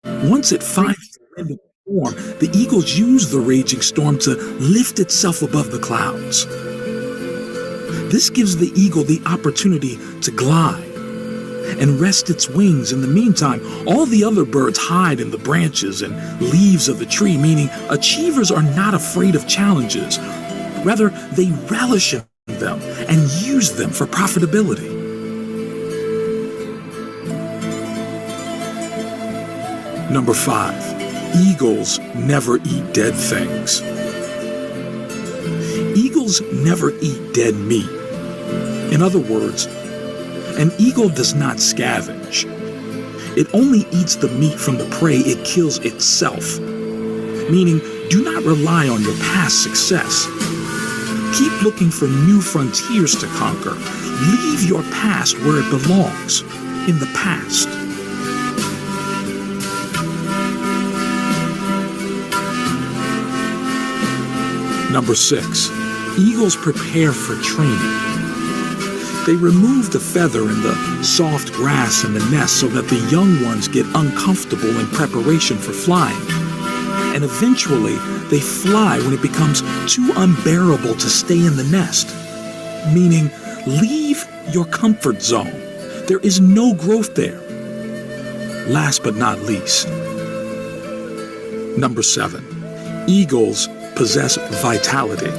Once it finds the wind in form, the eagles use the raging storm to lift itself above the clouds. This gives the eagle the opportunity to glide and rest its wings. In the meantime, all the other birds hide in the branches and leaves of the tree, meaning achievers are not afraid of challenges. Rather, they relish in them and use them for profitability. Number 5, eagles never eat dead things. Eagles never eat dead meat. In other words, an eagle does not scavenge. It only eats the meat from the prey it kills itself. Meaning, do not rely on your past success. Keep looking for new frontiers to conquer. Leave your past where it belongs, in the past. Number 6, eagles prepare for training. They remove the feather and the soft grass in the nest so that the young ones get uncomfortable in preparation for flying. And eventually, they fly when it becomes too unbearable to stay in the nest. Meaning, leave your comfort zone. There is no growth there. Last but not least, number 7, eagles possess vitality.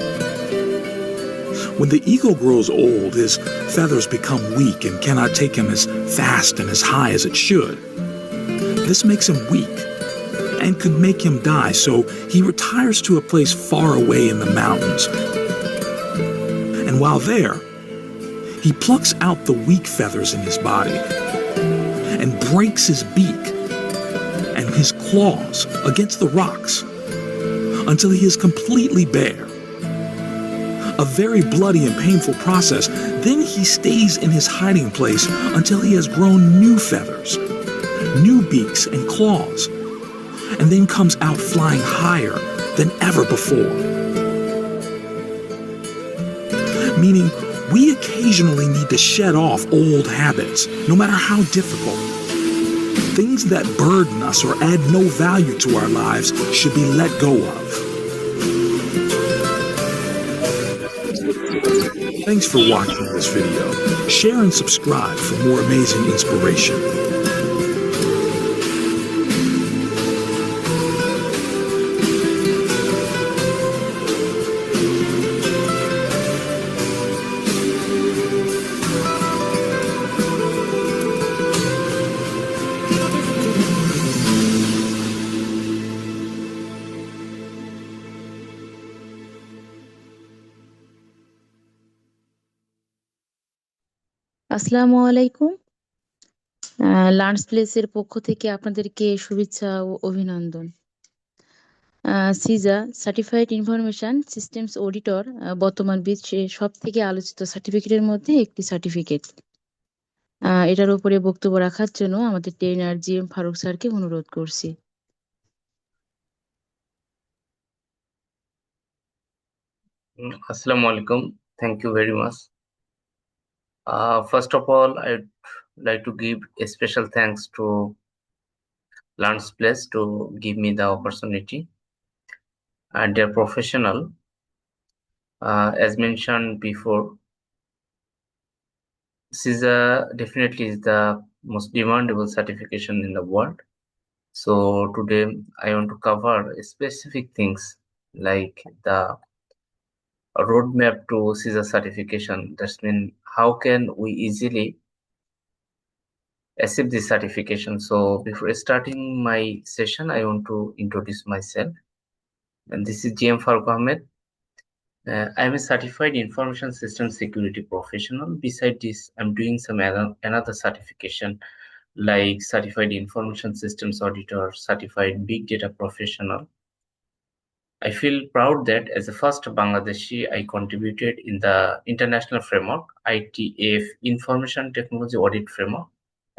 When the eagle grows old, his feathers become weak and cannot take him as fast and as high as it should. This makes him weak and could make him die, so he retires to a place far away in the mountains. And while there, he plucks out the weak feathers in his body and breaks his beak and his claws against the rocks until he is completely bare. A very bloody and painful process. Then he stays in his hiding place until he has grown new feathers, new beaks and claws, and then comes out flying higher than ever before. Meaning, we occasionally need to shed off old habits, no matter how difficult. Things that burden us or add no value to our lives should be let go of. Thanks for watching this video. Share and subscribe for more amazing inspiration. আসসালামু আলাইকুম। Learns প্লেসের পক্ষ থেকে আপনাদেরকে শুভেচ্ছা ও অভিনন্দন। সিজা certified information systems auditor বর্তমান বিশ্বে সব থেকে আলোচিত সার্টিফিকেটের মধ্যে একটি সার্টিফিকেট। এটার উপরে বক্তব্য রাখার জন্য আমাদের ট্রেনার জিএম ফারুক স্যারকে অনুরোধ করছি। Assalamu alaikum. Thank you very much. First of all, I'd like to give a special thanks to Learns Place to give me the opportunity. And they're professional. As mentioned before, CISA definitely is the most demandable certification in the world. So today I want to cover specific things like the roadmap to CISA certification. That means how can we easily accept this certification. So before starting my session, I want to introduce myself. And this is GM Farooq Ahmed. I'm a certified information system security professional. Beside this, I'm doing some another certification like certified information systems auditor, certified big data professional. I feel proud that as a first Bangladeshi, I contributed in the international framework, ITF Information Technology Audit Framework,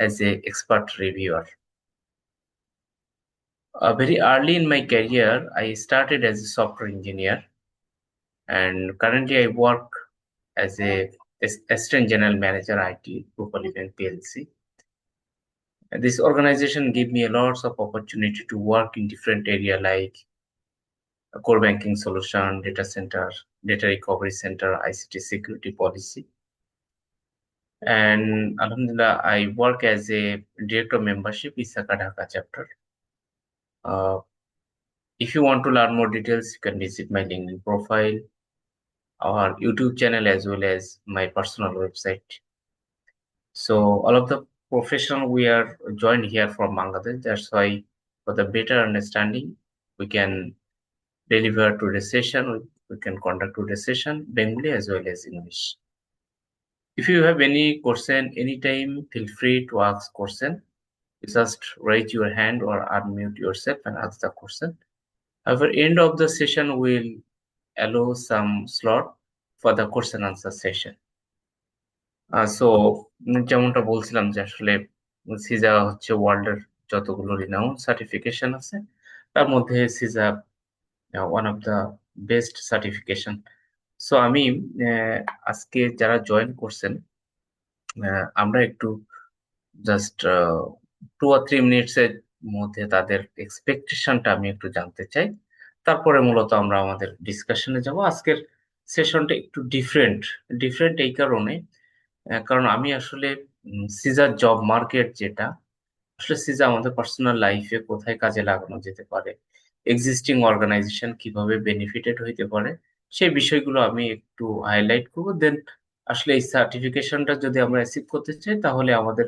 as an expert reviewer. Very early in my career, I started as a software engineer, and currently I work as a assistant general manager IT Group Bank PLC. This organization gave me a lots of opportunity to work in different area like core banking solution, data center, data recovery center, ICT security policy. And Alhamdulillah, I work as a director membership ISACA Dhaka chapter. Uh, if you want to learn more details, you can visit my LinkedIn profile, our YouTube channel, as well as my personal website. So all of the professional we are joined here from Bangladesh. That's why for the better understanding, we can deliver to the session, we can conduct to the session, Bengali as well as English. If you have any question anytime, feel free to ask question. Just raise your hand or unmute yourself and ask the question. However, end of the session will allow some slot for the question answer session. So যেমনটা বলছিলাম যে আসলে সিজা হচ্ছে ওয়ার্ল্ডের যতগুলো Renown certification আছে তার মধ্যে সিজা one of the best certification. So আমি আজকে যারা জয়েন করছেন আমরা একটু জাস্ট 2 or 3 মিনিটস এর মধ্যে তাদের এক্সপেকটেশনটা আমি একটু জানতে চাই, তারপরে মূলত আমরা আমাদের ডিসকাশনে যাব। আজকের সেশনটা একটু ডিফারেন্ট ডিফারেন্ট এই কারণে কারণ আমি আসলে সিজার জব মার্কেট যেটা আসলে সিজা আমাদের পার্সোনাল লাইফে কোথায় কাজে লাগানো যেতে পারে, এক্সিস্টিং অর্গানাইজেশন কিভাবে বেনিফিটেড হইতে পারে সেই বিষয়গুলো আমি একটু হাইলাইট করবো। দেন আসলে এই সার্টিফিকেশনটা যদি আমরা অ্যাচিভ করতে চাই তাহলে আমাদের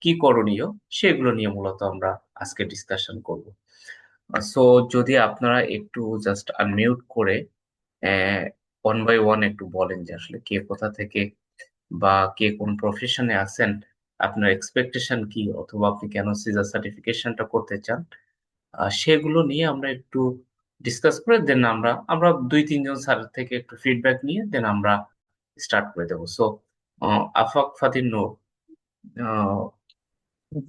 কি করণীয় সেগুলো নিয়ে মূলত আমরা আজকে ডিসকাশন করব। সো যদি আপনারা একটু জাস্ট আনমিউট করে ওয়ান বাই ওয়ান একটু বলেন যে আসলে কে কোথা থেকে বা কে কোন প্রফেশনে আছেন, আপনার এক্সপেকটেশন কি, অথবা আপনি কেন সিজার সার্টিফিকেশনটা করতে চান, সেগুলো নিয়ে আমরা একটু ডিসকাস করে দেন আমরা আমরা 2-3 জন স্যার থেকে একটু ফিডব্যাক নিয়ে দেন আমরা স্টার্ট করে দেবো। সো আফাক ফাতিন নূর। আহ,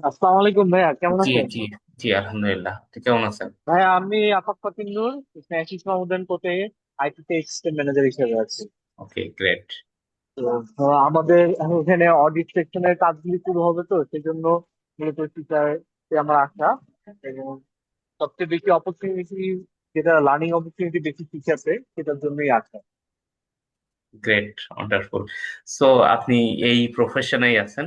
আসসালামু আলাইকুম ভাইয়া, কেমন জি আছেন? জি জি আলহামদুলিল্লাহ, আপনি কেমন আছেন? ভাইয়া আমি আফাক ফাতিন নূর, স্ন্যাচিস মাহমুদান কোর্টে আইটি এক্সিস্ট্যান্ট ম্যানেজার হিসেবে আছি। ওকে, গ্রেট। তো আমাদের এখানে অডিট সেকশনের কাজগুলি শুরু হবে, তো সেই জন্য মূলত টিচার আমার আসা, এবং সবচেয়ে বেশি অপরচুনিটি, যেটা লার্নিং অপরচুনিটি বেশি টিচারতে, সেটার জন্যই আসা। Great, wonderful. সো আপনি এই প্রফেশনেই আছেন,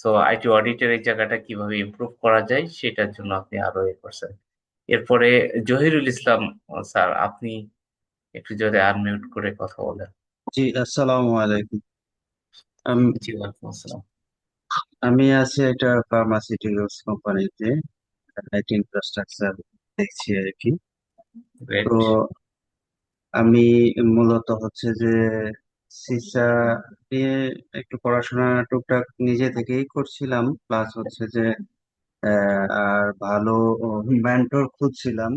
সো আইটি অডিটের এই জায়গাটা কিভাবে ইমপ্রুভ করা যায় সেটার জন্য আপনি আরো এ করছেন। এরপরে জহিরুল ইসলাম স্যার, আপনি একটু যদি আনমিউট করে কথা বলেন। জি, আসসালামু আলাইকুম। আম- জি, ওয়ালাইকুম আসসালাম। আমি আছি একটা ফার্মাসিউটিক্যালস কোম্পানিতে, আইটি ইনফ্রাস্ট্রাকচার দেখছি আর কি। গ্রেট। তো আমি মূলত হচ্ছে যে সিসা নিয়ে একটু পড়াশোনা টুকটাক নিজে থেকেই করছিলাম, প্লাস হচ্ছে যে আর ভালো মেন্টর খুঁজছিলাম।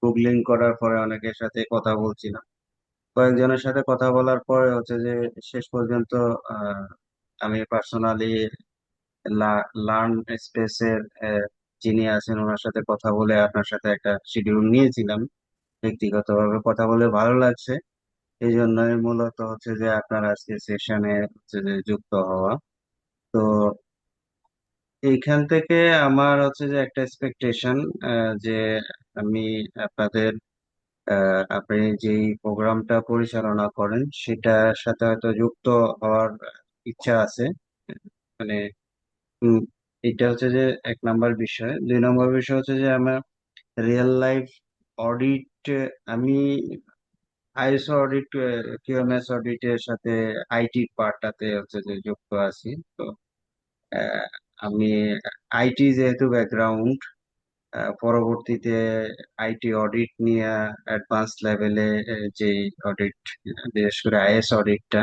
গুগলিং করার পরে অনেকের সাথে কথা বলছিলাম, কয়েকজনের সাথে কথা বলার পরে হচ্ছে যে শেষ পর্যন্ত আহ, আমি পার্সোনালি লার্ন স্পেসের যিনি আছেন ওনার সাথে কথা বলে আপনার সাথে একটা শিডিউল নিয়েছিলাম। ব্যক্তিগতভাবে কথা বলে ভালো লাগছে, এই জন্যই মূলত হচ্ছে যে আপনার আজকে সেশনে হচ্ছে যে যুক্ত হওয়া। তো এইখান থেকে আমার হচ্ছে যে একটা এক্সপেকটেশন, যে আমি আপনাদের আপনি যেই প্রোগ্রামটা পরিচালনা করেন সেটার সাথে হয়তো যুক্ত হওয়ার ইচ্ছা আছে। মানে হুম, এটা হচ্ছে যে 1 নম্বর বিষয়। 2 নম্বর বিষয় হচ্ছে যে আমার রিয়েল লাইফ অডিট, আমি আইএসও অডিট, কিউএমএস অডিটের সাথে আইটি পার্টটাতে হচ্ছে যে যুক্ত আছি। তো আহ, আমি আইটি যেহেতু ব্যাকগ্রাউন্ড, পরবর্তীতে আইটি অডিট নিয়ে অ্যাডভান্স লেভেলে যে অডিট, বিশেষ করে আইএস অডিটটা,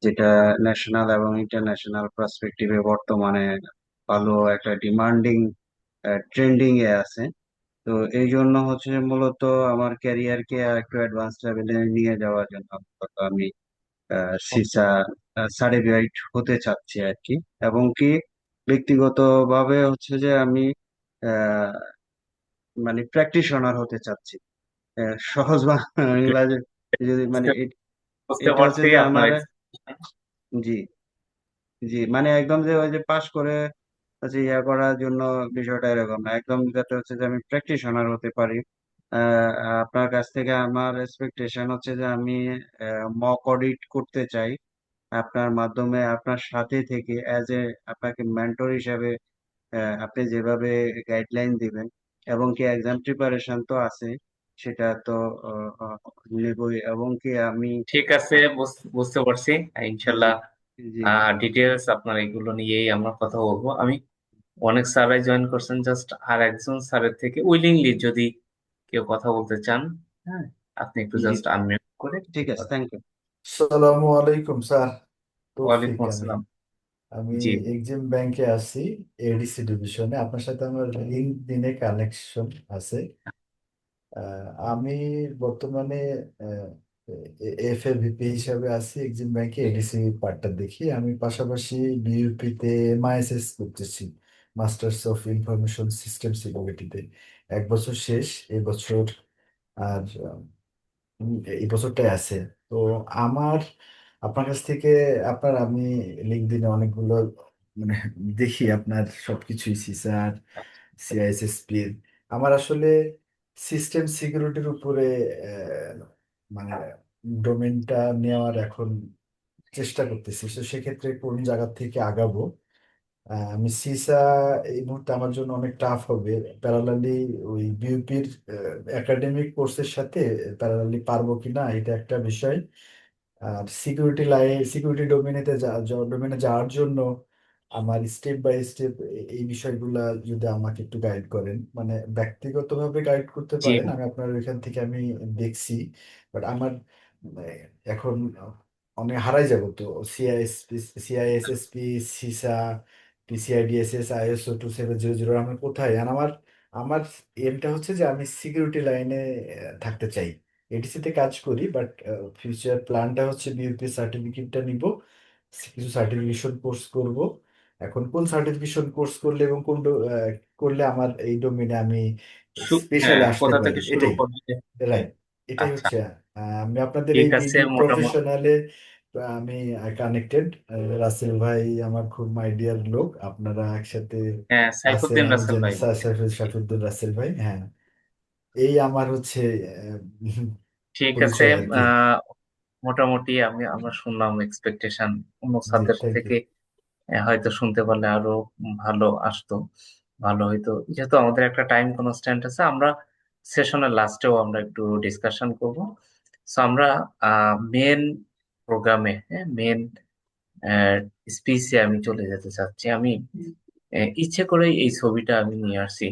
যেটা ন্যাশনাল এবং ইন্টারন্যাশনাল পার্সপেক্টিভে বর্তমানে ভালো একটা ডিমান্ডিং ট্রেন্ডিং এ আছে। তো এই জন্য হচ্ছে যে মূলত আমার ক্যারিয়ারকে একটু অ্যাডভান্স লেভেলে নিয়ে যাওয়ার জন্য মূলত আমি সিসা সার্টিফাইড হতে চাচ্ছি আর কি। এবং কি ব্যক্তিগতভাবে হচ্ছে যে আমি আহ, মানে প্র্যাকটিশনার হতে চাচ্ছি। সহজ বাংলায় যদি মানে বুঝতে এটা হচ্ছে পারছি যে আপনার আমার, জি জি, মানে একদম যে ওই যে পাশ করে আচ্ছা, ইয়া করার জন্য বিষয়টা এরকম না, একদম যাতে হচ্ছে যে আমি প্র্যাকটিশনার হতে পারি। আপনার কাছ থেকে আমার এক্সপেকটেশন হচ্ছে যে আমি মক অডিট করতে চাই আপনার মাধ্যমে, আপনার সাথে থেকে অ্যাজ এ আপনাকে মেন্টর হিসাবে। আপনি যেভাবে গাইডলাইন দিবেন এবং কি এক্সাম প্রিপারেশন তো আছে, সেটা তো আহ, আহ, নেবই, এবং কি আমি। ঠিক আছে, বুঝতে পারছি। জি জি ইনশাল্লাহ জি ডিটেলস আপনার এগুলো নিয়েই আমরা কথা বলবো। আমি অনেক স্যাররাই জয়েন করছেন, জাস্ট আর একজন স্যারের থেকে উইলিংলি যদি কেউ কথা বলতে চান, হ্যাঁ, আপনি একটু জি, জাস্ট আনমিউট করে ঠিক আছে, কথা। Thank you. সালামু আলাইকুম স্যার। তৌফিক ওয়ালাইকুম আমি আসসালাম। আমি জি এক্সিম ব্যাংকে আছি, এডিসি ডিভিশনে। আপনার সাথে আমার লিঙ্কডইনে কানেকশন আছে। আমি বর্তমানে এফএভিপি হিসাবে আছি এক্সিম ব্যাংকে, এডিসি পার্টটা দেখি। আমি পাশাপাশি বিইউপি তে এমআইএসএস করতেছি, মাস্টার্স অফ ইনফরমেশন সিস্টেম সিকিউরিটিতে। 1 বছর শেষ এই বছর, আর এই বছরটাই আছে। তো আমার আপনার কাছ থেকে আমি লিঙ্কডইনে অনেকগুলো মানে দেখি আপনার সবকিছুই, সিসার, সিআইএসএসপি। আমার আসলে সিস্টেম সিকিউরিটির উপরে মানে ডোমেনটা নেওয়ার এখন চেষ্টা করতেছি। তো সেক্ষেত্রে কোন জায়গা থেকে আগাবো? আমি সিসা এই মুহূর্তে আমার জন্য অনেক টাফ হবে। প্যারালালি ওই বিউপির একাডেমিক কোর্সের সাথে প্যারালালি পারবো কিনা, এটা একটা বিষয়। আর সিকিউরিটি ডোমেনে যাওয়ার জন্য আমার স্টেপ বাই স্টেপ এই বিষয়গুলা যদি আমাকে একটু গাইড করেন, মানে ব্যক্তিগতভাবে গাইড করতে জি পারেন, আমি আপনার ওইখান থেকে আমি দেখছি। বাট আমার এখন অনেক হারাই যাব তো। সিআইএসএসপি, সিসা, পিসিআইডিএসএস, আইএসও 27000 আমার কোথায়? আর আমার আমার এমটা হচ্ছে যে আমি সিকিউরিটি লাইনে থাকতে চাই। এডিসিতে কাজ করি, বাট ফিউচার প্ল্যানটা হচ্ছে বিউপি সার্টিফিকেটটা নিব, কিছু সার্টিফিকেশন কোর্স করব। এখন কোন সার্টিফিকেশন কোর্স করলে এবং করলে আমার এই ডোমেনে আমি স্পেশালি হ্যাঁ, আসতে কোথা পারি, থেকে শুরু এটাই। করলে? রাইট, এটাই আচ্ছা, হচ্ছে। আমি আপনাদের ঠিক এই আছে, বিডি মোটামুটি। প্রফেশনালে আমি কানেক্টেড। রাসেল ভাই আমার খুব মাই ডিয়ার লোক, আপনারা একসাথে হ্যাঁ, আছেন সাইফুদ্দিন আমি রাসেল জানি। ভাই। সাইফুদ্দিন রাসেল ভাই, হ্যাঁ। এই আমার হচ্ছে ঠিক আছে। পরিচয় আর কি। আহ মোটামুটি আমরা শুনলাম এক্সপেকটেশন অন্য জি, স্যারদের থ্যাংক ইউ। থেকে হয়তো শুনতে পারলে আরো ভালো আসতো, ভালো হইতো। যেহেতু আমাদের একটা টাইম কনস্ট্যান্ট আছে, আমরা সেশনের লাস্টেও আমরা একটু ডিসকাশন করব। সো আমরা মেন প্রোগ্রামে, মেন স্পিচে আমি চলে যেতে চাচ্ছি। আমি ইচ্ছে করেই এই ছবিটা আমি নিয়ে আসছি।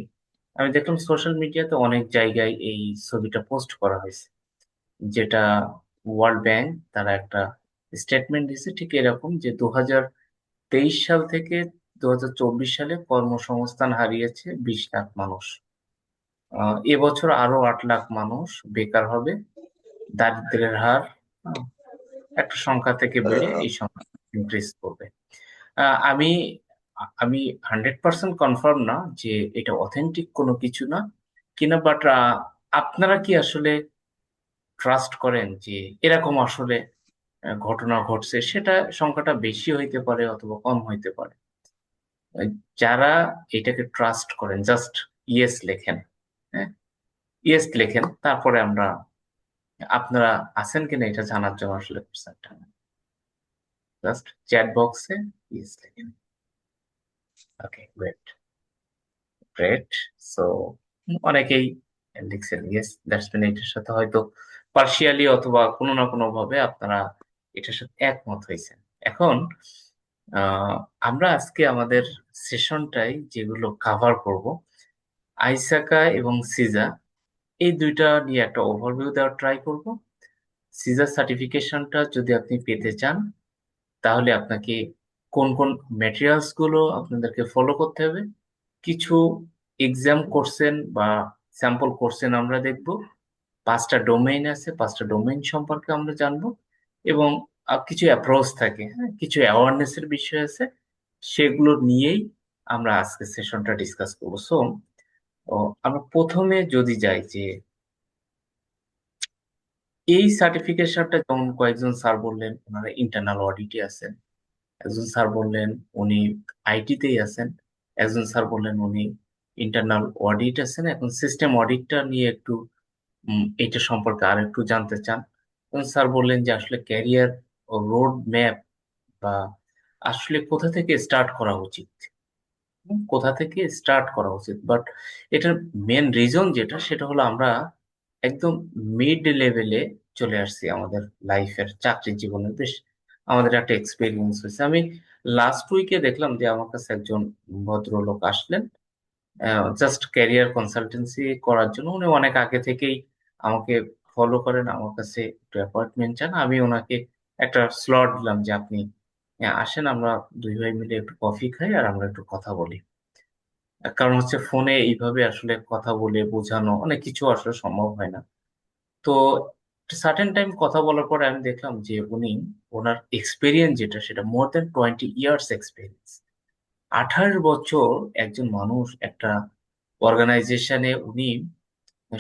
আমি দেখলাম সোশ্যাল মিডিয়াতে অনেক জায়গায় এই ছবিটা পোস্ট করা হয়েছে, যেটা ওয়ার্ল্ড ব্যাংক তারা একটা স্টেটমেন্ট দিছে ঠিক এরকম, যে 2023 সাল থেকে 2024 সালে কর্মসংস্থান হারিয়েছে 20 লাখ মানুষ। এবছর আরো 8 লাখ মানুষ বেকার হবে। দারিদ্র্যের হার আহ, একটা সংখ্যা থেকে বেড়ে এই সংখ্যা ইনক্রিজ করবে। আমি আমি 100% কনফার্ম না যে এটা অথেন্টিক কোনো কিছু না কিনা, বাট আপনারা কি আসলে ট্রাস্ট করেন যে এরকম আসলে ঘটনা ঘটছে? সেটা সংখ্যাটা বেশি হইতে পারে অথবা কম হইতে পারে। আহ, যারা এটাকে ট্রাস্ট করেন জাস্ট ইয়েস লেখেন। হ্যাঁ, ইয়েস লেখেন, তারপরে আমরা আপনারা আছেন কিনা এটা জানার জন্য আসলে জাস্ট চ্যাট বক্সে ইয়েস লেখেন। ওকে, গ্রেট গ্রেট। সো অনেকেই লিখছেন ইয়েস, দ্যাটস মিন এটার সাথে হয়তো পার্শিয়ালি অথবা কোনো না কোনো ভাবে আপনারা এটার সাথে একমত হয়েছেন। এখন আহ আমরা আজকে আমাদের সেশনটাই যেগুলো কাভার করব, আইসাকা এবং সিজা, এই দুইটা নিয়ে একটা ওভারভিউ দেওয়ার ট্রাই করব। সিজা সার্টিফিকেশনটা যদি আপনি পেতে চান, তাহলে আপনাকে কোন কোন ম্যাটেরিয়ালস গুলো আপনাদেরকে ফলো করতে হবে, কিছু এক্সাম কোশ্চেন বা স্যাম্পল কোশ্চেন আমরা দেখব, 5টা ডোমেইন আছে, 5টা ডোমেইন সম্পর্কে আমরা জানবো, এবং কিছু অ্যাপ্রোচ থাকে, হ্যাঁ, কিছু অ্যাওয়ারনেস এর বিষয় আছে, সেগুলো নিয়েই আমরা আজকে সেশনটা ডিসকাস করবো। সো আমরা প্রথমে যদি যাই যে এই সার্টিফিকেশনটা, যেমন কয়েকজন স্যার বললেন ওনারা ইন্টারনাল অডিটে আছেন, একজন স্যার বললেন উনি আইটি তেই আছেন, একজন স্যার বললেন উনি ইন্টারনাল অডিট আছেন, এখন সিস্টেম অডিটটা নিয়ে একটু এটা সম্পর্কে আর একটু জানতে চান। এবং স্যার বললেন যে আসলে ক্যারিয়ার রোড ম্যাপ বা আসলে কোথা থেকে স্টার্ট করা উচিত, কোথা থেকে স্টার্ট করা উচিত। বাট এটার মেন রিজন যেটা সেটা হলো আমরা একদম মিড লেভেলে চলে আসছি আমাদের লাইফের চাকরির জীবনে। বেশ আমাদের একটা এক্সপিরিয়েন্স হয়েছে। আমি লাস্ট উইকে দেখলাম যে আমার কাছে একজন ভদ্রলোক আসলেন জাস্ট ক্যারিয়ার কনসালটেন্সি করার জন্য। উনি অনেক আগে থেকেই আমাকে ফলো করেন, আমার কাছে একটু অ্যাপয়েন্টমেন্ট চান। আমি ওনাকে একটা স্লট দিলাম যে আপনি আসেন, আমরা দুই ভাই মিলে একটু কফি খাই আর আমরা একটু কথা বলি। কারণ হচ্ছে ফোনে এইভাবে আসলে কথা বলে বোঝানো অনেক কিছু আসলে সম্ভব হয় না। তো সার্টেন টাইম কথা বলার পরে আমি দেখলাম যে উনি ওনার এক্সপিরিয়েন্স যেটা সেটা মোর দেন 20 ইয়ার্স এক্সপিরিয়েন্স। 28 বছর একজন মানুষ একটা অর্গানাইজেশনে উনি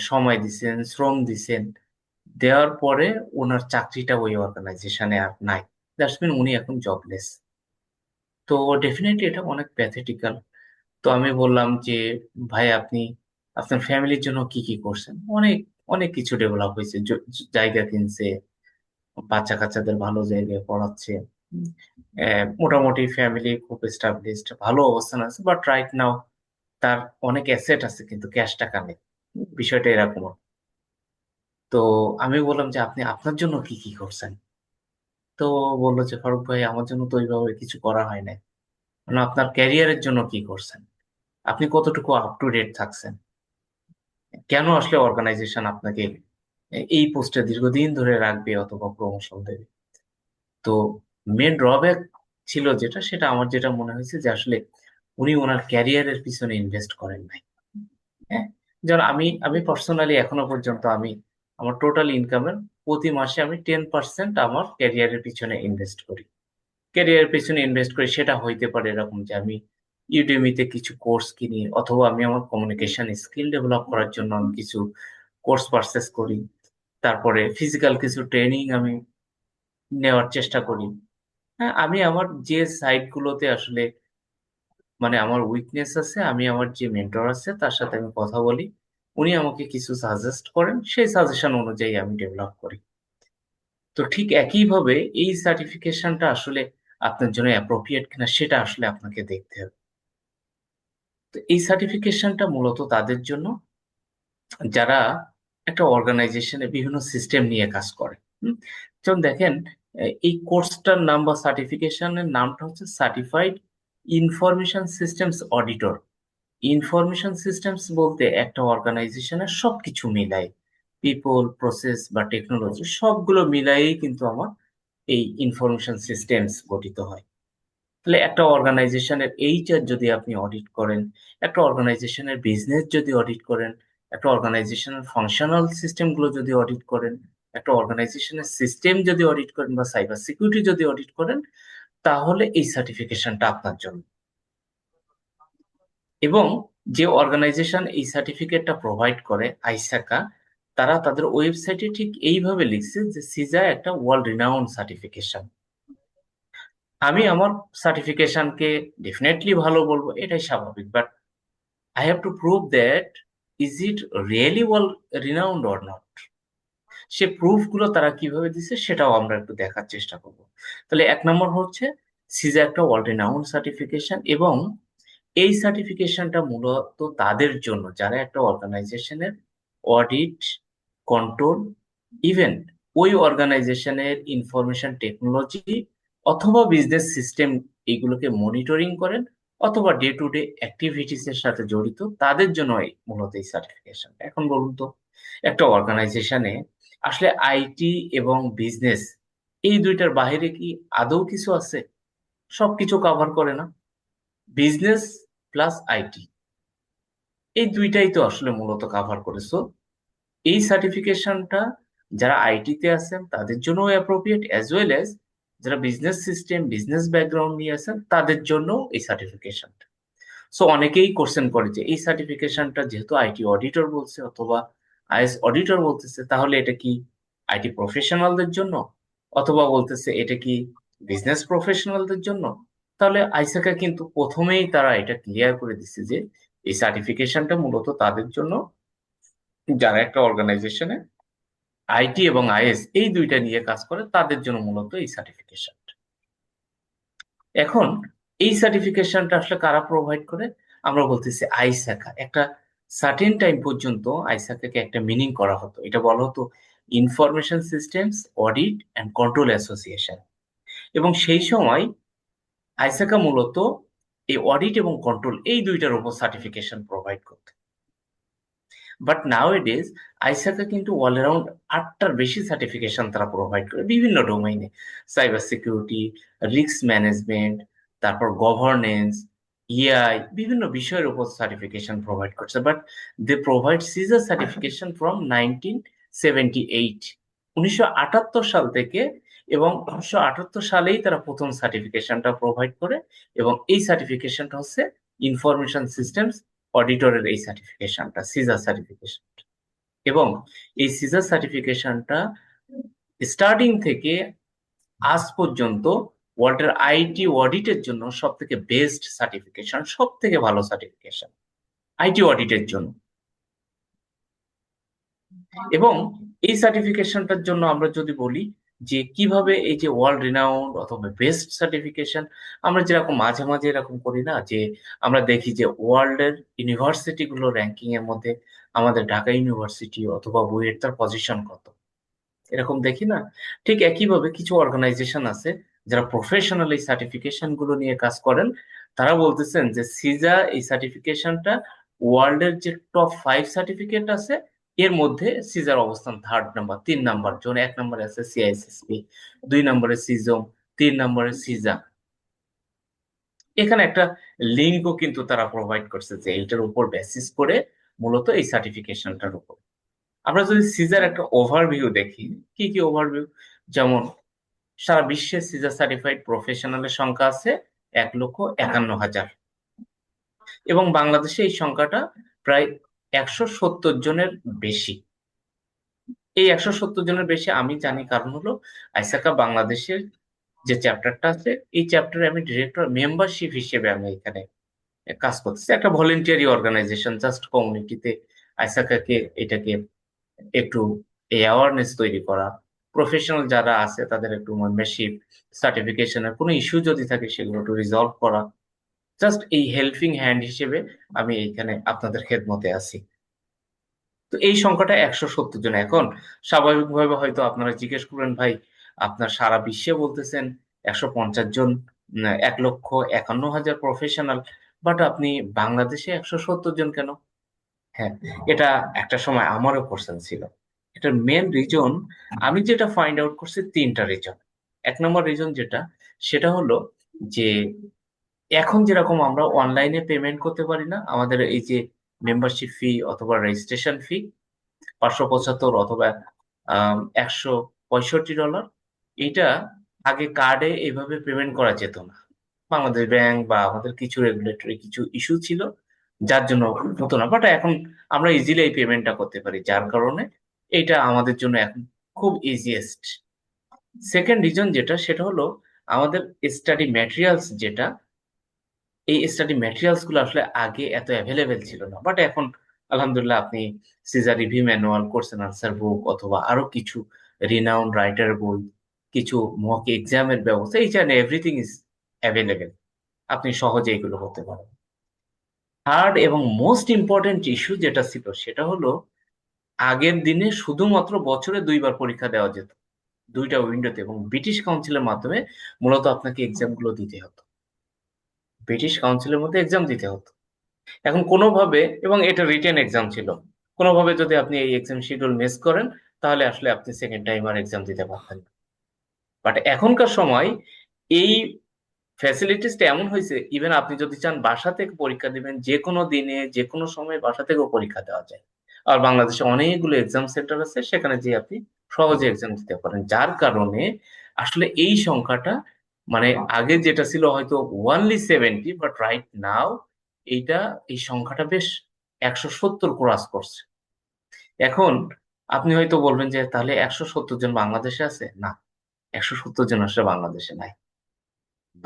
সময় দিছেন, শ্রম দিছেন, দেওয়ার পরে ওনার চাকরিটা ওই অর্গানাইজেশনে আর নাই। দ্যাটস মিন উনি এখন জবলেস। তো ডেফিনেটলি এটা অনেক প্যাথেটিক্যাল। তো আমি বললাম যে ভাই আপনি আপনার ফ্যামিলির জন্য কি কি করছেন। অনেক অনেক কিছু ডেভেলপ হয়েছে, জায়গা কিনছে, বাচ্চা কাচ্চাদের ভালো জায়গায় পড়াচ্ছে। উম, মোটামুটি ফ্যামিলি খুব এস্টাবলিশড, ভালো অবস্থান আছে। বাট রাইট নাও তার অনেক অ্যাসেট আছে কিন্তু ক্যাশ টাকা নেই। বিষয়টা এরকম। তো আমি বললাম যে আপনি আপনার জন্য কি কি করছেন। তো বললো যে ফারুক ভাই আমার জন্য তো ওইভাবে কিছু করা হয় নাই। মানে আপনার ক্যারিয়ারের জন্য কি করছেন, আপনি কতটুকু আপ টু ডেট থাকছেন, কেন আসলে অর্গানাইজেশন আপনাকে এই পোস্টে দীর্ঘদিন ধরে রাখবে অথবা প্রমোশন দেবে। তো মেন ড্রব্যাক ছিল যেটা, সেটা আমার যেটা মনে হয়েছে যে আসলে উনি ওনার ক্যারিয়ারের পিছনে ইনভেস্ট করেন নাই। হ্যাঁ, যেমন আমি পার্সোনালি এখনো পর্যন্ত আমি আমার টোটাল ইনকামের প্রতি মাসে আমি 10% আমার ক্যারিয়ারের পিছনে ইনভেস্ট করি। ক্যারিয়ারের পিছনে ইনভেস্ট করি সেটা হইতে পারে এরকম যে আমি ইউডেমিতে কিছু কোর্স কিনি, অথবা আমি আমার কমিউনিকেশন স্কিল ডেভেলপ করার জন্য আমি কিছু কোর্স পারচেস করি। তারপরে ফিজিক্যাল কিছু ট্রেনিং আমি নেওয়ার চেষ্টা করি। হ্যাঁ, আমি আমার যে সাইট গুলোতে আসলে মানে আমার উইকনেস আছে, আমি আমার যে মেন্টর আছে তার সাথে আমি কথা বলি, উনি আমাকে কিছু সাজেস্ট করেন, সেই সাজেশন অনুযায়ী আমি ডেভেলপ করি। তো ঠিক একইভাবে এই সার্টিফিকেশনটা আসলে আপনার জন্য অ্যাপ্রোপ্রিয়েট কিনা সেটা আসলে আপনাকে দেখতে হবে। তো এই সার্টিফিকেশনটা মূলত তাদের জন্য যারা একটা অর্গানাইজেশনে বিভিন্ন সিস্টেম নিয়ে কাজ করে। যেমন দেখেন এই কোর্সটার নাম বা সার্টিফিকেশনের নামটা হচ্ছে certified information systems auditor. Information systems বলতে একটা অর্গানাইজেশনের সবকিছু মিলাই, পিপল, প্রসেস বা টেকনোলজি সবগুলো মিলাইই কিন্তু আমার এই ইনফরমেশন সিস্টেমস গঠিত হয়। তাহলে একটা অর্গানাইজেশনের এইচআর যদি আপনি অডিট করেন, একটা অর্গানাইজেশনের বিজনেস যদি অডিট করেন, একটা অর্গানাইজেশনের ফাংশনাল সিস্টেম গুলো যদি অডিট করেন, একটা অর্গানাইজেশনের সিস্টেম যদি অডিট করেন বা সাইবার সিকিউরিটি যদি অডিট করেন, তাহলে এই সার্টিফিকেশনটা আপনার জন্য। এবং যে অর্গানাইজেশন এই সার্টিফিকেটটা প্রোভাইড করে আইসাকা, তারা তাদের ওয়েবসাইটে ঠিক এইভাবে লিখছে যে সিজা একটা ওয়ার্ল্ড রিনাউন্ড সার্টিফিকেশন। আমি আমার সার্টিফিকেশনকে ডেফিনেটলি ভালো বলবো, এটাই স্বাভাবিক। But I have to prove that is it really world renowned or not. Say proof গুলো তারা কিভাবে দিচ্ছে সেটাও আমরা একটু দেখার চেষ্টা করব। তাহলে 1 নম্বর হচ্ছে সিজা একটা ওয়ার্ল্ড রিনাউন্ড সার্টিফিকেশন, এবং এই সার্টিফিকেশনটা মূলত তাদের জন্য যারা একটা অর্গানাইজেশনের অডিট, কন্ট্রোল, ইভেন ওই অর্গানাইজেশনের ইনফরমেশন টেকনোলজি অথবা বিজনেস সিস্টেম এগুলোকে মনিটরিং করেন, অথবা ডে টু ডে অ্যাক্টিভিটিস এর সাথে জড়িত, তাদের জন্য মূলত এই সার্টিফিকেশন। এখন বলুন তো একটা অর্গানাইজেশনে আসলে আইটি এবং বিজনেস এই দুইটার বাইরে কি আদৌ কিছু আছে? সবকিছু কভার করে না। বিজনেস প্লাস আইটি এই দুইটাই তো আসলে মূলত কাভার করে। সো এই সার্টিফিকেশনটা যারা আইটিতে আছেন তাদের জন্য অ্যাপ্রোপ্রিয়েট, অ্যাজ ওয়েল অ্যাজ যারা বিজনেস সিস্টেম, বিজনেস ব্যাকগ্রাউন্ড নিয়ে আছেন তাদের জন্য এই সার্টিফিকেশনটা। সো অনেকেই কোশ্চেন করে যে এই সার্টিফিকেশনটা যেহেতু আইটি অডিটর বলছে অথবা আইএস অডিটর বলতেছে, তাহলে এটা কি আইটি প্রফেশনালদের জন্য, অথবা বলতেছে এটা কি বিজনেস প্রফেশনালদের জন্য? তাহলে আইসাকা কিন্তু প্রথমেই তারা এটা ক্লিয়ার করে দিচ্ছে যে এই সার্টিফিকেশনটা মূলত তাদের জন্য যারা একটা অর্গানাইজেশনে আইটি এবং আইএস এই দুইটা নিয়ে কাজ করে, তাদের জন্য মূলত এই সার্টিফিকেশন। এখন এই সার্টিফিকেশনটা আসলে কারা প্রোভাইড করে? আমরা বলতেছি আইসাকা। একটা সার্টেন টাইম পর্যন্ত আইসাকাকে একটা মিনিং করা হতো, এটা বলা হতো information systems audit and control association. এবং সেই সময় আইসাকা মূলত এই অডিট এবং কন্ট্রোল এই দুইটার উপর সার্টিফিকেশন প্রোভাইড করত। বাট নাও এ ডেজ আইসাকা কিন্তু অল অ্যারাউন্ড 8টার বেশি সার্টিফিকেশন তারা প্রোভাইড করে বিভিন্ন ডোমেইনে, সাইবার সিকিউরিটি, রিস্ক ম্যানেজমেন্ট, তারপর গভর্নেন্স, ইআই, বিভিন্ন বিষয়ের উপর সার্টিফিকেশন প্রোভাইড করছে। But they provide CISA certification from 1978, 1978 সাল থেকে। এবং 1978 সালেই তারা প্রথম সার্টিফিকেশনটা প্রোভাইড করে, এবং এই সার্টিফিকেশনটা হচ্ছে ইনফরমেশন সিস্টেমস অডিটরের এই সার্টিফিকেশনটা, সিজার সার্টিফিকেশন। এবং এই সিজার সার্টিফিকেশনটা স্টার্টিং থেকে আজ পর্যন্ত ওয়ার্ল্ডের আইটি অডিটের জন্য সব থেকে বেস্ট সার্টিফিকেশন, সব থেকে ভালো সার্টিফিকেশন আইটি অডিটের জন্য। এবং এই সার্টিফিকেশনটার জন্য আমরা যদি বলি যে কিভাবে এই যে ওয়ার্ল্ড রিনাউন্ড অথবা বেস্ট সার্টিফিকেশন, আমরা যেরকম মাঝে মাঝে এরকম করি না যে আমরা দেখি যে ওয়ার্ল্ডের ইউনিভার্সিটি গুলো র্যাঙ্কিং এর মধ্যে আমাদের ঢাকা ইউনিভার্সিটি অথবা বুয়েট তার পজিশন কত, এরকম দেখি না? ঠিক একইভাবে কিছু অর্গানাইজেশন আছে যারা প্রফেশনাল এই সার্টিফিকেশন গুলো নিয়ে কাজ করেন, তারা বলতেছেন যে সিজা এই সার্টিফিকেশনটা ওয়ার্ল্ডের যে টপ 5 সার্টিফিকেট আছে এর মধ্যে সিজার অবস্থান 3rd নাম্বার, 3 নাম্বার। যেমন 1 নম্বরে আছে সিআইএসএসপি, 2 নম্বরে সিজম, 3 নম্বরে সিজা। এখানে একটা লিঙ্কও কিন্তু তারা প্রোভাইড করছে যে এইটার উপর বেসিস করে মূলত এই সার্টিফিকেশনটার উপর। আমরা যদি সিজার একটা ওভারভিউ দেখি, কি কি ওভারভিউ? যেমন সারা বিশ্বে সিজার সার্টিফাইড প্রফেশনালের সংখ্যা আছে 1,51,000, এবং বাংলাদেশে এই সংখ্যাটা প্রায় 170 জনের বেশি। এই 170 জনের বেশি আমি জানি কারণ হলো আইসাকা বাংলাদেশের যে চ্যাপ্টারটা আছে, এই চ্যাপ্টারে আমি ডিরেক্টর মেম্বারশিপ হিসেবে আমি এখানে কাজ করতেছি। একটা ভলেন্টিয়ারি অর্গানাইজেশন, জাস্ট কমিউনিটিতে আইসাকাকে এটাকে একটু অ্যাওয়ারনেস তৈরি করা, প্রফেশনাল যারা আছে তাদের একটু মেম্বারশিপ, সার্টিফিকেশনের কোনো ইস্যু যদি থাকে সেগুলো একটু রিজলভ করা, জাস্ট এই হেল্পিং হ্যান্ড হিসেবে আমি এইখানে আপনাদের খেদমতে আছি। তো এই সংখ্যাটা 170 জন। এখন স্বাভাবিকভাবে হয়তো আপনারা জিজ্ঞেস করবেন, ভাই আপনার সারা বিশ্বে বলতেছেন 150 জন, 1,51,000 প্রফেশনাল, বাট আপনি বাংলাদেশে 170 জন কেন? হ্যাঁ, এটা একটা সময় আমারও কোশ্চেন ছিল। এটার মেন রিজন আমি যেটা ফাইন্ড আউট করছি 3টা রিজন। 1 নম্বর রিজন যেটা, সেটা হলো যে এখন যেরকম আমরা অনলাইনে পেমেন্ট করতে পারি না, আমাদের এই যে মেম্বারশিপ ফি অথবা রেজিস্ট্রেশন ফি 575 অথবা $165, এটা আগে কার্ডে এইভাবে পেমেন্ট করা যেত না। বাংলাদেশ ব্যাংক বা আমাদের কিছু রেগুলেটরি কিছু ইস্যু ছিল যার জন্য হতো না, বাট এখন আমরা ইজিলি এই পেমেন্টটা করতে পারি, যার কারণে এটা আমাদের জন্য এখন খুব ইজিয়েস্ট। সেকেন্ড রিজন যেটা, সেটা হলো আমাদের স্টাডি ম্যাটেরিয়ালস যেটা, এই স্টাডি ম্যাটেরিয়ালস গুলো আসলে আগে এত অ্যাভেলেবেল ছিল না, বাট এখন আলহামদুলিল্লাহ আপনি CISA review manual, question answer book অথবা আরো কিছু রিনাউন্ড রাইটার বই, কিছু মক এক্সামের ব্যবস্থা, এই চান এভরিথিং ইজ অ্যাভেলেবেল, আপনি সহজে এগুলো করতে পারেন। থার্ড এবং মোস্ট ইম্পর্টেন্ট ইস্যু যেটা ছিল, সেটা হলো আগের দিনে শুধুমাত্র বছরে 2বার পরীক্ষা দেওয়া যেত, 2টা উইন্ডোতে, এবং ব্রিটিশ কাউন্সিলের মাধ্যমে মূলত আপনাকে এক্সাম গুলো দিতে হতো, ব্রিটিশ কাউন্সিলের মধ্যে এক্সাম দিতে হতো। এখন কোনোভাবে, এবং এটা রিটেন এক্সাম ছিল, কোনোভাবে যদি আপনি এই এক্সাম শিডিউল মিস করেন তাহলে আসলে আপনি সেকেন্ড টাইম আর এক্সাম দিতে পারতেন না। বাট এখনকার সময় এই ফ্যাসিলিটিসটা এমন হয়েছে, ইভেন আপনি যদি চান বাসা থেকে পরীক্ষা দিবেন, যে কোনো দিনে যে কোনো সময় বাসা থেকেও পরীক্ষা দেওয়া যায়। আর বাংলাদেশে অনেকগুলো এক্সাম সেন্টার আছে, সেখানে যে আপনি সহজে এক্সাম দিতে পারেন, যার কারণে আসলে এই সংখ্যাটা, মানে আগে যেটা ছিল হয়তো ওনলি 70, বাট রাইট নাও এইটা, এই সংখ্যাটা বেশ 170 ক্রস করছে। এখন আপনি হয়তো বলবেন যে তাহলে 170 জন বাংলাদেশে আছে? না, 170 জন আসলে বাংলাদেশে নাই।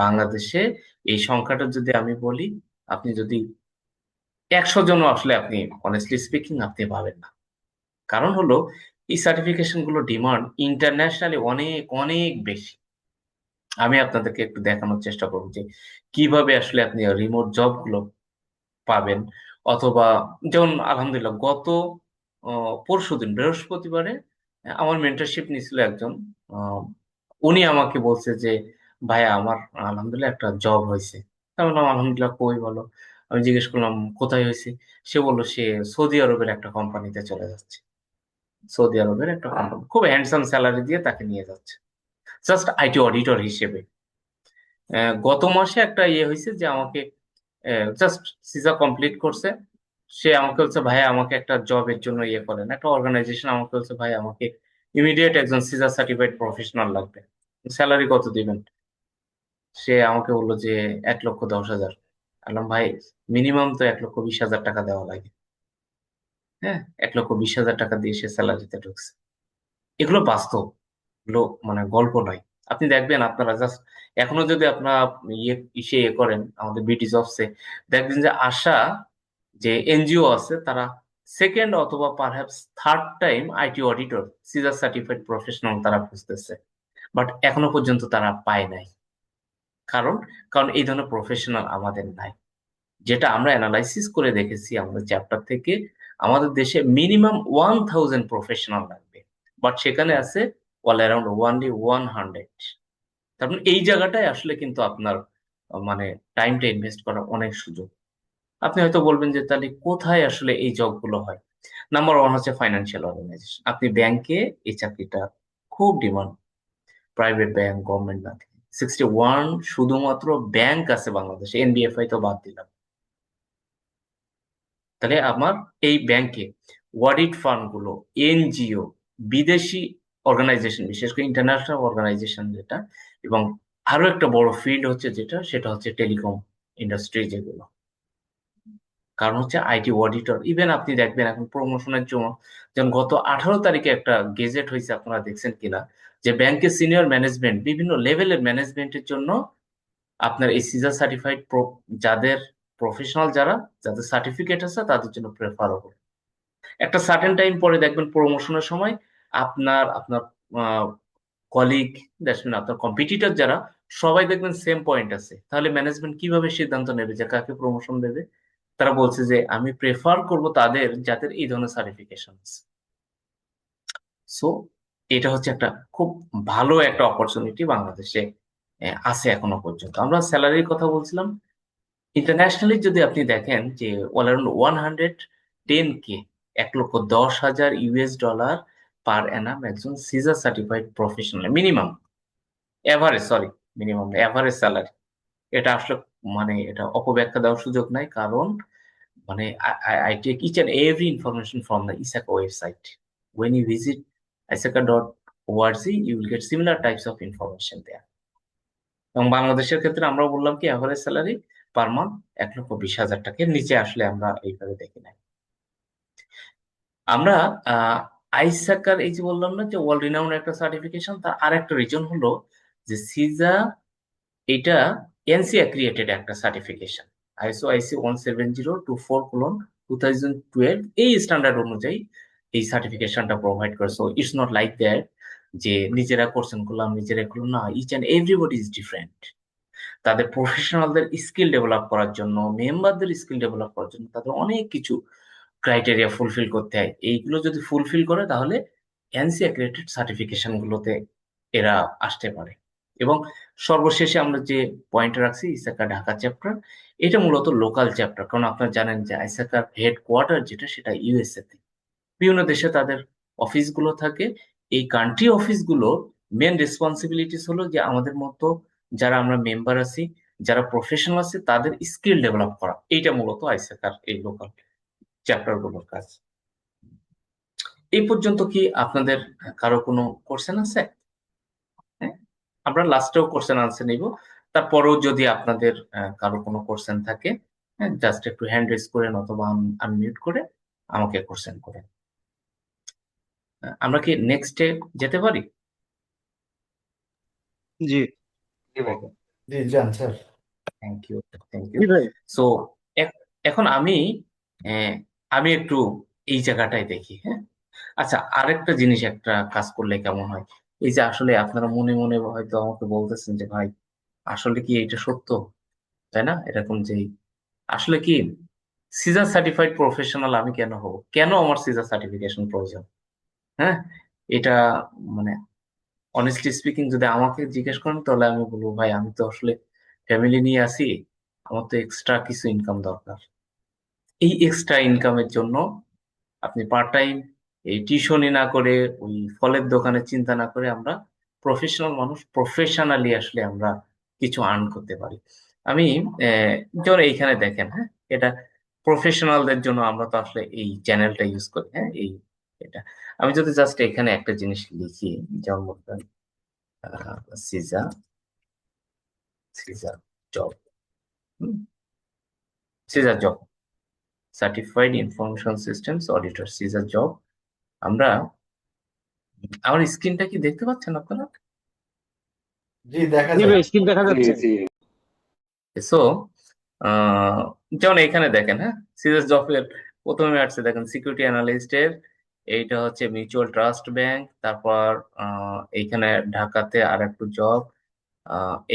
বাংলাদেশে এই সংখ্যাটা যদি আমি বলি, আপনি যদি 100 জনও আসলে আপনি অনেস্টলি স্পিকিং আপনি পাবেন না। কারণ হলো এই সার্টিফিকেশন গুলো ডিমান্ড ইন্টারন্যাশনালি অনেক অনেক বেশি। আমি আপনাদেরকে একটু দেখানোর চেষ্টা করবো যে কিভাবে আসলে আপনি রিমোট জব গুলো পাবেন। অথবা যেমন আলহামদুলিল্লাহ গত পরশুদিন বৃহস্পতিবারে আমার মেন্টরশিপ নিছিল একজন। আহ, উনি আমাকে বলছে যে ভাইয়া আমার আলহামদুলিল্লাহ একটা জব হয়েছে। আমি বললাম আলহামদুলিল্লাহ, কই বলো। আমি জিজ্ঞেস করলাম কোথায় হয়েছে। সে বললো সে সৌদি আরবের একটা কোম্পানিতে চলে যাচ্ছে। সৌদি আরবের একটা কোম্পানি খুব হ্যান্ডসাম স্যালারি দিয়ে তাকে নিয়ে যাচ্ছে জাস্ট আইটি অডিটর হিসেবে। গত মাসে একটা ইয়ে হয়েছে যে আমাকে জাস্ট সিজা কমপ্লিট করছে। সে আমাকে বলছে ভাই আমাকে একটা জবের জন্য ইয়ে করেন, একটা অর্গানাইজেশন আমাকে বলছে ভাই আমাকে ইমিডিয়েট একজন সিজা সার্টিফাইড প্রফেশনাল লাগবে, স্যালারি কত দিবেন। সে আমাকে বললো যে 1,10,000। বললাম ভাই মিনিমাম তো 1,20,000 টাকা দেওয়া লাগে। হ্যাঁ, 1,20,000 টাকা দিয়ে সে স্যালারিতে ঢুকছে। এগুলো বাস্তব, এগুলো মানে গল্প নয়। আপনি দেখবেন আপনারা জাস্ট এখনো যদি আপনার ইয়ে করেন আমাদের বিডি জবসে, দেখবেন যে আশা যে এনজিও আছে তারা সেকেন্ড অথবা perhaps third time IT auditor CISA certified professional তারা খুঁজতেছে, বাট এখনো পর্যন্ত তারা পায় নাই। কারণ কারণ এই ধরনের প্রফেশনাল আমাদের নাই। যেটা আমরা অ্যানালাইসিস করে দেখেছি আমাদের চ্যাপ্টার থেকে, আমাদের দেশে মিনিমাম 1,000 প্রফেশনাল লাগবে, বাট সেখানে আছে অল অ্যারাউন্ড ওনলি 100। তার মানে এই জায়গাটায় আসলে কিন্তু আপনার মানে টাইমটা ইনভেস্ট করার অনেক সুযোগ। আপনি হয়তো বলবেন যে তাহলে কোথায় আসলে এই জবগুলো হয়। নাম্বার ওয়ান হচ্ছে ফাইন্যান্সিয়াল অর্গানাইজেশন। আপনি ব্যাংকে এই চাকরিটা খুব demand, private bank, government bank. 61 শুধুমাত্র ব্যাংক আছে বাংলাদেশে, এনবিএফআই তো বাদ দিলাম। তাহলে আমার এই ব্যাংকে অডিট ফার্ম গুলো, এনজিও, বিদেশি অর্গানাইজেশন, বিশেষ করে ইন্টারন্যাশনাল অর্গানাইজেশন যেটা, এবং আরো একটা বড় ফিল্ড হচ্ছে যেটা, সেটা হচ্ছে টেলিকম ইন্ডাস্ট্রি যেগুলো। কারণ হচ্ছে আইটি অডিটর। ইভেন আপনি দেখবেন এখন প্রমোশনের জন্য, যেমন গত 18 তারিখে একটা গেজেট হয়েছে, আপনারা দেখছেন কিনা, যে ব্যাংকের সিনিয়র ম্যানেজমেন্ট বিভিন্ন লেভেলের ম্যানেজমেন্টের জন্য আপনার এই সিজা সার্টিফাইড যাদের প্রফেশনাল যারা, যাদের সার্টিফিকেট আছে তাদের জন্য প্রেফারেবল। একটা সার্টেন টাইম পরে দেখবেন প্রমোশনের সময় আপনার আপনার কলিগ, দেখবেন আপনার কম্পিটিটর যারা, সবাই দেখবেন সেম পয়েন্ট আছে। তাহলে ম্যানেজমেন্ট কিভাবে সিদ্ধান্ত নেবে যে কাকে প্রমোশন দেবে? তারা বলছে যে আমি প্রেফার করব তাদের যাদের এই ধরনের সার্টিফিকেশন আছে। সো এটা হচ্ছে একটা খুব ভালো একটা অপরচুনিটি বাংলাদেশে আছে এখনো পর্যন্ত। আমরা স্যালারির কথা বলছিলাম। ইন্টারন্যাশনালি যদি আপনি দেখেন যে all around 110K, 1,10,000 US dollar per annum একজন CISA certified professional minimum, average, sorry minimum average salary. এটা আসলে মানে এটা অপব্যাখ্যা দেওয়ার সুযোগ নাই, কারণ মানে I take each and every information from the ISACA website. When you visit isaca.org, you will get similar types of information there. এবং বাংলাদেশের ক্ষেত্রে আমরা বললাম কি এভারেজ স্যালারি পার মান্থ 1,20,000 টাকার নিচে আসলে আমরা এইভাবে দেখি নাই। আমরা আইসাকার এই যে বললাম না যে ওয়ার্ল্ড রিনাউন্ড একটা সার্টিফিকেশন, তার আরেকটা রিজন হলো যে সিজা এটা এনসিএ ক্রিয়েটেড একটা সার্টিফিকেশন। আইএসও আইসি 17024:2012 এই স্ট্যান্ডার্ড অনুযায়ী এই সার্টিফিকেশনটা প্রোভাইড করে। So it's not like that যে নিজেরা করছেন করলাম নিজেরা করলাম না, each and everybody is different. তাদের প্রফেশনালদের স্কিল ডেভেলপ করার জন্য, মেম্বারদের স্কিল ডেভেলপ করার জন্য তাদের অনেক কিছু ক্রাইটেরিয়া ফুলফিল করতে হয়। এইগুলো যদি ফুলফিল করে তাহলে এনসি অ্যাক্রেডিটেড সার্টিফিকেশন গুলোতে এরা আসতে পারে। এবং সর্বশেষে আমরা যে পয়েন্ট রাখছি ইসাকা ঢাকা চ্যাপ্টার, এটা মূলত লোকাল চ্যাপ্টার। কারণ আপনারা জানেন যে আইসাকার হেডকোয়ার্টার যেটা সেটা ইউএসএ তে। বিভিন্ন দেশে তাদের অফিসগুলো থাকে। এই কান্ট্রি অফিসগুলোর মেন রেসপন্সিবিলিটিস হলো যে আমাদের মতো যারা আমরা মেম্বার আছি, যারা প্রফেশনাল আছে, তাদের স্কিল ডেভেলপ করা। এইটা মূলত আইসাকার এই লোকাল চ্যাপ্টার গুলোর কাজ। এই পর্যন্ত কি আপনাদের কারো কোনো কোশ্চেন আছে? হ্যাঁ, আমরা লাস্টেও কোশ্চেন আনসার নিব। তারপরেও যদি আপনাদের কারো কোনো কোশ্চেন থাকে, হ্যাঁ, জাস্ট একটু হ্যান্ড রেজ করেন অথবা আনমিউট করে আমাকে কোশ্চেন করেন। আমরা কি নেক্সটে যেতে পারি? জি। জি যান স্যার। থ্যাংক ইউ, থ্যাংক জি ইউ। ভাই। সো এখন আহ, আমি একটু এই জায়গাটায় দেখি, হ্যাঁ। আচ্ছা, আরেকটা জিনিস, একটা কাজ করলে কেমন হয়, এই যে আসলে আপনারা মনে মনে হয়তো আমাকে বলতেছেন যে ভাই আসলে কি এটা সত্য, তাই না, এরকম যে আসলে কি সিজার সার্টিফাইড প্রফেশনাল আমি কেন হব, কেন আমার সিজার সার্টিফিকেশন প্রয়োজন, হ্যাঁ। এটা মানে অনেস্টলি স্পিকিং যদি আমাকে জিজ্ঞেস করেন তাহলে আমি বলবো ভাই আমি তো আসলে ফ্যামিলি নিয়ে আছি, আমার তো এক্সট্রা কিছু ইনকাম দরকার। এই এক্সট্রা ইনকামের জন্য আপনি পার্ট টাইম এই টিউশনি না করে, ওই ফলের দোকানে চিন্তা না করে, আমরা প্রফেশনাল মানুষ প্রফেশনালি আসলে আমরা কিছু আর্ন করতে পারি। আমি যেমন এইখানে দেখেন, হ্যাঁ, এটা প্রফেশনালদের জন্য আমরা তো আসলে এই চ্যানেলটা ইউজ করি, হ্যাঁ। এটা আমি যদি জাস্ট এখানে একটা জিনিস লিখি, যেমন বলতেন সিজা সিজা জব, সিজা job, certified information systems auditor, সিজা জব। আমরা আমার স্ক্রিনটা কি দেখতে পাচ্ছেন আপনারা? জি, দেখা জি যায়। ভাই, স্ক্রিন দেখা যাচ্ছে। সো যেমন এখানে দেখেন, হ্যাঁ, সিরিয়াস জবের প্রথমে আসছে দেখেন সিকিউরিটি অ্যানালিস্টের, এইটা হচ্ছে মিউচুয়াল ট্রাস্ট ব্যাংক। তারপর এইখানে ঢাকাতে আর একটু জব,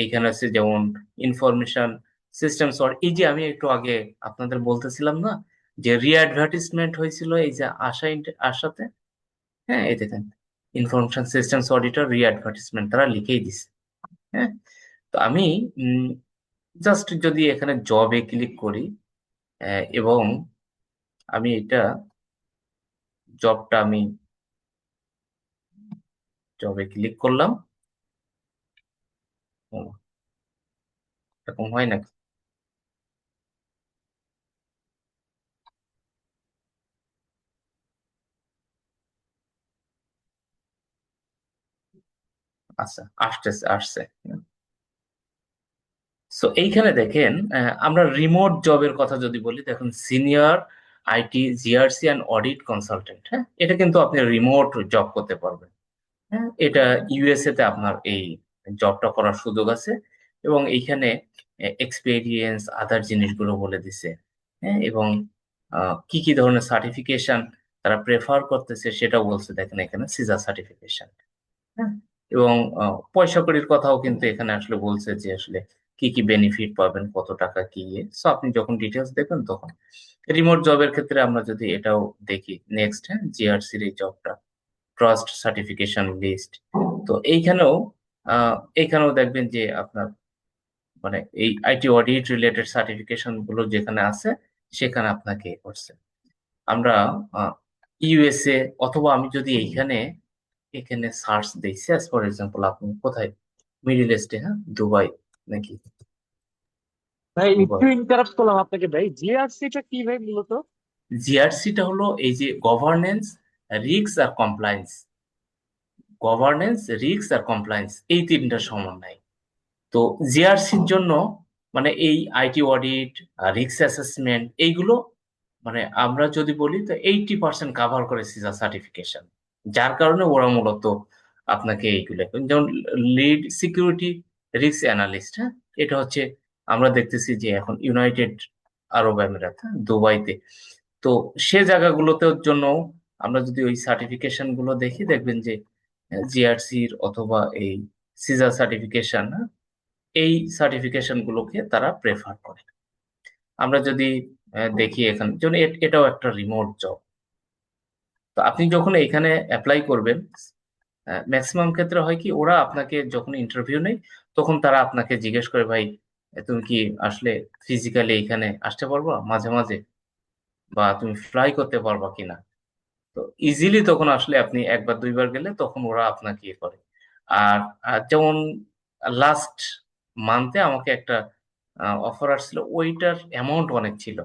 এইখানে আছে যেমন ইনফরমেশন সিস্টেম সর্ট। এই যে আমি একটু আগে আপনাদের বলতেছিলাম না যে রিঅ্যাডভার্টিসমেন্ট হয়েছিল এই যে আশাতে, হ্যাঁ, এই দেখেন ইনফরমেশন সিস্টেমস অডিটর রিঅ্যাডভার্টিসমেন্ট তারা লিখেই দিছে, হ্যাঁ। তো আমি জাস্ট যদি এখানে জবে ক্লিক করি, এবং আমি এটা জবটা আমি জবে ক্লিক করলাম, ও, এরকম হয় নাকি? আচ্ছা, আসছে। সো এইখানে দেখেন আমরা রিমোট জবের কথা যদি বলি, দেখুন senior IT GRC and audit consultant, হ্যাঁ, এটা কিন্তু আপনি রিমোট জব করতে পারবেন, হ্যাঁ। এটা ইউএসএ তে আপনার এই জবটা করার সুযোগ আছে, এবং এইখানে এক্সপেরিয়েন্স আদার জিনিসগুলো বলে দিছে, হ্যাঁ। এবং কি কি ধরনের সার্টিফিকেশন তারা প্রেফার করতেছে সেটাও বলছে, দেখেন এখানে সিজা সার্টিফিকেশন, হ্যাঁ। এবং পয়সা কড়ির কথাও কিন্তু এখানে আসলে বলছে যে আসলে কি কি বেনিফিট পাবেন, কত টাকা কি ইয়ে। সো আপনি যখন ডিটেলস দেখবেন তখন। রিমোট জবের ক্ষেত্রে আমরা যদি এটাও দেখি নেক্সট, হ্যাঁ, জিআরসির এই জবটা ট্রাস্ট সার্টিফিকেশন লিস্ট। তো এইখানেও দেখবেন যে আপনার মানে এই আইটি অডিট রিলেটেড সার্টিফিকেশন গুলো যেখানে আছে সেখানে আপনাকে এ করছে। আমরা ইউএসএ, অথবা আমি যদি এইখানে এখানে সার্চ দিই, ফর এক্সাম্পল আপনি কোথায়, মিডিল ইস্টে, হ্যাঁ, দুবাই নাকি, ভাই একটু দুবাই। ইন্টারাপ্ট করলাম আপনাকে ভাই, জিআরসি টা কি ভাই মূলত? জিআরসিটা হলো এই যে গভর্নেন্স, রিস্ক আর কমপ্লায়েন্স, গভর্নেন্স, রিস্ক আর কমপ্লায়েন্স, এই তিনটা সমন্বয়। তো জিআরসির জন্য মানে এই আইটি অডিট, রিস্ক অ্যাসেসমেন্ট, এইগুলো মানে আমরা যদি বলি তো 80% কাভার করে সিজা সার্টিফিকেশন, যার কারণে ওরা মূলত আপনাকে এইগুলো, যেমন লিড সিকিউরিটি রিস্ক অ্যানালিস্ট, হ্যাঁ, এটা হচ্ছে আমরা দেখতেছি যে এখন ইউনাইটেড আরব আমিরাত, হ্যাঁ, দুবাইতে। তো সে জায়গাগুলোতেও জন্য আমরা যদি ওই সার্টিফিকেশন গুলো দেখি দেখবেন যে জিআরসির অথবা এই সিজা সার্টিফিকেশন, এই সার্টিফিকেশন গুলোকে তারা প্রেফার করে। আমরা যদি দেখি এখানে যেমন এটাও একটা রিমোট জব। তো আপনি যখন এখানে অ্যাপ্লাই করবেন, ম্যাক্সিমাম ক্ষেত্রে হয় কি ওরা আপনাকে যখন ইন্টারভিউ নেয় তখন তারা আপনাকে জিজ্ঞেস করে ভাই তুমি কি আসলে ফিজিক্যালি এখানে আসতে পারবা মাঝে মাঝে, বা তুমি ফ্লাই করতে পারবা কিনা। তো ইজিলি তখন আসলে আপনি একবার দুইবার গেলে তখন ওরা আপনাকে ইয়ে করে। আর যেমন লাস্ট মান্থে আমাকে একটা অফার আসছিল, ওইটার অ্যামাউন্ট অনেক ছিল।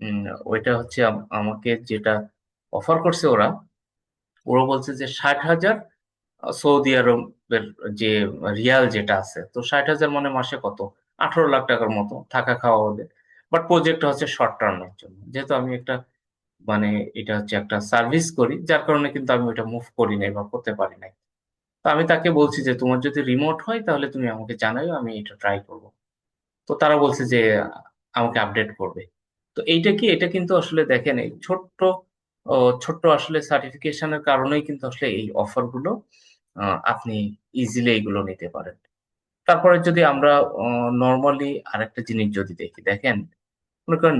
উম, ওইটা হচ্ছে আমাকে যেটা অফার করছে ওরা, ওরা বলছে যে 60,000 সৌদি আরবের যে রিয়াল যেটা আছে, তো 60,000 মানে মাসে কত, 18 লাখ টাকার মতো থাকা খাওয়া ওদের। বাট প্রজেক্টটা হচ্ছে শর্ট টার্মের জন্য, যেহেতু আমি একটা মানে এটা হচ্ছে একটা সার্ভিস করি, যার কারণে কিন্তু আমি ওইটা মুভ করি নাই বা করতে পারি নাই। তো আমি তাকে বলছি যে তোমার যদি রিমোট হয় তাহলে তুমি আমাকে জানাও, আমি এটা ট্রাই করবো। তো তারা বলছে যে আমাকে আপডেট করবে। তো এইটা কি, এটা কিন্তু আসলে দেখেন এই ছোট্ট ছোট্ট আসলে সার্টিফিকেশনের কারণেই কিন্তু আসলে এই অফার গুলো আপনি ইজিলি এইগুলো নিতে পারেন। তারপরে যদি আমরা নর্মালি আরেকটা জিনিস যদি দেখি, দেখেন মনে করেন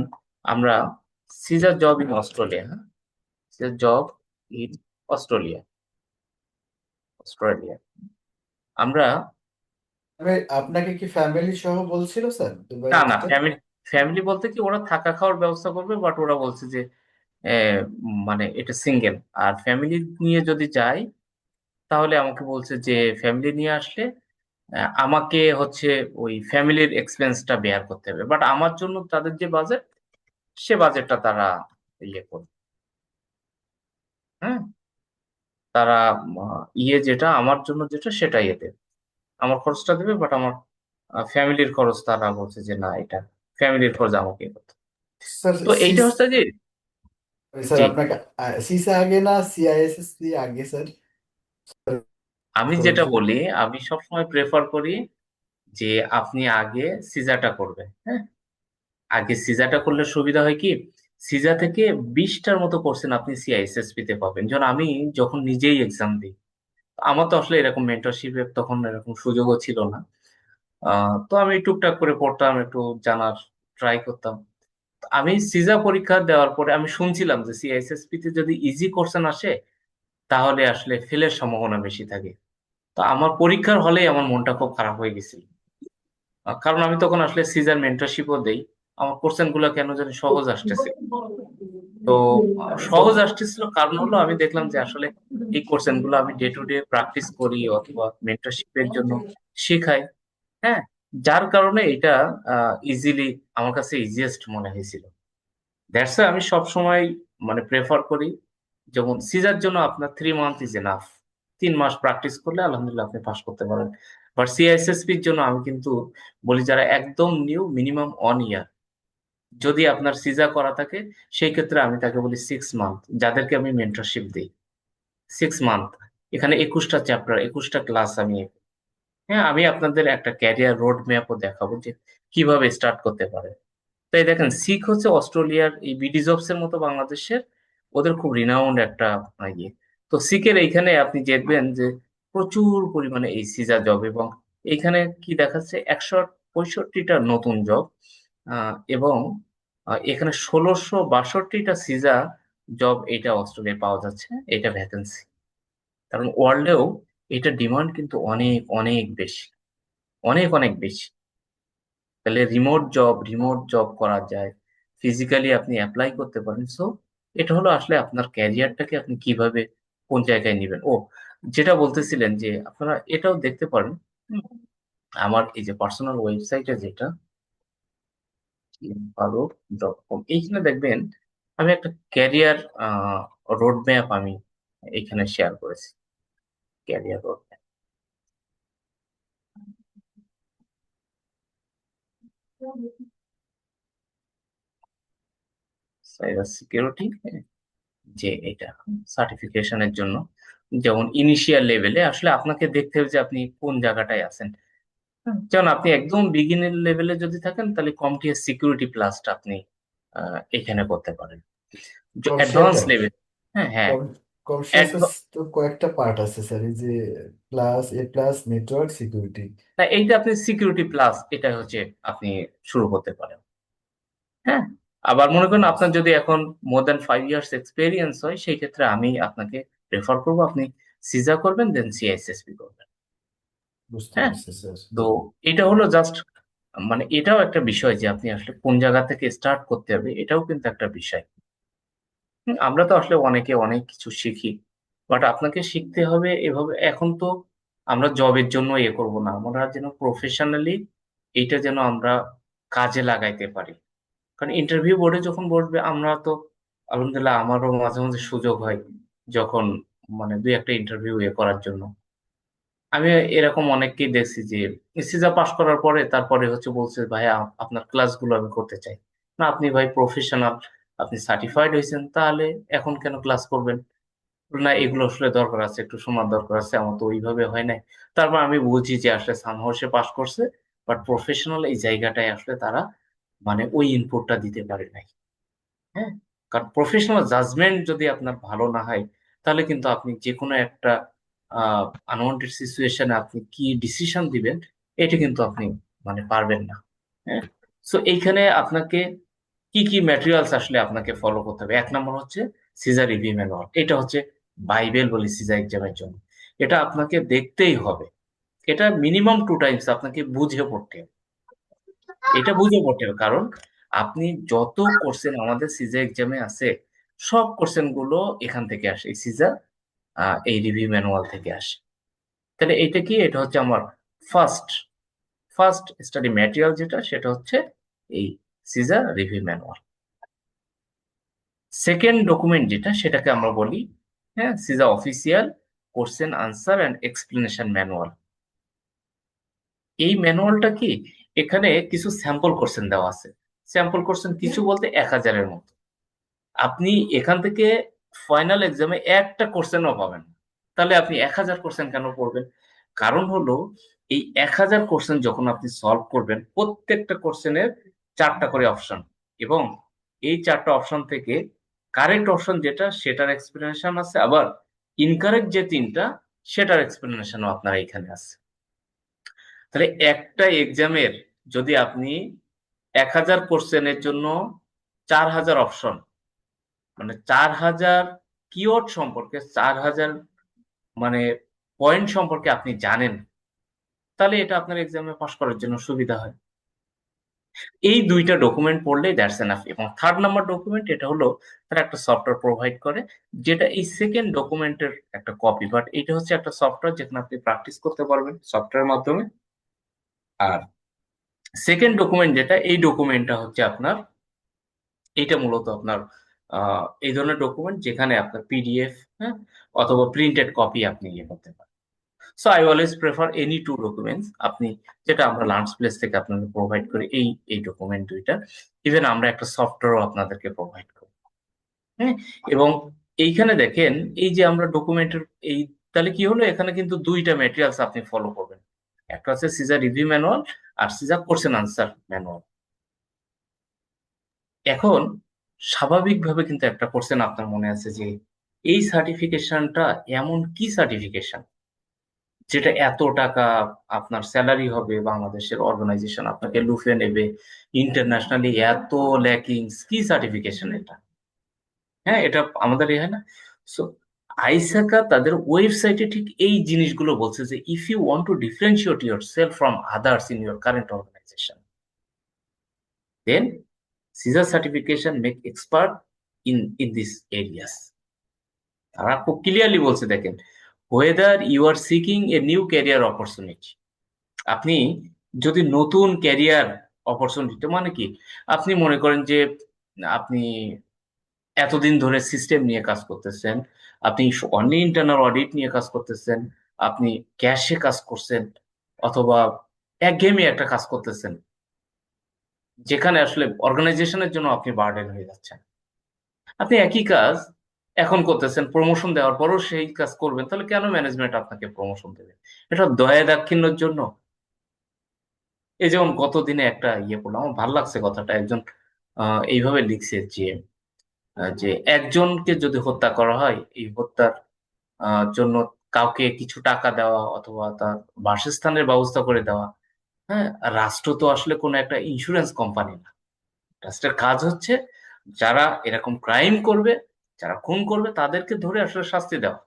আমরা CISA job in Australia, CISA job in Australia, Australia আমরা আপনাকে কি ফ্যামিলি সহ বলছিল স্যার দুবাই না না আসতে? ফ্যামিলি, ফ্যামিলি বলতে কি ওরা থাকা খাওয়ার ব্যবস্থা করবে, বাট ওরা বলছে যে মানে এটা সিঙ্গেল। আর ফ্যামিলি নিয়ে যদি যাই তাহলে আমাকে বলছে যে ফ্যামিলি নিয়ে আসলে আমাকে হচ্ছে ওই ফ্যামিলির এক্সপেন্সটা বেয়ার করতে হবে, বাট আমার জন্য তাদের যে বাজেট, সে বাজেটটা তারা ইয়ে করবে। হ্যাঁ, তারা যেটা আমার জন্য যেটা সেটা দেবে, আমার খরচটা দেবে, বাট আমার ফ্যামিলির খরচ তারা বলছে যে না, এটা ফ্যামিলির খরচ আমাকে করতে হবে। স্যার তো এইটা হচ্ছে যে স্যার জি, আপনাকে সিসা আগে না সিআইএসএসসি আগে স্যার? আমি যেটা খরচ- বলি, আমি সবসময় প্রেফার করি যে আপনি আগে সিজাটা করবেন। হ্যাঁ, আগে সিজাটা করলে সুবিধা হয় কি, সিজা থেকে 20টার মতো কোশ্চেন আপনি সিআইএসএসপি তে পাবেন। যেমন আমি যখন নিজেই এক্সাম দিই, আমার তো আসলে এরকম মেন্টরশিপের তখন এরকম সুযোগও ছিল না। তো আমি টুকটাক করে পড়তাম, একটু জানার ট্রাই করতাম। আমি সিজা পরীক্ষা দেওয়ার পরে আমি শুনছিলাম যে সিআইএসএসপি তে যদি ইজি কোশ্চেন আসে তাহলে আসলে ফেলের সম্ভাবনা বেশি থাকে। তো আমার পরীক্ষার হলেই আমার মনটা খুব খারাপ হয়ে গেছিল। কারণ আমি তখন আসলে সিজার মেন্টরশিপও দেই, আমার কোশ্চেন গুলো কেন জানি সহজ আসতেছে। তো সহজ আসতেছিল কারণ হলো আমি দেখলাম যে আসলে এই কোশ্চেন গুলো আমি ডে টু ডে প্র্যাকটিস করি অথবা মেন্টরশিপের জন্য শেখাই। হ্যাঁ, যার কারণে এটা ইজিলি আমার কাছে ইজিয়েস্ট মনে হয়েছিল। দ্যাটস আমি সব সময় মানে প্রেফার করি, যেমন সিজার জন্য আপনার 3 মান্থ ইজ এনাফ, 3 মাস প্র্যাকটিস করলে আলহামদুলিল্লাহ আপনি পাস করতে পারেন। বাট সিআইএসএসপির জন্য আমি কিন্তু বলি যারা একদম নিউ, মিনিমাম 1 ইয়ার যদি আপনার সিজা করা থাকে, সেই ক্ষেত্রে আমি তাকে বলি 6 মান্থ, যাদেরকে আমি মেন্টরশিপ দিই। 6 মান্থ, এখানে 21টা চ্যাপ্টার, 21টা ক্লাস আমি, হ্যাঁ, আমি আপনাদের একটা ক্যারিয়ার রোড ম্যাপও দেখাবো যে কিভাবে স্টার্ট করতে পারে। তাই দেখেন সিক হচ্ছে অস্ট্রেলিয়ার এই বিডি জবস এর মতো বাংলাদেশের, ওদের খুব রিনাউন্ড একটা ইয়ে। তো সিকের এইখানে আপনি দেখবেন যে প্রচুর পরিমাণে এই সিজা জব, এবং এইখানে কি দেখাচ্ছে 165টা নতুন জব, এবং এখানে 1662টা সিজা জব এটা অস্ট্রেলিয়ায় পাওয়া যাচ্ছে, এটা ভ্যাকেন্সি। কারণ ওয়ার্ল্ডেও এটা ডিমান্ড কিন্তু অনেক অনেক বেশি, অনেক অনেক বেশি। তাহলে রিমোট জব করা যায়, ফিজিক্যালি আপনি অ্যাপ্লাই করতে পারেন। সো এটা হলো আসলে আপনার ক্যারিয়ারটাকে আপনি কিভাবে কোন জায়গায় নেবেন। ও, যেটা বলতেছিলেন যে আপনারা এটাও দেখতে পারেন, হুম, আমার এই যে পার্সোনাল ওয়েবসাইটে যেটা ভালো.com, এইখানে দেখবেন আমি একটা ক্যারিয়ার রোড ম্যাপ আমি এখানে শেয়ার করেছি, career road map, cyber security, যে এটা সার্টিফিকেশনের জন্য। যেমন ইনিশিয়াল লেভেলে আসলে আপনাকে দেখতে হবে যে আপনি কোন জায়গাটায় আছেন। যেমন আপনি একদম বিগিনার লেভেলে যদি থাকেন তাহলে কমটিএস সিকিউরিটি প্লাসটা আপনি এখানে করতে পারেন। অ্যাডভান্স কমসিয়াটা লেভেল, হ্যাঁ হ্যাঁ, কনসিয়াসের তো কয়েকটা পার্ট আছে স্যার, এই যে প্লাস এ প্লাস নেটওয়ার্ক সিকিউরিটি। এইটা আপনি সিকিউরিটি প্লাস এটা হচ্ছে আপনি শুরু করতে পারেন। হ্যাঁ, আবার মনে করেন আপনার যদি এখন মোর দ্যান 5 ইয়ার্স এক্সপেরিয়েন্স হয়, সেই ক্ষেত্রে আমি আপনাকে প্রেফার করবো আপনি সিজা করবেন, দেন সিআইএসএসপি করবেন। বুঝতে হ্যাঁ, পারছি স্যার, তো জি। এটা হলো জাস্ট মানে এটাও একটা বিষয় যে আপনি আসলে কোন জায়গা থেকে স্টার্ট করতে হবে, এটাও কিন্তু একটা বিষয়। আমরা তো আসলে অনেকে অনেক কিছু শিখি, বাট আপনাকে শিখতে হবে এভাবে। এখন তো আমরা জবের জন্য করব না, আমরা যেন প্রফেশনালি এইটা যেন আমরা কাজে লাগাইতে পারি। কারণ ইন্টারভিউ বোর্ডে যখন বসবে, আমরা তো আলহামদুলিল্লাহ আমারও মাঝে মাঝে সুযোগ হয় যখন মানে দুই একটা ইন্টারভিউ করার জন্য। আমি এরকম অনেককেই দেখছি যে সিজা পাস করার পরে তারপরে হচ্ছে বলছে ভাই আপনার ক্লাসগুলো আমি করতে চাই না। আপনি ভাই প্রফেশনাল, আপনি সার্টিফাইড হয়েছেন, তাহলে এখন কেন ক্লাস করবেন? না, এগুলো আসলে দরকার আছে, একটু সময় দরকার আছে, আমার তো ওইভাবে হয় নাই। তারপর আমি বুঝি যে আসলে সামহাও সে পাস করছে, বাট প্রফেশনাল এই জায়গাটায় আসলে তারা মানে ওই ইনপুটটা দিতে পারে নাই। হ্যাঁ, কারণ প্রফেশনাল জাজমেন্ট যদি আপনার ভালো না হয়, তাহলে কিন্তু আপনি যে কোনো একটা আনওয়ান্টেড সিচুয়েশনে আপনি কি ডিসিশন দিবেন, এটা কিন্তু আপনি মানে পারবেন না। হ্যাঁ, সো এইখানে আপনাকে কি কি ম্যাটেরিয়ালস আসলে আপনাকে ফলো করতে হবে। এক নম্বর হচ্ছে সিজা রিভিউ ম্যানুয়াল। এটা হচ্ছে বাইবেল বলি সিজা এক্সামের জন্য। এটা আপনাকে দেখতেই হবে। এটা মিনিমাম 2 টাইমস আপনাকে বুঝে পড়তে হবে। এটা বুঝে পড়তে হবে, কারণ আপনি যত কোশ্চেন আমাদের সিজা এক্সামে আছে, সব কোশ্চেন গুলো এখান থেকে আসে, এই সিজা এই রিভিউ ম্যানুয়াল থেকে আসে। তাহলে এটা কি, এটা হচ্ছে আমার ফার্স্ট ফার্স্ট স্টাডি ম্যাটেরিয়াল, যেটা সেটা হচ্ছে এই সিজা রিভিউ ম্যানুয়াল। সেকেন্ড ডকুমেন্ট যেটা, সেটাকে আমরা বলি হ্যাঁ সিজা official question answer and explanation manual. এই ম্যানুয়ালটা কি, এখানে কিছু স্যাম্পল কোশ্চেন দেওয়া আছে। স্যাম্পল কোশ্চেন কিছু বলতে 1000-এর মতো। আপনি এখান থেকে ফাইনাল এক্সামে একটা কোশ্চেনও পাবেন না। তাহলে আপনি 1000 কোশ্চেন কেন পড়বেন? কারণ হলো এই 1000 কোশ্চেন যখন আপনি সলভ করবেন, প্রত্যেকটা কোশ্চেনের 4টা করে অপশন, এবং এই 4টা অপশন থেকে কারেক্ট অপশন যেটা সেটার এক্সপ্লেনেশন আছে, আবার ইনকারেক্ট যে 3টা সেটার এক্সপ্লেনেশনও আপনার এখানে আছে। তাহলে একটা এক্সামের যদি আপনি 1000 কোশ্চেনের জন্য 4000 অপশন, মানে 4000 কিওয়ার্ড সম্পর্কে, 4000 মানে পয়েন্ট সম্পর্কে আপনি জানেন, তাহলে এটা আপনার এক্সামে পাস করার জন্য সুবিধা হয়। এই 2টা ডকুমেন্ট পড়লেই দ্যাটস এনাফ। এবং থার্ড নাম্বার ডকুমেন্ট, এটা হলো তারা একটা সফটওয়্যার প্রোভাইড করে, যেটা এই সেকেন্ড ডকুমেন্টের একটা কপি, বাট এটা হচ্ছে একটা সফটওয়্যার যেখানে আপনি প্র্যাকটিস করতে পারবেন সফটওয়্যারের মাধ্যমে। আর সেকেন্ড ডকুমেন্ট যেটা, এই ডকুমেন্টটা হচ্ছে আপনার, এটা মূলত আপনার এই ধরনের ডকুমেন্ট যেখানে আপনার পিডিএফ, হ্যাঁ, অথবা প্রিন্টেড কপি আপনি ইয়ে করতে পারেন। So I always prefer any 2 documents. আপনি যেটা আমরা লাঞ্চ প্লেস থেকে আপনাদের প্রোভাইড করি, এই ডকুমেন্ট 2টা, ইভেন আমরা একটা সফটওয়্যারও আপনাদেরকে প্রোভাইড করি। হ্যাঁ, এবং এইখানে দেখেন এই যে আমরা ডকুমেন্টের এই, তাহলে কি হলো, এখানে কিন্তু 2টা ম্যাটেরিয়ালস আপনি ফলো করবেন। একটা হচ্ছে সিজা রিভিউ ম্যানুয়াল আর সিজা কোশ্চেন আনসার ম্যানুয়াল। এখন স্বাভাবিকভাবে কিন্তু একটা কোশ্চেন আপনার মনে আছে যে এই সার্টিফিকেশনটা এমন কি সার্টিফিকেশন যেটা এত টাকা আপনার স্যালারি হবে, বাংলাদেশের অর্গানাইজেশন আপনাকে লুফে নেবে, ইন্টারন্যাশনালি এত ল্যাকিংস, কি সার্টিফিকেশন এটা? হ্যাঁ, এটা আমাদের হয় না। সো আইসাকা তাদের ওয়েবসাইটে ঠিক এই জিনিসগুলো বলছে যে if you want to differentiate yourself from others in your current organisation, then CISA certification make expert in this areas. তারা খুব ক্লিয়ারলি বলছে, দেখেন, whether you are seeking a new career opportunity, আপনি যদি নতুন ক্যারিয়ার অপরচুনিটি, মানে কি, আপনি মনে করেন যে আপনি এতদিন ধরে সিস্টেম নিয়ে কাজ করতেছেন, আপনি অনলি ইন্টারনাল অডিট নিয়ে কাজ করতেছেন, আপনি ক্যাশে কাজ করছেন, অথবা একঘেয়েমি একটা কাজ করতেছেন যেখানে আসলে অর্গানাইজেশনের জন্য আপনি বার্ডেন হয়ে যাচ্ছেন। আপনি একই কাজ এখন করতেছেন, প্রমোশন দেওয়ার পরও সেই কাজ করবেন, তাহলে কেন ম্যানেজমেন্ট আপনাকে প্রমোশন দেবে? এটা দয়া দাক্ষিণ্যের জন্য? এই যেমন গত দিনে একটা ইয়ে পড়লাম, আমার ভালো লাগছে কথাটা, একজন এইভাবে লিখছে যে যে একজনকে যদি হত্যা করা হয়, এই হত্যার জন্য কাউকে কিছু টাকা দেওয়া অথবা তার বাসস্থানের ব্যবস্থা করে দেওয়া, হ্যাঁ, রাষ্ট্র তো আসলে কোনো একটা ইন্স্যুরেন্স কোম্পানি না। রাষ্ট্রের কাজ হচ্ছে যারা এরকম ক্রাইম করবে, যারা খুন করবে, তাদেরকে ধরে আসলে শাস্তি দেওয়া।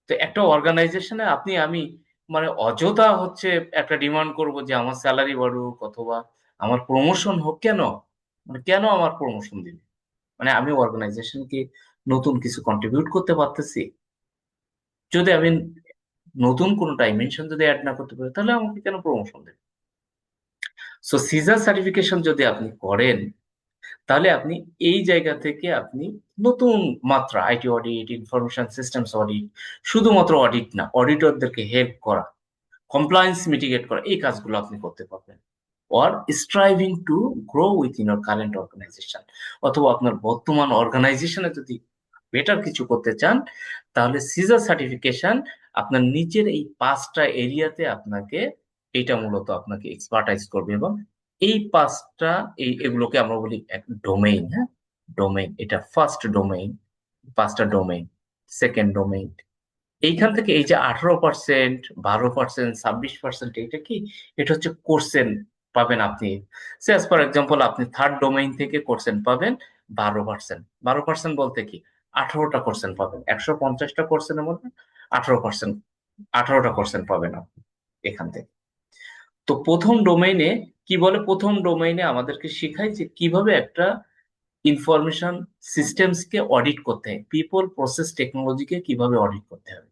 তো একটা অর্গানাইজেশনে আপনি আমি মানে অযথা হচ্ছে একটা ডিমান্ড করব যে আমার স্যালারি বাড়ুক অথবা আমার প্রমোশন হোক, কেন? মানে কেন আমার প্রমোশন দিবে? মানে আমি অর্গানাইজেশনকে নতুন কিছু কন্ট্রিবিউট করতে পারতেছি? যদি আমি নতুন কোনো ডাইমেনশন যদি অ্যাড না করতে পারি, তাহলে আমাকে কেন প্রমোশন দেবে? সো সিজার সার্টিফিকেশন যদি আপনি করেন, তাহলে আপনি এই জায়গা থেকে আপনি নতুন মাত্রা, IT audit, information systems audit, শুধুমাত্র অডিট না, অডিটরদেরকে হেল্প করা, কমপ্লায়েন্স মিটিগেট করা, এই কাজগুলো আপনি করতে পারবেন। Or striving to grow within your current organisation, অথবা আপনার বর্তমান অর্গানাইজেশনে যদি বেটার কিছু করতে চান, তাহলে সিজার সার্টিফিকেশন আপনার নিচের এই 5টা এরিয়াতে আপনাকে এটা মূলত আপনাকে এক্সপার্টাইজ করবে, এবং এই এগুলোকে আমরা বলি এক ডোমেইন। হ্যাঁ, ডোমেইন, এটা ফার্স্ট ডোমেইন, 5টা ডোমেইন, সেকেন্ড ডোমেইন। এইখান থেকে এই যে 18%, 12%, 26%, এটা কি? এটা হচ্ছে কোর্সেন পাবেন আপনি। অ্যাজ ফর এক্সাম্পল, আপনি থার্ড ডোমেইন থেকে কোর্সেন পাবেন 12%। 12% বলতে কি? 18টা কোর্সেন পাবেন। 150টা কোর্সেনের মধ্যে 18%, 18টা কোর্সেন পাবেন আপনি এখান থেকে। তো প্রথম ডোমেইনে কি বলে? প্রথম ডোমেইনে আমাদেরকে শেখায় যে কিভাবে একটা ইনফরমেশন সিস্টেমসকে অডিট করতে হয়, পিপল প্রসেস টেকনোলজিকে কিভাবে অডিট করতে হবে।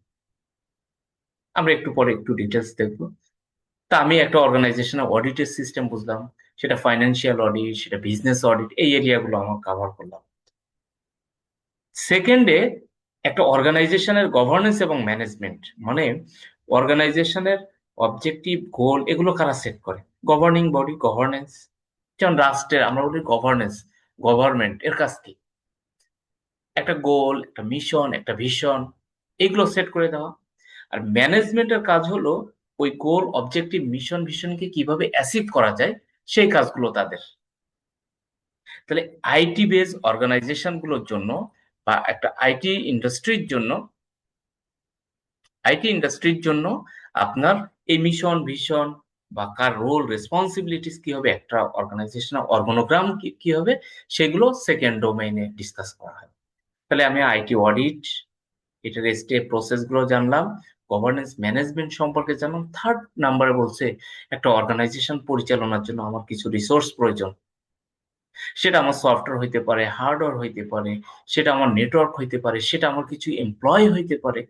আমরা একটু পরে একটু ডিটেলস দেখবো। তা আমি একটা অর্গানাইজেশনের অডিটের সিস্টেম বুঝলাম, সেটা ফাইন্যান্সিয়াল অডিট, সেটা বিজনেস অডিট, এই এরিয়াগুলো আমার কভার করলাম। সেকেন্ডে একটা অর্গানাইজেশনের গভর্নেন্স এবং ম্যানেজমেন্ট, মানে অর্গানাইজেশনের অবজেক্টিভ, গোল, এগুলো কারা সেট করে? Governing body, governance. যেমন রাষ্ট্রের আমরা বলি গভর্নেন্স, গভর্নমেন্ট এর কাজ কি? একটা গোল, একটা মিশন, একটা ভিশন, এগুলো সেট করে দেওয়া। আর ম্যানেজমেন্টের কাজ হলো ওই গোল, অবজেক্টিভ, মিশন, ভিশনকে কিভাবে অ্যাচিভ করা যায় সেই কাজগুলো তাদের। তাহলে আইটি বেস অর্গানাইজেশন গুলোর জন্য বা একটা আইটি ইন্ডাস্ট্রির জন্য আপনার এই মিশন, ভিশন বা কার রোল, রেসপন্সিবিলিটিস কি হবে, একটা অর্গানাইজেশনের অর্গানোগ্রাম কি হবে, সেগুলো সেকেন্ড ডোমেইনে ডিসকাস করা হয়। তাহলে আমি আইটি অডিট, এটার স্টেপ প্রসেস গুলো জানলাম, গভর্নেন্স ম্যানেজমেন্ট সম্পর্কে জানলাম। থার্ড নাম্বারে বলছে একটা অর্গানাইজেশন পরিচালনার জন্য আমার কিছু রিসোর্স প্রয়োজন। সেটা আমার সফটওয়্যার হইতে পারে, হার্ডওয়্যার হইতে পারে, সেটা আমার নেটওয়ার্ক হইতে পারে, সেটা আমার কিছু এমপ্লয় হইতে পারে।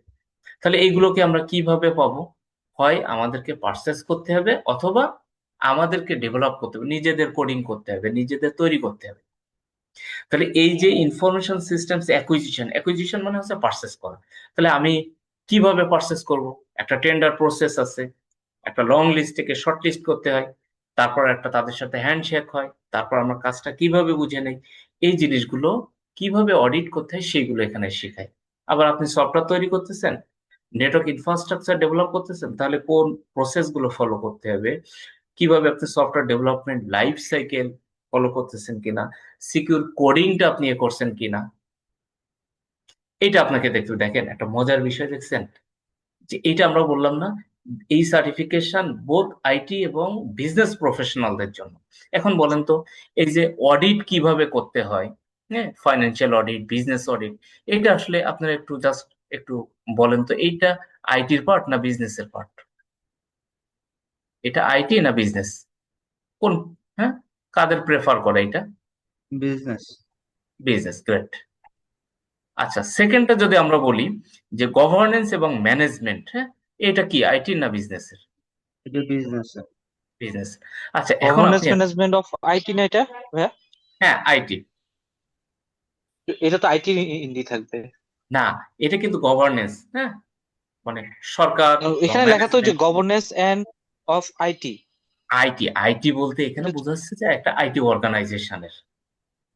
তাহলে এইগুলোকে আমরা কিভাবে পাবো? হয় আমাদেরকে পারচেস করতে হবে, অথবা আমাদেরকে ডেভেলপ করতে হবে, নিজেদের কোডিং করতে হবে, নিজেদের তৈরি করতে হবে। তাহলে এই যে ইনফরমেশন সিস্টেমস অ্যাকুইজিশন মানে হচ্ছে পারচেস করা। তাহলে আমি কিভাবে পারচেস করব? একটা টেন্ডার প্রসেস আছে, একটা লং লিস্ট থেকে শর্ট লিস্ট করতে হয়, তারপর একটা তাদের সাথে হ্যান্ডশেক হয়, তারপর আমরা কাজটা কিভাবে বুঝে নেই, এই জিনিসগুলো কিভাবে অডিট করতে হয় সেইগুলো এখানে শেখায়। আবার আপনি সফটওয়্যার তৈরি করতেছেন, নেটওয়ার্ক ইনফ্রাস্ট্রাকচার ডেভেলপ করতেছেন, তাহলে কোন প্রসেস গুলো ফলো করতে হবে, কিভাবে আপনি software development life cycle follow করতেছেন কিনা, সিকিউর কোডিংটা আপনি করছেন কিনা, এটা আপনাকে দেখতে। দেখেন একটা মজার বিষয় দেখছেন, যে এইটা আমরা বললাম না, এই সার্টিফিকেশন বোথ আইটি এবং বিজনেস প্রফেশনালদের জন্য। এখন বলেন তো, এই যে অডিট কিভাবে করতে হয়, হ্যাঁ, ফাইন্যান্সিয়াল অডিট, বিজনেস অডিট, এটা আসলে আপনারা একটু বলেন তো, এইটা আইটির পার্ট না বিজনেসের পার্ট? এটা আইটি না বিজনেস? কোন? হ্যাঁ, কাদের প্রেফার করে এটা? বিজনেস। Business, great. আচ্ছা, সেকেন্ডটা যদি আমরা বলি যে গভর্নেন্স এবং ম্যানেজমেন্ট, হ্যাঁ, এটা কি আইটি না বিজনেসের? এটা বিজনেস। বিজনেস। আচ্ছা, এখন গভর্নেন্স আপনি ম্যানেজমেন্ট অফ আইটি না এটা ভাইয়া? হ্যাঁ, আইটি। এটা তো আইটি ইন্ডি থাকবে। না, এটা কিন্তু গভর্নেন্স, হ্যাঁ, মানে সরকার এবং এখানে লেখা তো যে management. Governance end of IT. IT বলতে এখানে বোঝাচ্ছে যে একটা আইটি অর্গানাইজেশনের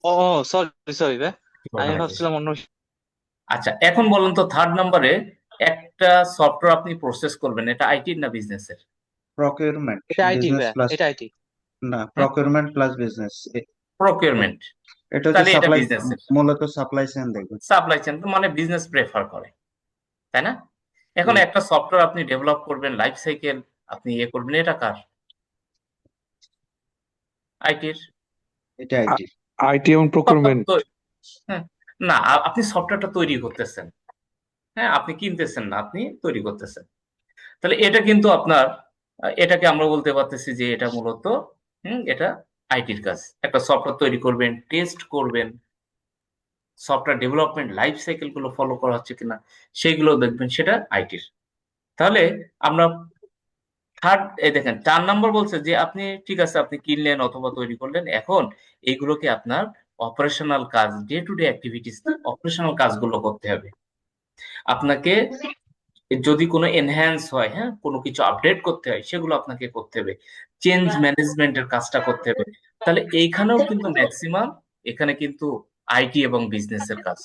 ও সরি সরি ভাই, আমি অর্গানাইজেশন। ভাবছিলাম অন্য। আচ্ছা, এখন বলুন তো, থার্ড নম্বরে একটা সফটওয়্যার আপনি প্রসেস করবেন, এটা আইটির না বিজনেসের? প্রকিউরমেন্ট, এটা আইটি বিজনেস ভাইয়া, প্লাস। এটা আইটি। না, হ্যাঁ, প্রকিউরমেন্ট প্লাস বিজনেস। প্রকিউরমেন্ট। এটা হচ্ছে তাহলে এটা সাপ্লাই, বিজনেসের। মূলত সাপ্লাই চেইন দেখবে। সাপ্লাই চেইন মানে বিজনেস প্রেফার করে, তাই না? এখন হুম, একটা সফটওয়্যার আপনি ডেভেলপ করবেন, লাইফ সাইকেল আপনি করবেন, এটা কার? আইটির। এটা আইটি। আইটি এবং প্রকিউরমেন্ট। হ্যাঁ, না, আপনি সফটওয়্যারটা তৈরি করতেছেন, হ্যাঁ, আপনি কিনতেছেন না, আপনি তৈরি করতেছেন। তাহলে এটা কিন্তু আপনার, এটাকে আমরা বলতে পারতেছি যে এটা মূলত এটা আইটির কাজ। একটা সফটওয়্যার তৈরি করবেন, টেস্ট করবেন, সফটওয়্যার ডেভেলপমেন্ট লাইফ সাইকেল গুলো ফলো করা হচ্ছে কিনা সেইগুলো দেখবেন, সেটা আইটির। তাহলে আমরা দেখেন 4 নম্বর বলছে যে আপনি ঠিক আছে, আপনি কিনলেন অথবা তৈরি করলেন, এখন এইগুলোকে আপনার অপারেশনাল কাজ, day to day activities, operational কাজগুলো করতে হবে আপনাকে। যদি কোনো এনহ্যান্স হয়, হ্যাঁ, কোনো কিছু আপডেট করতে হয়, সেগুলো আপনাকে করতে হবে, চেঞ্জ ম্যানেজমেন্টের কাজটা করতে হবে। তাহলে এইখানেও কিন্তু ম্যাক্সিমাম, এখানে কিন্তু আইটি এবং বিজনেসের কাজ,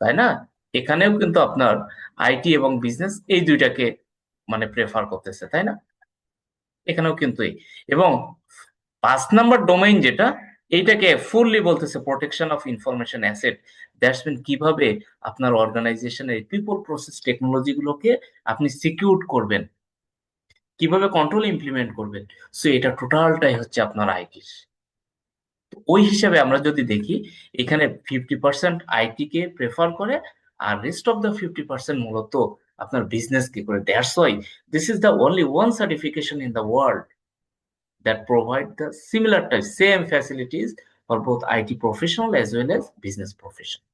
তাই না? এখানেও কিন্তু আপনার আইটি এবং বিজনেস এই দুইটাকে মানে প্রেফার করতেছে, তাই না? এখানেও কিন্তু এবং 5 নাম্বার ডোমেইন যেটা, এইটাকে ফুললি বলতেছে protection of information asset. That's mean কিভাবে আপনার অর্গানাইজেশনের পিপল প্রসেস টেকনোলজি গুলোকে আপনি সিকিউর করবেন, কিভাবে কন্ট্রোল ইমপ্লিমেন্ট করবেন। সো এটা টোটালটাই হচ্ছে আপনার আইটির। ওই হিসাবে আমরা যদি দেখি, এখানে 50% আইটি কে প্রেফার করে, আর রেস্ট অফ দ্য 50% মূলত আপনার বিজনেস কি করে। That's why this is the only one certification in the world that provide the similar type, same facilities for both IT professional as well as business professional.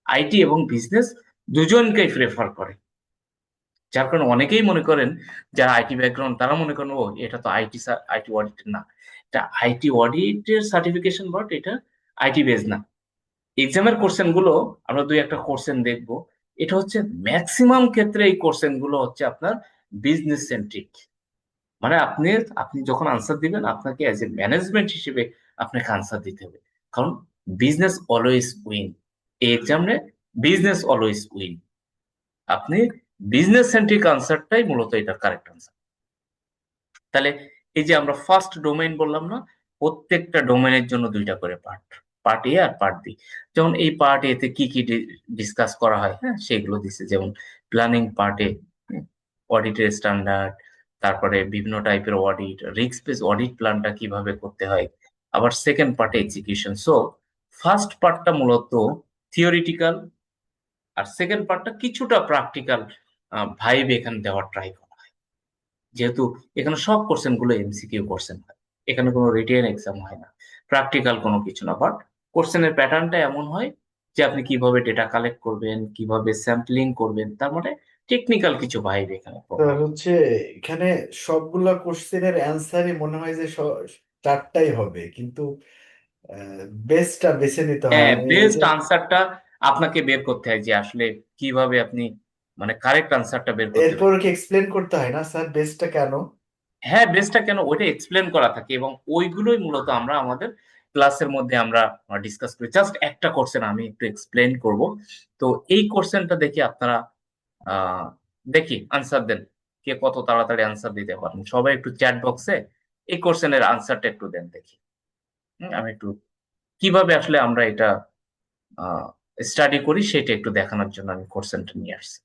IT এবং business দুজনকেই prefer করে, যার কারণে অনেকেই মনে করেন যারা আইটি ব্যাকগ্রাউন্ড তারা মনে করেন ও এটা তো আইটি অডিট না, এটা আইটি অডিটের সার্টিফিকেশন, বাট এটা আইটি বেজ না। এক্সামের কোশ্চেন গুলো আমরা দুই একটা কোশ্চেন দেখবো, এটা হচ্ছে ম্যাক্সিমাম ক্ষেত্রে এই কোশ্চেন গুলো হচ্ছে আপনার বিজনেস সেন্ট্রিক। মানে আপনি আপনি যখন আনসার দিবেন, আপনাকে অ্যাজ এ ম্যানেজমেন্ট হিসেবে আপনাকে আনসার দিতে হবে, কারণ বিজনেস অলওয়েজ উইন। এই এক্সামে বিজনেস অলওয়েজ উইন। আপনি বিজনেস সেন্ট্রিক আনসারটাই মূলত এটার কারেক্ট আনসার। তাহলে এই যে আমরা ফার্স্ট ডোমেইন বললাম না, প্রত্যেকটা ডোমেইনের জন্য দুইটা করে পার্ট, পার্ট এ আর পার্ট বি। যেমন এই পার্ট এ তে কি কি ডিসকাস করা হয়, হ্যাঁ সেগুলো দিছে। যেমন প্ল্যানিং পার্টে অডিটের স্ট্যান্ডার্ড, তারপরে বিভিন্ন টাইপের অডিট, রিস্ক বেস অডিট প্ল্যানটা কিভাবে করতে হয়। আবার সেকেন্ড পার্টে এক্সিকিউশন। সো ফার্স্ট পার্টটা মূলত থিওরিটিক্যাল, আর সেকেন্ড পার্টটা কিছুটা প্র্যাকটিক্যাল ভাইব এখানে দেওয়ার ট্রাই করা হয়, যেহেতু এখানে সব কোশ্চেন গুলো এমসিকিউ কোশ্চেন হয়, এখানে কোনো রিটেন এক্সাম হয় না, প্র্যাকটিক্যাল কোনো কিছু না। বাট কোশ্চেনের প্যাটার্নটা এমন হয় যে আপনি কিভাবে ডেটা কালেক্ট করবেন, কিভাবে স্যাম্পলিং করবেন, তার মানে টেকনিক্যাল কিছু ভাইব এখানে তো পাবেন। হচ্ছে এখানে সবগুলা কোশ্চেনের অ্যান্সারই মনে হয় যে চারটাই হবে, কিন্তু বেস্টটা বেছে নিতে হয়। হ্যাঁ, আমি এই বেস্ট যে আনসারটা আপনাকে বের করতে হয়, যে আসলে কিভাবে আপনি মানে কারেক্ট আনসারটা বের করতে এরপর পারেন। কি এক্সপ্লেন করতে হয় না স্যার বেস্টটা কেন? হ্যাঁ, বেসটা কেন ওইটা এক্সপ্লেন করা থাকে, এবং ওইগুলোই মূলত আমরা আমাদের ক্লাসের মধ্যে আমরা ডিসকাস করি। জাস্ট একটা কোশ্চেন আমি একটু এক্সপ্লেন করব। তো এই কোশ্চেনটা দেখি আপনারা আহ দেখি আনসার দেন, কে কত তাড়াতাড়ি আনসার দিতে পারেন। সবাই একটু চ্যাট বক্সে এই কোশ্চেনের আনসারটা একটু দেন দেখি। আমি একটু কিভাবে আসলে আমরা এটা স্টাডি করি সেটা একটু দেখানোর জন্য আমি কোশ্চেনটা নিয়ে আসছি।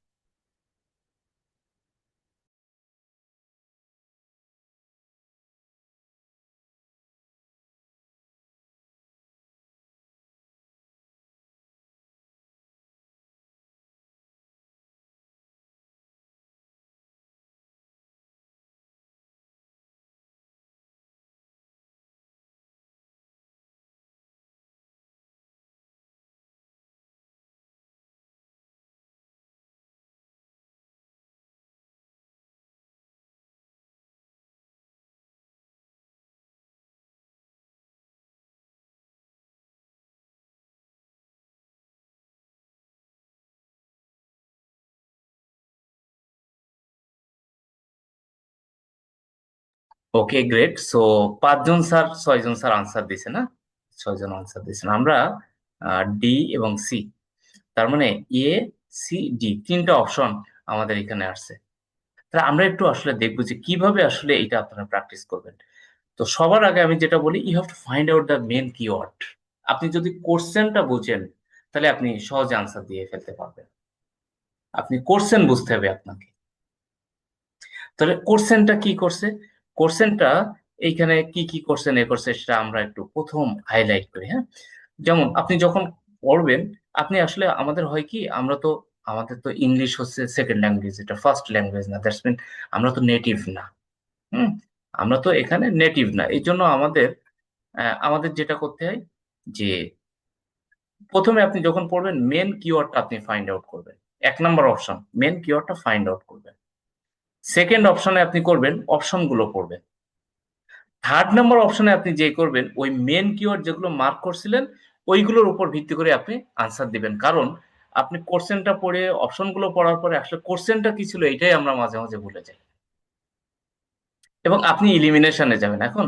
ওকে, গ্রেট। সো 5 জন স্যার 6 জন স্যার আনসার দিছে না, 6 জন আনসার দিয়েছেন। আমরা ডি এবং সি, তার মানে এ সি ডি তিনটা অপশন আমাদের এখানে আসছে। তাহলে আমরা একটু আসলে দেখবো যে কিভাবে আসলে এটা আপনারা প্র্যাকটিস করবেন। তো সবার আগে আমি যেটা বলি, you have to find out the main keyword. আপনি যদি কোশ্চেনটা বুঝেন, তাহলে আপনি সহজে আনসার দিয়ে ফেলতে পারবেন। আপনি কোশ্চেন বুঝতে হবে আপনাকে। তাহলে কোশ্চেনটা কি করছে, কোশ্চেনটা এইখানে কি কি কোশ্চেন এ করছে সেটা আমরা একটু প্রথম হাইলাইট করি। হ্যাঁ, যেমন আপনি যখন পড়বেন, আপনি আসলে আমাদের হয় কি, আমাদের তো ইংলিশ হচ্ছে সেকেন্ড ল্যাঙ্গুয়েজ, এটা ফার্স্ট ল্যাঙ্গুয়েজ না। দ্যাটস মিন আমরা তো নেটিভ না। হুম, আমরা তো এখানে নেটিভ না, এই জন্য আমাদের যেটা করতে হয় যে প্রথমে আপনি যখন পড়বেন মেন কিওয়ার্ডটা আপনি ফাইন্ড আউট করবেন। 1 নম্বর অপশন মেন কিওয়ার্ডটা ফাইন্ড আউট করবেন। সেকেন্ড অপশনে আপনি করবেন অপশনগুলো পড়বেন। 3 নম্বর অপশনে আপনি যে করবেন, ওই মেন কিওয়ার্ড যেগুলো মার্ক করছিলেন ওইগুলোর উপর ভিত্তি করে আপনি আনসার দিবেন। কারণ আপনি কোশ্চেনটা পড়ে অপশনগুলো পড়ার পরে আসলে কোশ্চেনটা কি ছিল এটাই আমরা মাঝে মাঝে ভুলে যাই, এবং আপনি ইলিমিনেশনে যাবেন। এখন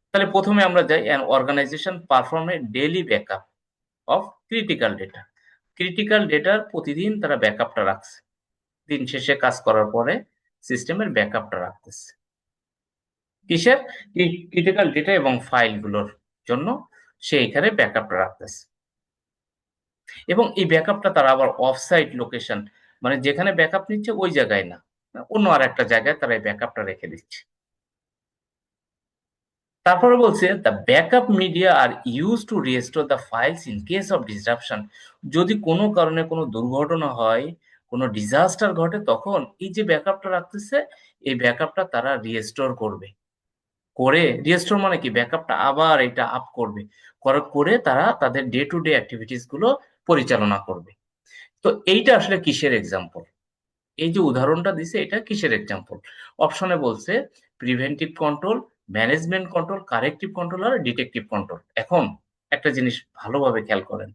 তাহলে প্রথমে আমরা যাই, an organisation perform a daily backup of critical data. Critical ডেটার প্রতিদিন তারা ব্যাকআপটা রাখছে, দিন শেষে কাজ করার পরে সিস্টেমের ব্যাকআপটা রাখতেছে। কিসের? ক্রিটিক্যাল ডেটা এবং ফাইলগুলোর জন্য সে এখানে ব্যাকআপটা রাখতেছে। এবং এই ব্যাকআপটা তারা আবার অফ সাইট লোকেশন, মানে যেখানে ব্যাকআপ নিচ্ছে ওই জায়গায় না, অন্য আর একটা জায়গায় তারা এই ব্যাকআপটা রেখে দিচ্ছে। তারপরে বলছে the backup media are use to restore the files in case of disruption. যদি কোনো কারণে কোনো দুর্ঘটনা হয়, কোনো ডিজাস্টার ঘটে, তখন এই যে ব্যাকআপটা রাখতেছে, এই ব্যাকআপটা তারা রিস্টোর করবে। করে রিস্টোর মানে কি, ব্যাকআপটা আবার এটা আপ করবে, করে তারা তাদের ডে টু ডে অ্যাক্টিভিটিস গুলো পরিচালনা করবে। তো এইটা আসলে কিসের এক্সাম্পল? এই যে উদাহরণটা দিছে এটা কিসের এক্সাম্পল? অপশনে বলছে preventive control, management control, corrective control আর ডিটেকটিভ কন্ট্রোল। এখন একটা জিনিস ভালোভাবে খেয়াল করেন,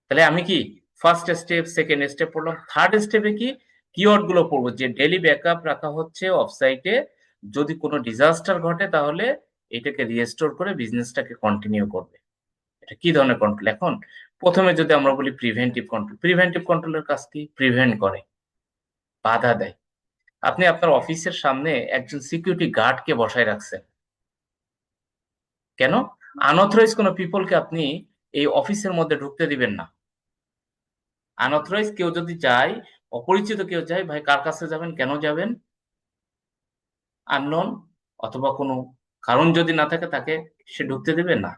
তাহলে আমি কি ফার্স্ট স্টেপ, সেকেন্ড স্টেপ পড়লাম, থার্ড স্টেপে কি কিওয়ার্ড গুলো পড়বো, যে ডেইলি ব্যাকআপ রাখা হচ্ছে অফসাইটে, যদি কোনো ডিজাস্টার ঘটে তাহলে এটাকে রিস্টোর করে বিজনেসটাকে কন্টিনিউ করবে। এটা কি ধরনের কন্ট্রোল? এখন প্রথমে যদি আমরা বলি প্রিভেন্টিভ কন্ট্রোল, প্রিভেন্টিভ কন্ট্রোলের কাজ কি? প্রিভেন্ট করে, বাধা দেয়। আপনি আপনার অফিসের সামনে একজন সিকিউরিটি গার্ডকে বসায় রাখছেন, কেন? আনঅথরাইজ কোনো পিপলকে আপনি এই অফিসের মধ্যে ঢুকতে দিবেন না। আনঅথরাইজ কেউ যদি যায়, অপরিচিত কেউ যায়, ভাই কার কাছে যাবেন, কেন যাবেন? আননোন, অথবা কোনো কারণ যদি না থাকে তাকে সে ঢুকতে দেবে না।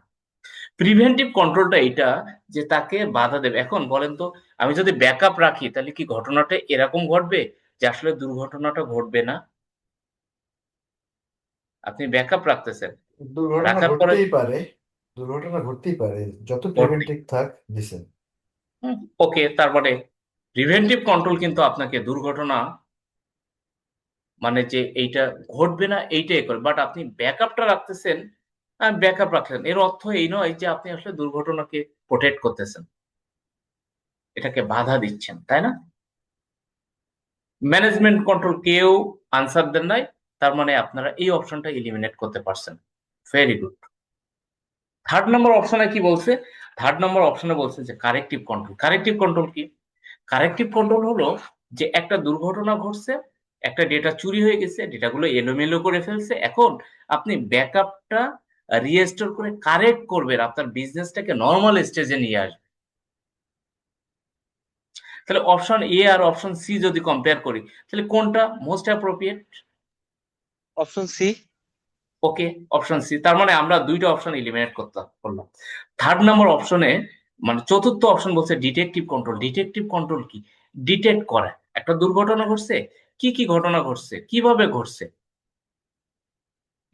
প্রিভেন্টিভ কন্ট্রোলটা এটা, যে তাকে বাধা দেবে। এখন বলেন তো, আমি যদি ব্যাকআপ রাখি তাহলে কি ঘটনাটা এরকম ঘটবে যে আসলে দুর্ঘটনাটা ঘটবে না? আপনি ব্যাকআপ রাখতেছেন, দুর্ঘটনা রাখার পরে ঘটতেই পারে, দুর্ঘটনা ঘটতেই পারে, যত ঘটবে। প্রিভেন্টিভ থাক দিছেন। ওকে, তারপরে প্রিভেন্টিভ কন্ট্রোল কিন্তু আপনাকে দুর্ঘটনা, মানে যে এইটা ঘটবে না এইটাই করে, বাট আপনি ব্যাকআপটা রাখতেছেন। ব্যাকআপ রাখলেন, এর অর্থ এই নয় যে আপনি আসলে দুর্ঘটনাকে প্রোটেক্ট করতেছেন, এটাকে বাধা দিচ্ছেন, তাই না? ম্যানেজমেন্ট কন্ট্রোল কেউ আনসার দেন নাই, তার মানে আপনারা এই অপশনটা এলিমিনেট করতে পারছেন। Very good. থার্ড নম্বর অপশনে কি বলছে? থার্ড নম্বর অপশনে বলছে যে কারেক্টিভ কন্ট্রোল। কারেক্টিভ কন্ট্রোল কি? কারেক্টিভ কন্ট্রোল হলো যে একটা দুর্ঘটনা ঘটছে, একটা ডেটা চুরি হয়ে গেছে, ডেটাগুলো এলোমেলো করে ফেলছে, এখন আপনি ব্যাকআপটা রিস্টোর করে কারেক্ট করবেন, আপনার বিজনেসটাকে নর্মাল স্টেজে নিয়ে আসবে। তাহলে অপশন এ আর অপশন সি যদি কম্পেয়ার করি, তাহলে কোনটা most appropriate? Option C. Okay, option C. তার মানে আমরা দুইটা অপশন এলিমিনেট করলাম। থার্ড নাম্বার অপশনে, মানে চতুর্থ অপশন বলছে ডিটেকটিভ কন্ট্রোল। ডিটেকটিভ কন্ট্রোল কি? ডিটেক্ট করা, একটা দুর্ঘটনা ঘটছে, কি কি ঘটনা ঘটছে, কিভাবে ঘটছে,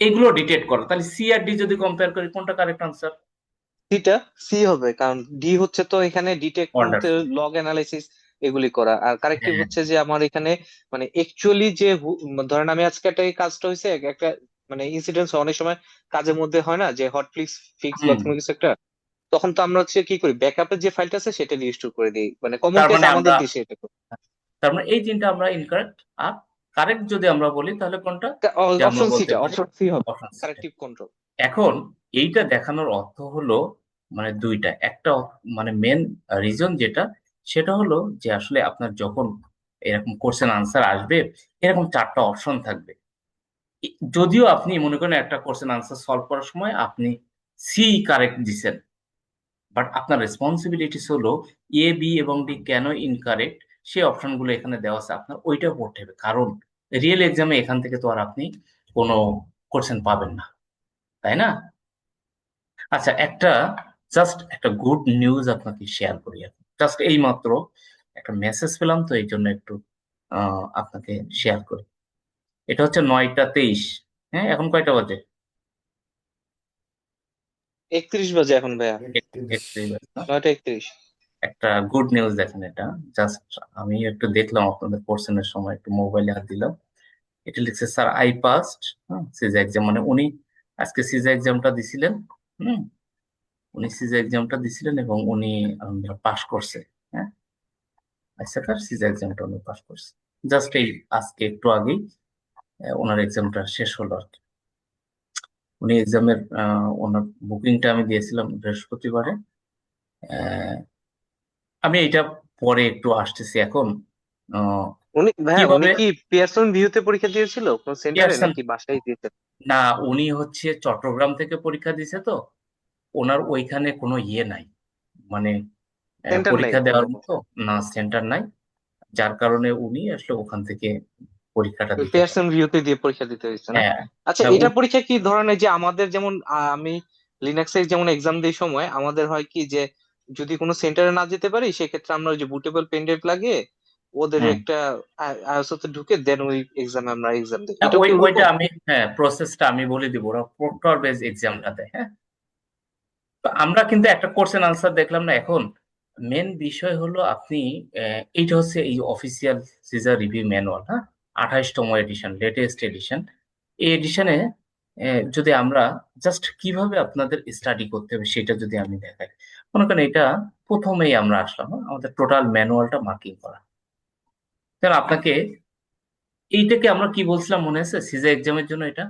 এগুলো ডিটেক্ট করা। তাহলে সি আর ডি যদি কম্পেয়ার করি, কোনটা কারেক্ট আনসার? সিটা সি হবে, কারণ ডি হচ্ছে তো এখানে ডিটেক্ট বলতে ওয়ান্ডারফুল। লগ অ্যানালাইসিস এগুলি করা, আর কারেক্টিভ হ্যাঁ, হচ্ছে যে আমার এখানে মানে অ্যাকচুয়ালি যে ধরেন আমি আজকে একটা এই কাজটা হয়েছে একটা মানে ইনসিডেন্ট অনেক সময় কাজের মধ্যে হয় না যে হট ফিক্স ফিক্স বা হুম। কোনো কিছু একটা, তখন তো আমরা হচ্ছে কি করি, ব্যাকআপের যে ফাইলটা আছে সেটা রিস্টোর করে দিই, মানে কমন তার কেস মানে আমাদের আমরা, দেশে এটা করি। তার মানে এই তিনটা আমরা ইনকারেক্ট। আর কারেক্ট যদি আমরা বলি তাহলে কোনটা? যে আমরা অপশন বলতে সিটা, পারি অপশন সি হবে, অপশন সি। Corrective control. এখন এইটা দেখানোর অর্থ হলো মানে দুইটা, একটা মানে মেন রিজন যেটা, সেটা হলো যে আসলে আপনার যখন এরকম কোশ্চেন আনসার আসবে, এরকম চারটা অপশন থাকবে। যদিও আপনি মনে করেন একটা কোশ্চেন আনসার সলভ করার সময় আপনি সি কারেক্ট দিছেন, বাট আপনার রেসপন্সিবিলিটিস হলো এ, বি এবং ডি কেন ইনকারেক্ট, সেই অপশনগুলো এখানে দেওয়া আছে, আপনার ওইটা পড়তে হবে। কারণ রিয়েল এক্সামে এখান থেকে তো আর আপনি কোনো কোশ্চেন পাবেন না, তাই না? আচ্ছা, জাস্ট একটা গুড নিউজ আপনাকে শেয়ার করি। জাস্ট এই মাত্র একটা মেসেজ পেলাম, তো এই জন্য একটু আপনাকে শেয়ার করি। এটা হচ্ছে 9টা 23। হ্যাঁ, এখন কয়টা বাজে? 31 বাজে এখন ভাইয়া, 31। 31 বাজে না? 9টা 31। একটা গুড নিউজ দেখেন এটা। জাস্ট আমি একটু দেখলাম আপনাদের কোর্সের সময়, একটু মোবাইলে হাত দিলাম। এটা লিখছে স্যার আই পাস্ট সিজা এক্সাম, মানে উনি আজকে সিজা এক্সামটা দিছিলেন। হুম, উনি সিজা এক্সামটা দিছিলেন এবং উনি পাস করছে। হ্যাঁ, আচ্ছা, তার সিজা এক্সামটা উনি পাস করছে। জাস্ট এই আজকে একটু আগেই ওনার এক্সামটা শেষ হলো আর কি। উনি এক্সামের ওনার বুকিংটা আমি দিয়েছিলাম বৃহস্পতিবারে। আহ, আমি এটা পরে একটু আসতেছি। এখন উনি হ্যাঁ উনি কিভাবে কি পিয়ারসন ভিউতে পরীক্ষা দিয়েছিল কোন সেন্টারে পিয়ারসন, নাকি বাসায় দিয়েছে? না উনি হচ্ছে চট্টগ্রাম থেকে পরীক্ষা দিছে তো ওনার ওইখানে কোনো ইয়ে নাই, মানে সেন্টার নাই পরীক্ষা দেওয়ার ওরকম? মতো না সেন্টার নাই, যার কারণে উনি আসলে ওখান থেকে পরীক্ষাটা দিতে পারেন। পিয়ারসন ভিউতে দিয়ে পরীক্ষা দিতে হয়েছে না? হ্যাঁ আচ্ছা, হ্যাঁ এটা পরীক্ষা কি ধরনের, যে আমাদের যেমন আমি লিনাক্সে যেমন এক্সাম দিই সময় আমাদের হয় কি যে যদি কোনো সেন্টারে না যেতে পারি সেক্ষেত্রে আমরা ওই যে বুটেবল পেন ড্রাইভ লাগিয়ে ওদের হুম। একটা আইএসও ঢুকে দেন ওই এক্সামে আমরা এক্সাম দিই, এটাও ওই কি ওইটা ওরকম? আমি, হ্যাঁ প্রসেসটা আমি বলে দিব, ওরা প্রক্টর বেস এক্সামটা দেয়। হ্যাঁ, তো আমরা কিন্তু একটা কোশ্চেন আনসার দেখলাম না এখন। মেন বিষয় হলো আপনি এইটা হচ্ছে এই অফিসিয়াল সিজার রিভিউ ম্যানুয়াল, হ্যাঁ 28তম এডিশন, লেটেস্ট এডিশন। এই এডিশনে যদি আমরা জাস্ট কিভাবে আপনাদের স্টাডি করতে হবে সেটা যদি আমি দেখাই, মনে করেন এটা প্রথমেই আমরা আসলাম, হ্যাঁ, আমাদের টোটাল ম্যানুয়ালটা মার্কিং করা। কারণ আপনাকে এইটাকে আমরা কি বলছিলাম মনে আছে সিজা এক্সামের জন্য এটা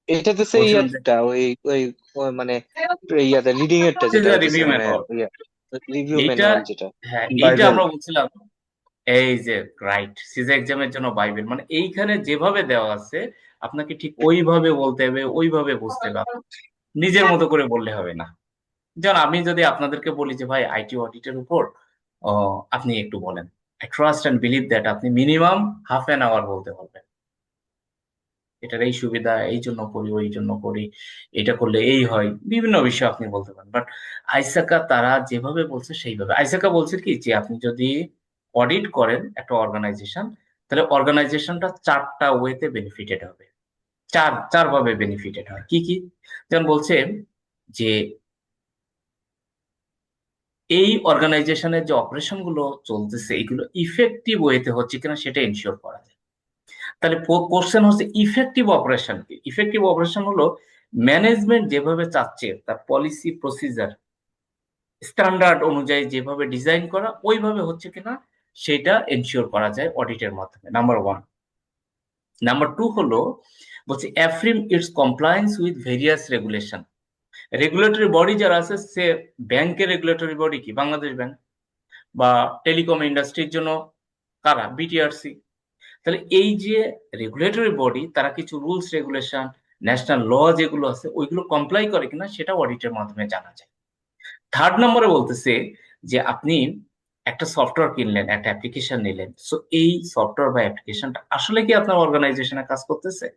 এটা তো সেই বলছিলাম যে ইয়ারটা ওই ওই ওই মানে ইয়াতে রিডিং এরটা যেটা সিজা হইতেছে রিভিউ মানে ম্যানুয়াল রিভিউ এইটা, ম্যানুয়াল যেটা। হ্যাঁ এইটা বাইবেল। আমরা বলছিলাম এই যে রাইট সিজা এক্সামের জন্য বাইবেল, মানে এইখানে যেভাবে দেওয়া আছে আপনাকে ঠিক ওইভাবে বলতে হবে, ওইভাবে বুঝতে হবে, আপনার নিজের মতো করে বললে হবে না। যেমন আমি যদি আপনাদেরকে বলি যে ভাই আইটি অডিটের উপর আপনি একটু বলেন, I trust and believe that আপনি মিনিমাম ½ বলতে পারবেন, এটার এই সুবিধা এই জন্য করি ওই জন্য করি, এটা করলে এই হয়, বিভিন্ন বিষয় আপনি বলতে পারেন। বাট আইসাকা তারা যেভাবে বলছে সেইভাবে, আইসাকা বলছে কি যে আপনি যদি অডিট করেন একটা অর্গানাইজেশন, তাহলে অর্গানাইজেশনটা 4টা ওয়েতে বেনিফিটেড হবে, চার ভাবে বেনিফিটেড হয়। কি কি? যেমন বলছে যে এই অর্গানাইজেশনের যে অপারেশন গুলো চলতেছে এগুলো ইফেক্টিভ ওয়েতে হচ্ছে কিনা সেটা এনশিওর করা যায়। তাহলে কোশ্চেন হচ্ছে ইফেক্টিভ অপারেশন কি? ইফেক্টিভ অপারেশন হলো ম্যানেজমেন্ট যেভাবে চাচ্ছে তার পলিসি প্রসিজার স্ট্যান্ডার্ড অনুযায়ী যেভাবে ডিজাইন করা ওইভাবে হচ্ছে কিনা সেটা এনশিওর করা যায় অডিটের মাধ্যমে, নাম্বার 1। নাম্বার 2 হলো বলছে affirm its compliance with various regulation. Regulatory body যারা আছে সে ব্যাংকের রেগুলেটরি বডি কি বাংলাদেশ ব্যাংক, বা টেলিকম ইন্ডাস্ট্রির জন্য কারা বিটিআরসি। তাহলে এই যে রেগুলেটরি বডি তারা কিছু রুলস রেগুলেশন ন্যাশনাল ল যেগুলো আছে ওইগুলো কমপ্লাই করে কিনা সেটা অডিটের মাধ্যমে জানা যায়। 3rd নম্বরে বলতেছে যে আপনি একটা সফটওয়্যার কিনলেন, একটা অ্যাপ্লিকেশন নিলেন, সো এই সফটওয়্যার বা অ্যাপ্লিকেশনটা আসলে কি আপনার অর্গানাইজেশনে কাজ করতেছে,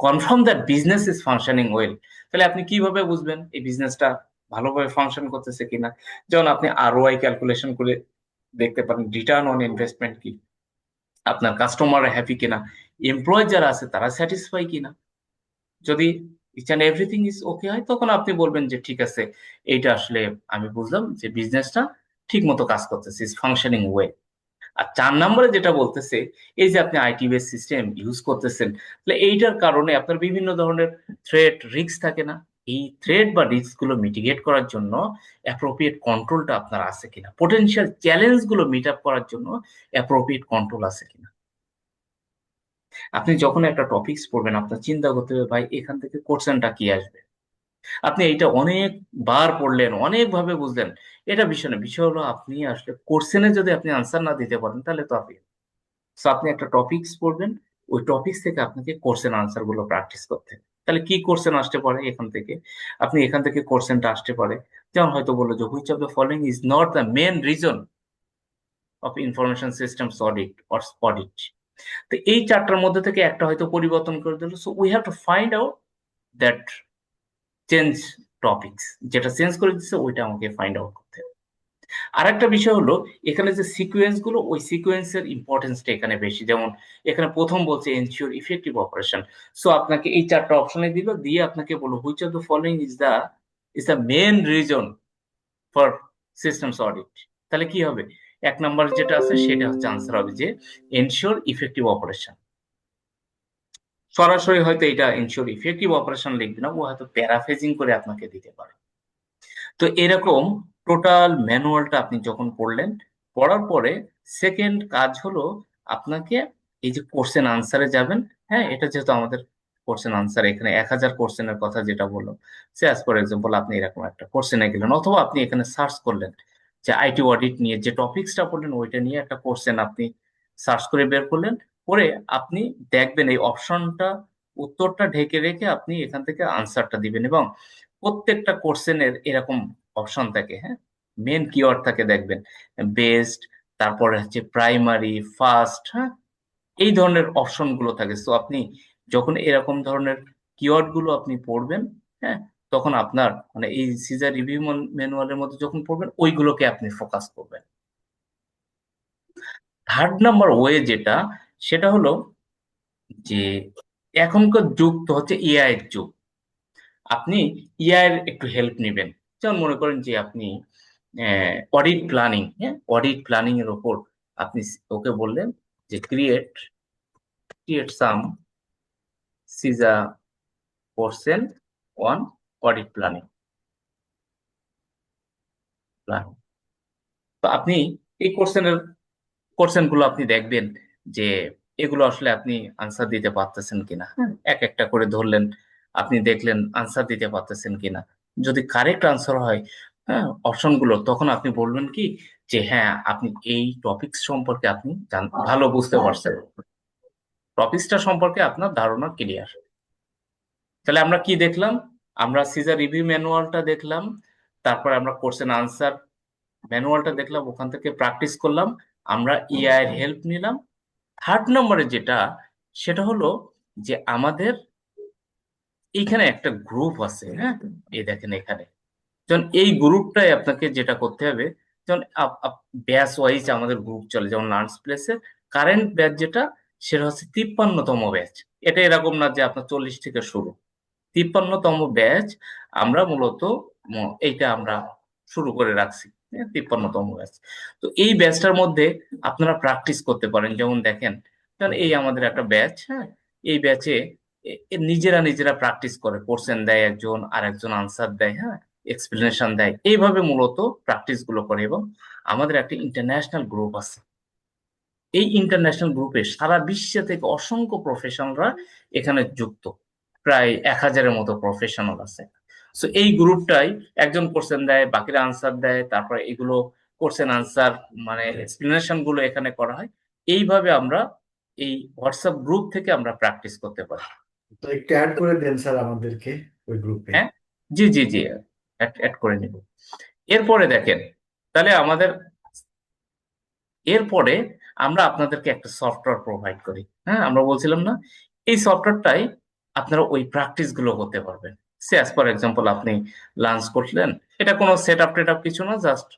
confirm that business is functioning well. তাহলে আপনি কিভাবে বুঝবেন এই বিজনেসটা ভালোভাবে ফাংশন করতেছে কিনা? যেমন আপনি আরওআই ক্যালকুলেশন করে দেখতে পারেন রিটার্ন অন ইনভেস্টমেন্ট কি, আপনার কাস্টমার হ্যাপি কিনা, এমপ্লয় যারা আছে তারা স্যাটিসফাই কিনা। যদি each and everything is okay হয় তখন আপনি বলবেন যে ঠিক আছে এইটা আসলে আমি বুঝলাম যে বিজনেসটা ঠিক মতো কাজ করতেছে, ইজ ফাংশনিং ওয়ে। আর 4 নম্বরে যেটা বলতেছে এই যে আপনি আইটি বেস সিস্টেম ইউজ করতেছেন, তাহলে এইটার কারণে আপনার বিভিন্ন ধরনের থ্রেট রিস্ক থাকে না, এই থ্রেট বা রিস্ক গুলো মিটিগেট করার জন্য অ্যাপ্রোপ্রিয়েট কন্ট্রোলটা আপনার আছে কিনা, পোটেনশিয়াল চ্যালেঞ্জ গুলো মিট আপ করার জন্য অ্যাপ্রোপ্রিয়েট কন্ট্রোল আছে কিনা। আপনি যখন একটা টপিকস পড়বেন আপনার চিন্তা করতে হবে ভাই এখান থেকে কোশ্চেনটা কি আসবে। আপনি এইটা অনেকবার পড়লেন, অনেকভাবে বুঝলেন, এটা বিষয় না, বিষয় হলো আপনি আসলে কোশ্চেনে যদি আপনি আনসার না দিতে পারেন তাহলে তো আপনি, সো আপনি একটা টপিকস পড়বেন, ওই টপিকস থেকে আপনাকে কোশ্চেন আনসার গুলো প্র্যাকটিস করতে হবে। তাহলে কি কোশ্চেন আসতে পারে এখান থেকে? আপনি এখান থেকে কোশ্চেনটা আসতে পারে যেমন হয়তো বললো যে which of the following is not the main reason of information systems audit or audit. তো এই 4টার মধ্যে থেকে একটা হয়তো পরিবর্তন করে দিল, so we have to find out that change topics, যেটা চেঞ্জ করে দিচ্ছে ওইটা আমাকে ফাইন্ড আউট করতে হবে। আর একটা বিষয় হলো এখানে যে সিকোয়েন্স গুলো ওই সিকোয়েন্সের ইম্পর্টেন্সটা এখানে বেশি। যেমন এখানে প্রথম বলছে এনশিওর ইফেক্টিভ অপারেশন, সো আপনাকে এই 4টা অপশনে দিল, দিয়ে আপনাকে বললো which of the following is the main reason for systems audit. তাহলে কি হবে? 1 নম্বর যেটা আছে সেটা হচ্ছে আনসার হবে যে এনশিওর ইফেক্টিভ অপারেশন। সরাসরি হয়তো এটা এনশিওর ইফেক্টিভ অপারেশন লিখবে না, ও হয়তো প্যারাফ্রেজিং করে আপনাকে দিতে পারে। তো এরকম টোটাল ম্যানুয়ালটা আপনি যখন পড়লেন, পড়ার পরে সেকেন্ড কাজ হলো আপনাকে এই যে কোশ্চেন আনসারে যাবেন। হ্যাঁ, এটা যেহেতু আমাদের কোশ্চেন আনসার এখানে 1000 কোশ্চেনের কথা যেটা বললো, সে অ্যাজ ফর এক্সাম্পল আপনি এরকম একটা কোশ্চেনে গেলেন অথবা আপনি এখানে সার্চ করলেন যে আইটি অডিট নিয়ে যে টপিকসটা পড়লেন ওইটা নিয়ে একটা কোশ্চেন আপনি সার্চ করে বের করলেন, করে আপনি দেখবেন এই অপশনটা উত্তরটা ঢেকে রেখে আপনি এখান থেকে আনসারটা দিবেন, এবং প্রত্যেকটা কোশ্চেনের এরকম অপশন থাকে, হ্যাঁ, মেন কিওয়ার্ড থাকে দেখবেন, বেস্ট, তারপরে হচ্ছে প্রাইমারি, ফার্স্ট, হ্যাঁ, এই ধরনের অপশন গুলো থাকে। তো আপনি যখন এরকম ধরনের কিওয়ার্ড গুলো আপনি পড়বেন, হ্যাঁ, তখন আপনার মানে এই সিজার রিভিউ ম্যানুয়ালের মধ্যে যখন পড়বেন ওইগুলোকে আপনি ফোকাস করবেন। থার্ড নাম্বার ওয়ে যেটা, সেটা হলো যে এখনকার যুগ তো হচ্ছে এআই এর যুগ। আপনি এআই এর একটু হেল্প নেবেন। যেমন মনে করেন যে আপনি অডিট প্ল্যানিং, হ্যাঁ, অডিট প্ল্যানিং এর ওপর আপনি ওকে বললেন যে ক্রিয়েট সাম সিজা কোশ্চেন অন অডিট প্ল্যানিং। তো আপনি এই কোশ্চেন গুলো আপনি দেখবেন যে এগুলো আসলে আপনি আনসার দিতে পারতেছেন কিনা, হ্যাঁ, এক একটা করে ধরলেন, আপনি দেখলেন আনসার দিতে পারতেছেন কিনা। যদি কারেক্ট আনসার হয়, হ্যাঁ, অপশন গুলো, তখন আপনি বলবেন কি যে হ্যাঁ আপনি এই টপিকস সম্পর্কে আপনি ভালো বুঝতে পারছেন, টপিকসটা সম্পর্কে আপনার ধারণা ক্লিয়ার। তাহলে আমরা কি দেখলাম? আমরা সিজার রিভিউ ম্যানুয়ালটা দেখলাম, তারপর আমরা কোশ্চেন আনসার ম্যানুয়ালটা দেখলাম, ওখান থেকে প্র্যাকটিস করলাম, আমরা এআই এর হেল্প নিলাম। থার্ড নম্বরে যেটা, সেটা হলো যে আমাদের এইখানে একটা গ্রুপ আছে, হ্যাঁ, এই দেখেন এখানে, যেমন এই গ্রুপটাই আপনাকে যেটা করতে হবে, যেমন ব্যাচ ওয়াইজ আমাদের গ্রুপ চলে, যেমন লার্নস প্লেসে কারেন্ট ব্যাচ যেটা, সেটা হচ্ছে 53তম ব্যাচ। এটা এরকম না যে আপনার 40 থেকে শুরু, 53তম ব্যাচ আমরা মূলত এইটা আমরা শুরু করে রাখছি, 53তম ব্যাচ। তো এই ব্যাচটার মধ্যে আপনারা প্র্যাকটিস করতে পারেন। যেমন দেখেন, কারণ এই আমাদের একটা ব্যাচ, হ্যাঁ, এই ব্যাচে নিজেরা নিজেরা প্র্যাকটিস করে, কোশ্চেন দেয় একজন, আর একজন আনসার দেয়, হ্যাঁ, এক্সপ্লেনেশন দেয়, এইভাবে মূলত প্র্যাকটিস গুলো করে। এবং আমাদের একটা ইন্টারন্যাশনাল গ্রুপ আছে, এই ইন্টারন্যাশনাল গ্রুপে সারা বিশ্ব থেকে অসংখ্য প্রফেশনালরা এখানে যুক্ত, প্রায় 1000-এর মতো প্রফেশনাল আছে। সো এই গ্রুপটাই একজন কোশ্চেন দেয়, বাকিরা আনসার দেয়, তারপরে এগুলো কোশ্চেন আনসার মানে এক্সপ্লেনেশন গুলো এখানে করা হয়। এইভাবে আমরা এই হোয়াটসঅ্যাপ গ্রুপ থেকে আমরা প্র্যাকটিস করতে পারি। তো একটু অ্যাড করে দেন স্যার আমাদেরকে ওই গ্রুপে। হ্যাঁ, জি জি জি, অ্যাড করে নিব। এরপরে দেখেন, তাহলে এরপরে আমরা আপনাদেরকে একটা সফটওয়্যার প্রোভাইড করি, হ্যাঁ, আমরা বলছিলাম না, এই সফটওয়্যারটাই আপনারা ওই প্র্যাকটিস গুলো করতে পারবেন। সে অ্যাজ ফর এক্সাম্পল আপনি লাঞ্চ করলেন, এটা কোনো সেট আপ টেট আপ কিছু না, জাস্ট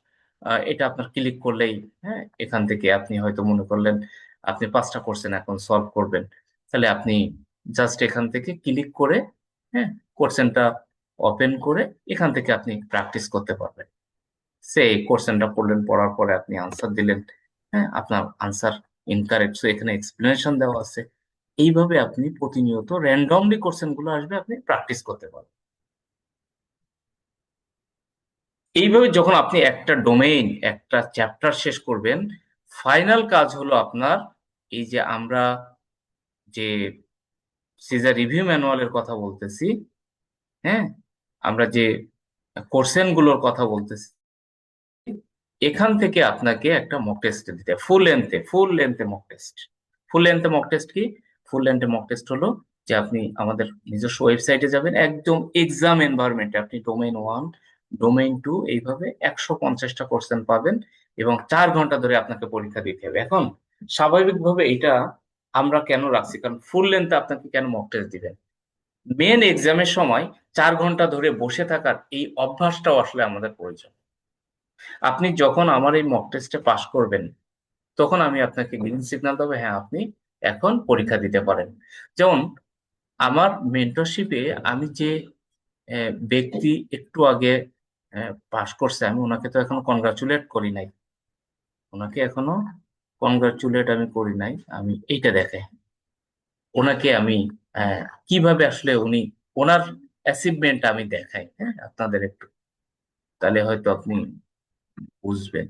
এটা আপনার ক্লিক করলেই, হ্যাঁ, এখান থেকে আপনি হয়তো মনে করলেন আপনি 5টা কোশ্চেন এখন সলভ করবেন, তাহলে আপনি জাস্ট এখান থেকে ক্লিক করে, হ্যাঁ, কোশ্চেনটা ওপেন করে এখান থেকে আপনি প্র্যাকটিস করতে পারবেন। সেই কোশ্চেনটা পড়লেন, পড়ার পরে আপনি আনসার দিলেন, হ্যাঁ, আপনার আনসার ইনকারেক্ট, সো এখানে এক্সপ্লেনেশন দেওয়া আছে। এইভাবে আপনি প্রতিনিয়ত র্যান্ডমলি কোশ্চেন গুলো আসবে, আপনি প্র্যাকটিস করতে পারবেন। এইভাবে যখন আপনি একটা ডোমেইন, একটা চ্যাপ্টার শেষ করবেন, ফাইনাল কাজ হলো আপনার এই যে আমরা যে সিজার রিভিউ ম্যানুয়ালের কথা বলতেছি, হ্যাঁ, আমরা যে কোশ্চেন গুলোর কথা বলতেছি, এখান থেকে আপনাকে একটা মক টেস্ট দিতে, ফুল লেন্থে মক টেস্ট। ফুল লেন্থে মক টেস্ট হলো যে আপনি আমাদের নিজস্ব ওয়েবসাইটে যাবেন, একদম এক্সাম এনভায়রনমেন্টে আপনি ডোমেইন 1, ডোমেইন 2, এইভাবে 150টা কোশ্চেন পাবেন, এবং 4 ঘন্টা ধরে আপনাকে পরীক্ষা দিতে হবে। এখন স্বাভাবিকভাবে এটা আমরা কেন রাখছি, কারণ ফুল লেন্থে আপনাকে কেন মক টেস্ট দিবেন, মেন এক্সামের সময় 4 ঘন্টা ধরে বসে থাকার এই অভ্যাসটাও আসলে আমাদের প্রয়োজন। আপনি যখন আমার এই মক টেস্টে পাশ করবেন, তখন আমি আপনাকে গ্রিন সিগন্যাল দেবো, হ্যাঁ আপনি এখন পরীক্ষা দিতে পারেন। যেমন আমার মেন্টরশিপে আমি যে ব্যক্তি একটু আগে পাশ করছে, আমি ওনাকে তো এখনো কনগ্রাচুলেট করি নাই, আমি করি নাই। আমি এইটা দেখাই ওনাকে, আমি কিভাবে আসলে উনি ওনার অ্যাচিভমেন্ট আমি দেখাই, হ্যাঁ, আপনাদের একটু, তাহলে হয়তো আপনি বুঝবেন।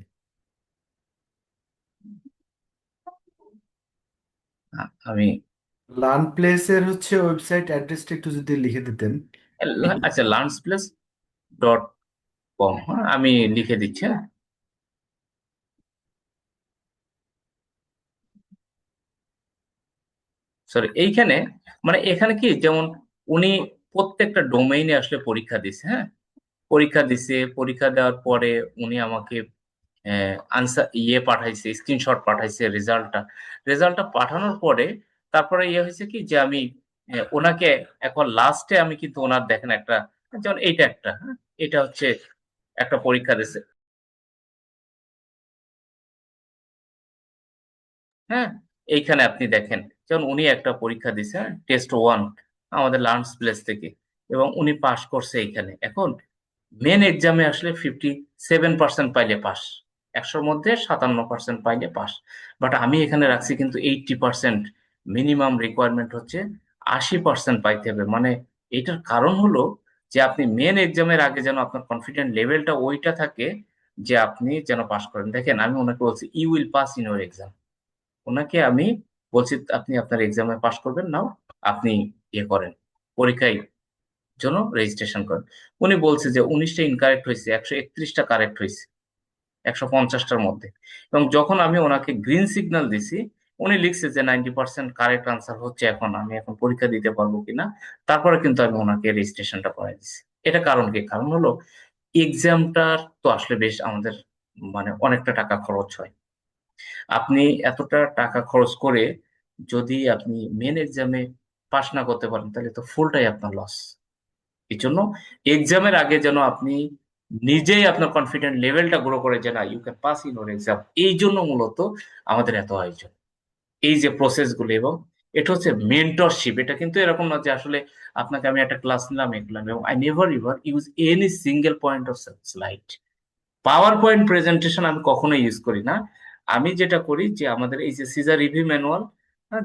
আমি লার্ন প্লেসের হচ্ছে ওয়েবসাইট অ্যাড্রেসটা একটু যদি লিখে দিতেন। আচ্ছা, লার্নসপ্লেস.com, হ্যাঁ, আমি লিখে দিচ্ছি, হ্যাঁ। সরি এইখানে মানে এখানে কি যেমন উনি প্রত্যেকটা ডোমেইনে আসলে পরীক্ষা দিছে, হ্যাঁ, পরীক্ষা দেওয়ার পরে উনি আমাকে আনসার পাঠাইছে, স্ক্রিনশট পাঠাইছে রেজাল্টটা পাঠানোর পরে তারপরে হয়েছে কি যে আমি ওনাকে এখন লাস্টে আমি কিন্তু ওনার দেখেন একটা, যেমন এইটা একটা, হ্যাঁ, এটা হচ্ছে একটা পরীক্ষা দিছে, হ্যাঁ, এইখানে আপনি দেখেন যেমন উনি একটা পরীক্ষা দিছে টেস্ট 1 আমাদের লার্নস প্লেস থেকে, এবং উনি পাশ করছে এইখানে। এখন মেন এক্সামে আসলে 57% পাইলে পাস, 100-র মধ্যে 57% পাইলে পাস, বাট আমি এখানে রাখছি কিন্তু 80%। মিনিমাম রিকোয়ারমেন্ট হচ্ছে 80% পাইতে হবে। মানে এটার কারণ হলো যে আপনি মেন এক্সামের আগে যেন আপনার কনফিডেন্ট লেভেলটা ওইটা থাকে যে আপনি যেন পাস করেন। দেখেন আমি ওনাকে বলছি you will pass in your exam, ওনাকে আমি বলছি আপনি আপনার এক্সামে পাস করবেন, নাও আপনি করেন, পরীক্ষায় জন্য রেজিস্ট্রেশন করেন। উনি বলছে যে 19টা ইনকারেক্ট হয়েছে, 131টা কারেক্ট হয়েছে 150টার মধ্যে। এবং যখন আমি ওনাকে গ্রিন সিগন্যাল দিছি, উনি লিখছে যে 90% কারেক্ট আনসার হচ্ছে, এখন আমি এখন পরীক্ষা দিতে পারবো কিনা। তারপরে কিন্তু আমি ওনাকে রেজিস্ট্রেশনটা করাই দিছি। এটা কারণ কি? কারণ হলো এক্সামটার তো আসলে বেশ আমাদের মানে অনেকটা টাকা খরচ হয়। আপনি এতটা টাকা খরচ করে যদি আপনি মেন এক্সামে পাশ না করতে পারেন তাহলে তো ফুলটাই আপনার লস। এই জন্য এক্সামের আগে যেন আপনি নিজেই আপনার কনফিডেন্ট লেভেলটা গ্রো করে যে না you can pass in your exam. এই জন্য মূলত আমাদের এত আয়োজন, এই যে প্রসেস গুলো। এবং এটা হচ্ছে মেন্টরশিপ। এটা কিন্তু এরকম না যে আসলে আপনাকে আমি একটা ক্লাস নিলাম এগুলাম, এবং I never ever use any single point of slide. Power point presentation আমি কখনো ইউজ করি না। আমি যেটা করি যে আমাদের এই যে সিজার রিভিউ ম্যানুয়াল,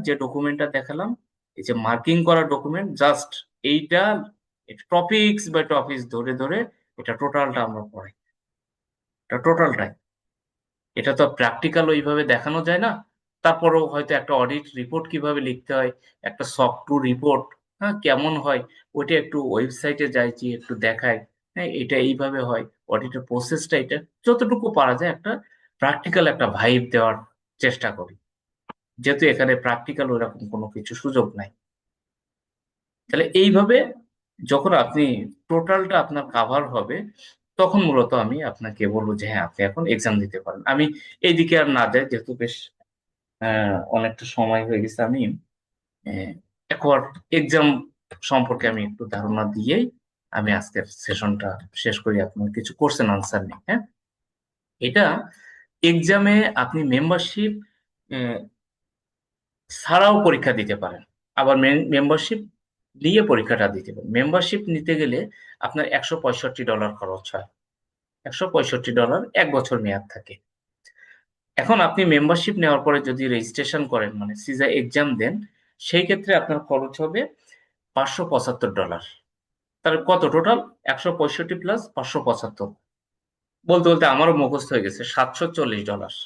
যে ডকুমেন্টটা দেখালাম, এই যে মার্কিং করা ডকুমেন্ট, জাস্ট এইটা টপিকস বাই টপিকস ধরে ধরে এটা টোটালটা আমরা পড়াই, এটা টোটালটাই। এটা তো প্র্যাকটিক্যাল ওইভাবে দেখানো যায় না। তারপরেও হয়তো একটা অডিট রিপোর্ট কিভাবে লিখতে হয়, একটা সক টু রিপোর্ট, হ্যাঁ, কেমন হয় ওইটা একটু ওয়েবসাইটে যাইছি একটু দেখাই, হ্যাঁ, এটা এইভাবে হয়, অডিটের প্রসেসটা এটা যতটুকু পারা যায় একটা প্র্যাকটিক্যাল একটা ভাইব দেওয়ার চেষ্টা করি, যেহেতু এখানে প্র্যাকটিক্যাল ওইরকম কোনো কিছু সুযোগ নাই। তাহলে এইভাবে যখন আপনি টোটালটা আপনার কাভার হবে, তখন মূলত আমি আপনাকে বলবো যে হ্যাঁ আপনি এখন এক্সাম দিতে পারেন। আমি এইদিকে আর না যাই, যেহেতু বেশ অনেকটা সময় হয়ে গেছে। আমি একবার এক্সাম সম্পর্কে আমি একটু ধারণা দিয়েই আমি আজকের সেশনটা শেষ করি। আপনার কিছু কোশ্চেন আনসার নেই, হ্যাঁ। এটা এক্সামে আপনি মেম্বারশিপ ছাড়াও পরীক্ষা দিতে পারেন, আবার মেম্বারশিপ নিয়ে পরীক্ষাটা দিতে পারেন। মেম্বারশিপ নিতে গেলে আপনার $165 খরচ হয়। $165 1 বছর মেয়াদ থাকে। এখন আপনি মেম্বারশিপ নেওয়ার পরে যদি রেজিস্ট্রেশন করেন মানে সিজা এক্সাম দেন, সেই ক্ষেত্রে আপনার খরচ হবে $575। তাহলে কত টোটাল? 165 প্লাস 575, বলতে বলতে আমারও মুখস্থ হয়ে গেছে, $740।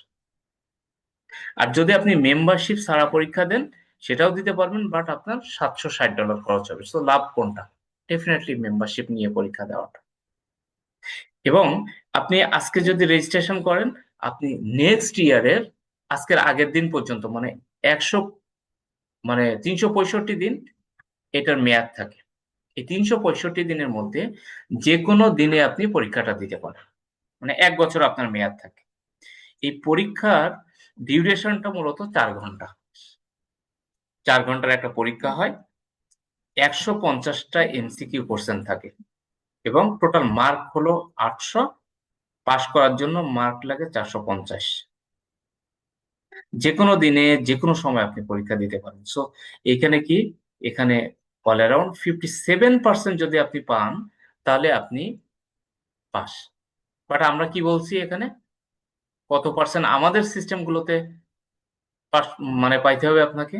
আর যদি আপনি মেম্বারশিপ ছাড়া পরীক্ষা দেন সেটাও দিতে পারবেন, বাট আপনার $760 খরচ হবে। সো লাভ কোনটা? ডেফিনেটলি মেম্বারশিপ নিয়ে পরীক্ষা দেওয়াটা। এবং আপনি আজকে যদি রেজিস্ট্রেশন করেন, আপনি নেক্সট ইয়ারের আজকের আগের দিন পর্যন্ত মানে 365 দিন এটার মেয়াদ থাকে। এই 365 দিনের মধ্যে যে কোনো দিনে আপনি পরীক্ষাটা দিতে পারেন, মানে 1 বছর আপনার মেয়াদ থাকে। এই পরীক্ষার ডিউরেশনটা মূলত 4 ঘন্টা। 4 ঘন্টার একটা পরীক্ষা হয়, 150টা এমসিকিউ কোশ্চেন থাকে, এবং টোটাল মার্ক হলো 800। পাস করার জন্য মার্ক লাগে 450। যে কোনো দিনে যে কোনো সময় আপনি পরীক্ষা দিতে পারেন। সো এখানে কি, এখানে অল অ্যারাউন্ড 57% যদি আপনি পান তাহলে আপনি পাস। বাট আমরা কি বলছি এখানে কত পার্সেন্ট আমাদের সিস্টেম গুলোতে পাস মানে পাইতে হবে আপনাকে?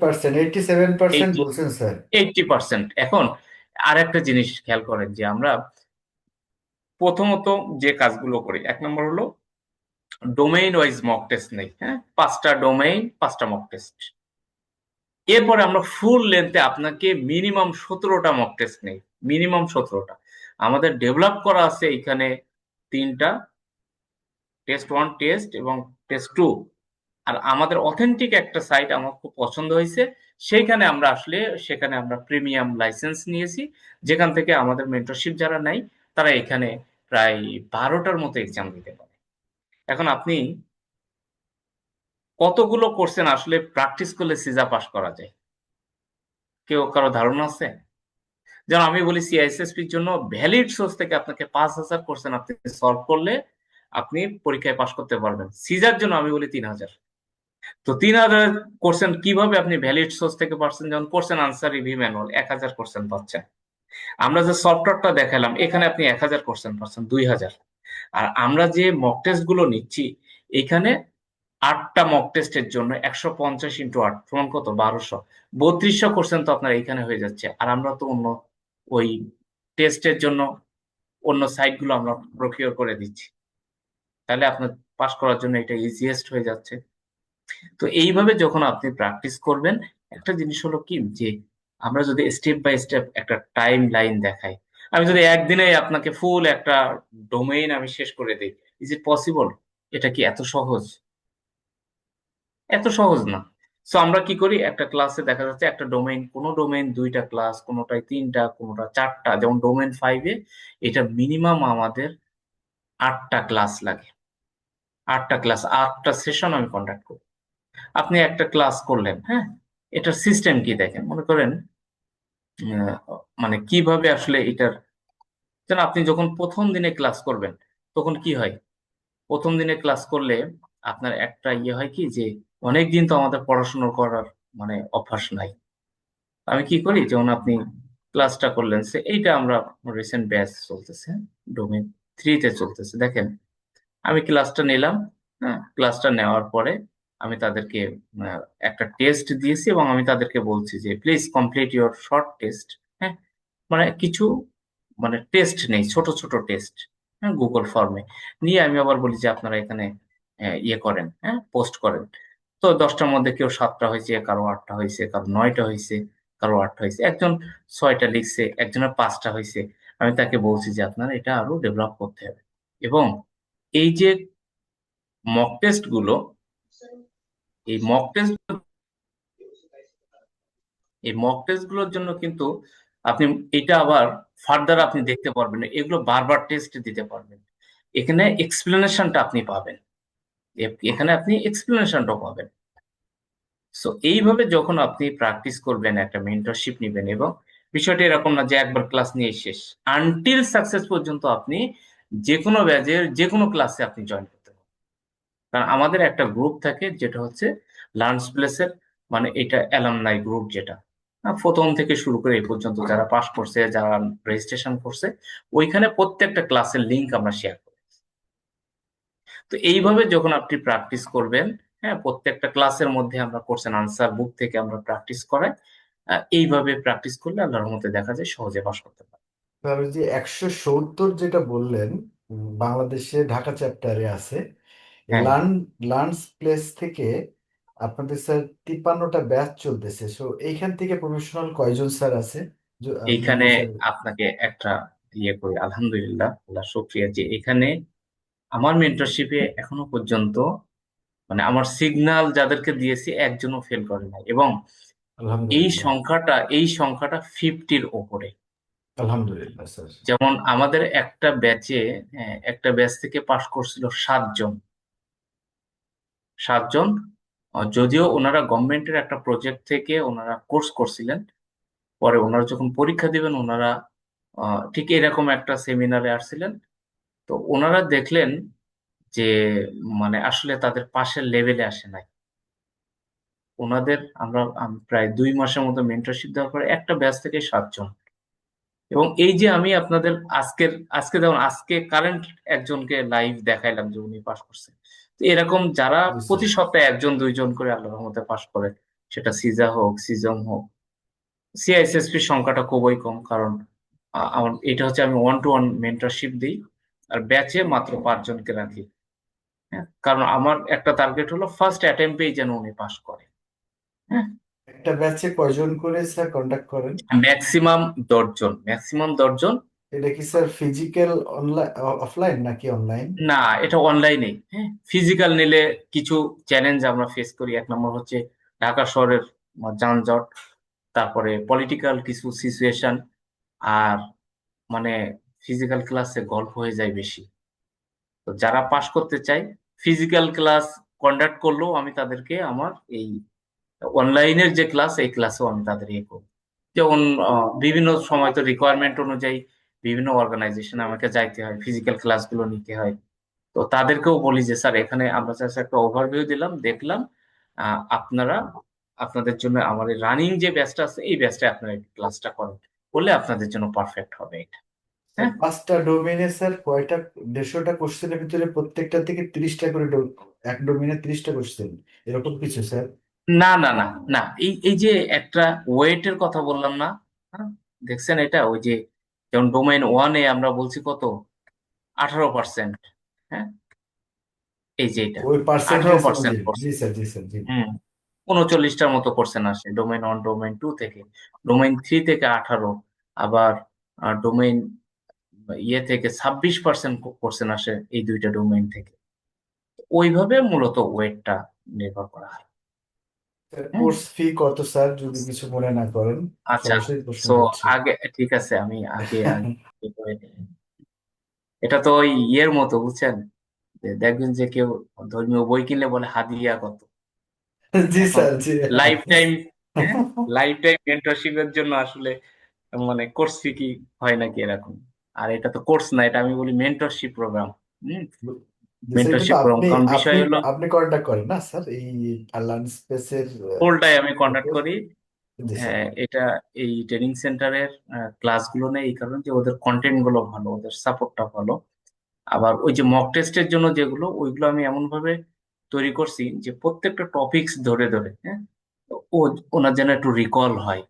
87% বলছেন স্যার। 80%। এখন আর একটা জিনিস খেয়াল করেন যে আমরা প্রথমত যে কাজগুলো করি, 1 নম্বর হলো ডোমেইন ওয়াইজ মক টেস্ট নেই, হ্যাঁ, 5টা ডোমেইন 5টা মক টেস্ট। এরপরে আমরা ফুল লেন্থে আপনাকে মিনিমাম 17টা মক টেস্ট নেই, মিনিমাম 17টা। আমাদের ডেভেলপ করা আছে এখানে 3টা, টেস্ট 1 টেস্ট এবং টেস্ট 2, আর আমাদের অথেন্টিক একটা সাইট আমার খুব পছন্দ হয়েছে, সেখানে আমরা প্রিমিয়াম লাইসেন্স নিয়েছি, যেখান থেকে আমাদের মেন্টরশিপ যারা নাই তারা এখানে প্রায় 12টার মতো এক্সাম দিতে পারে। এখন আপনি কতগুলো কোর্সেন আসলে প্র্যাকটিস করলে সিজা পাস করা যায়, কারো ধারণা আছে? যেমন আমি বলি সিআইএসএসপির জন্য ভ্যালিড সোর্স থেকে আপনাকে 5,000 কোশ্চেন আপনি সলভ করলে আপনি পরীক্ষায় পাস করতে পারবেন। সিজার জন্য আমি বলি 3,000। তো 3,000 কোশ্চেন কিভাবে আপনি ভ্যালিড সোর্স থেকে পাচ্ছেন? যেমন question answer review manual 1,000 question পাচ্ছেন। আমরা যে সফটওয়্যারটা দেখালাম এখানে আপনি 1,000 কোশ্চেন পাচ্ছেন, 2,000। আর আমরা যে মক টেস্ট গুলো নিচ্ছি এখানে 8টা মক টেস্টের জন্য 150 × 8 সমান কত? 1200। 3200 কোশ্চেন তো আপনার এখানে হয়ে যাচ্ছে। আর আমরা তো অন্য ওই টেস্টের জন্য অন্য সাইট গুলো আমরা প্রকিউর করে দিচ্ছি, তাহলে আপনার পাস করার জন্য এটা ইজিয়েস্ট হয়ে যাচ্ছে। তো এইভাবে যখন আপনি প্র্যাকটিস করবেন, একটা জিনিস হলো কি যে আমরা যদি স্টেপ বাই স্টেপ একটা টাইম লাইন দেখাই, আমি যদি একদিনে আপনাকে ফুল একটা ডোমেইন আমি শেষ করে দিই, ইজ ইট পসিবল? এটা কি এত সহজ? এত সহজ না। সো আমরা কি করি, একটা ক্লাসে দেখা যাচ্ছে একটা ডোমেইন, কোনো ডোমেইন 2টা ক্লাস, কোনোটায় 3টা, কোনোটা 4টা। যেমন ডোমেইন 5-এ এটা মিনিমাম আমাদের 8টা ক্লাস লাগে। 8টা ক্লাস, 8টা সেশন আমি কন্ডাক্ট করি। আপনি একটা ক্লাস করলেন, হ্যাঁ, এটার সিস্টেম কি দেখেন, মনে করেন আহ, মানে কিভাবে আসলে এটার, যেন আপনি যখন প্রথম দিনে ক্লাস করবেন তখন কি হয়, প্রথম দিনে ক্লাস করলে আপনার একটা হয় কি যে অনেক দিন তো আমাদের পড়াশোনা করার অভ্যাস নাই। আমি কি করি, যেমন আপনি ক্লাসটা করলেন, এইটা আমরা রিসেন্ট ব্যাচ চলতেছে, ডোমেন 3-তে চলতেছে, দেখেন আমি ক্লাসটা নিলাম। হ্যাঁ, ক্লাসটা নেওয়ার পরে আমি তাদেরকে একটা টেস্ট দিয়েছি এবং আমি তাদেরকে বলছি যে please complete your short test. হ্যাঁ, কিছু টেস্ট নেই, ছোট ছোট টেস্ট, হ্যাঁ, গুগল ফর্মে নিয়ে আমি আবার বলি যে আপনারা এখানে ইয়ে করেন, হ্যাঁ, পোস্ট করেন। তো 10টার মধ্যে কেউ 7টা হয়েছে, কারো 8টা হয়েছে, কারো 9টা হয়েছে, কারো 8টা হয়েছে, একজন 6টা লিখছে, একজনের 5টা হয়েছে। আমি তাকে বলছি যে আপনারা এটা আরো ডেভেলপ করতে হবে। এবং এই যে মক টেস্ট গুলো, এই মক টেস্ট গুলোর জন্য কিন্তু আপনি এটা আবার ফার্দার আপনি দেখতে পারবেন, এগুলো বারবার টেস্ট দিতে পারবেন। এখানে এক্সপ্লেনেশনটা আপনি পাবেন, এখানে আপনি এক্সপ্লেনেশনটা পাবেন। সো এইভাবে যখন আপনি প্র্যাকটিস করবেন, একটা মেন্টরশিপ নেবেন, এবং বিষয়টা এরকম না যে একবার ক্লাস নিয়ে শেষ, আনটিল সাকসেস পর্যন্ত আপনি যে কোনো ব্যাচের যে কোনো ক্লাসে আপনি জয়েন করতে পারেন। কারণ আমাদের একটা গ্রুপ থাকে যেটা হচ্ছে লার্নস প্লেসের, এটা অ্যালামনাই গ্রুপ, যেটা প্রথম থেকে শুরু করে এই পর্যন্ত যারা পাস করছে, যারা রেজিস্ট্রেশন করছে, ওইখানে প্রত্যেকটা ক্লাসের লিংক আমরা শেয়ার করি। তো এইভাবে যখন আপনি প্র্যাকটিস করবেন, হ্যাঁ, প্রত্যেকটা ক্লাসের মধ্যে আমরা কোশ্চেন আনসার বুক থেকে আমরা প্র্যাকটিস করাই। এইভাবে প্র্যাকটিস করলে আল্লাহর রহমতে দেখা যায় সহজে পাস করতে পারে। তাহলে যে 170 যেটা বললেন, বাংলাদেশে ঢাকা চ্যাপ্টারে আছে, হ্যাঁ, লার্নস প্লেস থেকে আপনাদের স্যার 53টা ব্যাচ চলতেছে। সো এইখান থেকে প্রফেশনাল কয়জন স্যার আছে? এইখানে যদি স্যার। আপনাকে একটা করি, আলহামদুলিল্লাহ, আল্লাহ শুকরিয়া যে এখানে আমার মেন্টরশিপে এখনো পর্যন্ত আমার সিগন্যাল যাদেরকে দিয়েছি একজনও ফেল করে নাই, এবং আলহামদুলিল্লাহ। এই সংখ্যাটা 50-র ওপরে। আলহামদুলিল্লাহ স্যার। যেমন আমাদের একটা ব্যাচ থেকে পাশ করছিল 7 জন। যদিও ওনারা গভর্নমেন্টের একটা প্রজেক্ট থেকে ওনারা কোর্স করছিলেন, পরে ওনারা যখন পরীক্ষা দিবেন ওনারা ঠিক এরকম একটা সেমিনারে আসছিলেন। তো ওনারা দেখলেন যে আসলে তাদের পাশের লেভেলে আসে নাই। আমরা প্রায় 2 মাসের মতো মেন্টরশিপ দেওয়ার পরে একটা ব্যাচ থেকে 7 জন। এবং এই যে আমি আপনাদের আজকে কারেন্ট একজনকে লাইভ দেখাইলাম যে উনি পাস করছে। তো এরকম যারা জি স্যার। প্রতি সপ্তাহে 1-2 জন করে আল্লাহর রহমতে পাস করে, সেটা সিজা হোক, সিজম হোক, সিআইএসএসপির সংখ্যাটা খুবই কম, কারণ আমার এটা হচ্ছে আমি 1-to-1 মেন্টরশিপ দিই, আর ব্যাচে মাত্র 5 জনকে রাখি। হ্যাঁ, কারণ আমার একটা টার্গেট হলো ফার্স্ট অ্যাটেম্পেই যেন উনি পাস করে। হ্যাঁ, একটা ব্যাচে কয়জন করে স্যার কন্ডাক্ট করেন? ম্যাক্সিমাম 10 জন। এটা কি স্যার ফিজিক্যাল অনলাইন অফলাইন নাকি অনলাইন? না, এটা অনলাইনে। হ্যাঁ, ফিজিক্যাল নিলে কিছু চ্যালেঞ্জ আমরা ফেস করি। এক নম্বর হচ্ছে ঢাকা শহরের যানজট, তারপরে পলিটিক্যাল কিছু সিচুয়েশন, আর মানে ফিজিক্যাল ক্লাসে গল্প হয়ে যায় বেশি। তো যারা পাশ করতে চায় ফিজিক্যাল ক্লাস কন্ডাক্ট করলেও আমি তাদেরকে আমার এই অনলাইনের যে ক্লাস, এই ক্লাসেও আমি তাদের ইয়ে করব। যেমন বিভিন্ন সময় তো রিকোয়ারমেন্ট অনুযায়ী বিভিন্ন অর্গানাইজেশন আমাকে যাইতে হয়, ফিজিক্যাল ক্লাসগুলো নিতে হয়। তো তাদেরকেও বলি যে স্যার এখানে আমরা জাস্ট একটা ওভারভিউ দিলাম, দেখলাম আপনারা আপনাদের জন্য আমার রানিং যে ব্যাচটা আছে এই ব্যাচটা আপনারা ক্লাসটা করেন, করলে আপনাদের জন্য পারফেক্ট হবে এটা। স্যার হ্যাঁ, 5টা ডোমেইনে স্যার কয়টা, 150টা কোশ্চেনের ভিতরে প্রত্যেকটা থেকে 30টা করে এক ডোমেইনে 30টা কোশ্চেন, এরকম কিছু স্যার? না না না না, এই এই যে একটা ওয়েটের কথা বললাম না, হ্যাঁ, দেখছেন এটা? ওই যে যেমন ডোমেইন 1-এ আমরা বলছি কত, 18%। হ্যাঁ, এই যে এটা ওই আঠারো পার্সেন্টেজ পার্সেন্ট অনুযায়ী, জি স্যার, জি স্যার, জি। হুম, 39টার মতো কোশ্চেন আসে ডোমেইন 1, ডোমেইন 2 থেকে। ডোমেইন 3 থেকে 18, আবার ডোমেইন ইয়ে থেকে 26% কোশ্চেন আসে এই দুইটা ডোমেইন থেকে। ওইভাবে মূলত ওয়েটটা নির্ভর করা হয়। হুম, কোর্স ফি কত স্যার, যদি কিছু মনে না করেন? আচ্ছা। সরাসরি প্রশ্ন সো করছি। আগে ঠিক আছে, আমি আগে আগে ইয়ে করে নিই। এটা তো ওই ইয়ের মতো বুঝছেন, যে দেখবেন যে কেউ ধর্মীয় বই কিনলে বলে হাদিয়া কত। জি এখন স্যার, জি। লাইফ টাইম, হ্যাঁ, লাইফ টাইম মেন্টরশিপের জন্য আসলে মানে কোর্স ফি কি হয় নাকি এরকম? আর এটা তো কোর্স না, এটা আমি বলি মেন্টরশিপ প্রোগ্রাম। হুম, জি স্যার, কিন্তু মেন্টরশিপ প্রোগ্রাম, আপনি কারণ আপনি বিষয় হলো আপনি কন্ট্যাক্ট করেন না স্যার এই লার্ন স্পেসের ফুলটাই আমি কন্ডাক্ট করি। জি স্যার। হ্যাঁ, এটা এই ট্রেনিং সেন্টারের ক্লাসগুলো নেই এই কারণে যে ওদের কন্টেন্ট গুলো ভালো, ওদের সাপোর্টটা ভালো। আবার ওই যে মক টেস্টের জন্য যেগুলো, ওইগুলো আমি এমন ভাবে তৈরি করছি যে প্রত্যেকটা টপিকস ধরে ধরে, হ্যাঁ, ও ওনার যেন একটু রিকল হয়।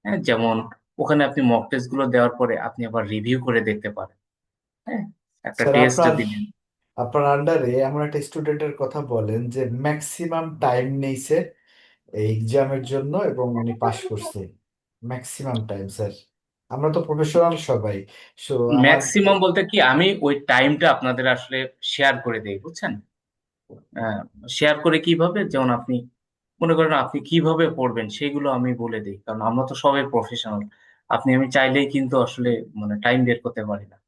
হ্যাঁ, যেমন ওখানে আপনি মক টেস্ট গুলো দেওয়ার পরে আপনি আবার রিভিউ করে দেখতে পারেন। হ্যাঁ, একটা স্যার টেস্ট আপনার দিলেন। আপনার আন্ডারে এমন একটা স্টুডেন্টের কথা বলেন যে ম্যাক্সিমাম টাইম নেইছে এই এক্সামের জন্য এবং উনি পাশ করছে, ম্যাক্সিমাম টাইম স্যার। আমরা তো প্রফেশনাল সবাই, সো আমার ম্যাক্সিমাম বলতে কি, আমি ওই টাইমটা আপনাদের আসলে শেয়ার করে দেই, বুঝছেন? শেয়ার করে কিভাবে, যেমন আপনি মনে করেন আপনি কিভাবে পড়বেন সেগুলো আমি বলে দিই, কারণ আমরা তো সবাই প্রফেশনাল। আমি চাইলেই কিন্তু আসলে মানে টাইম বের করতে পারি না।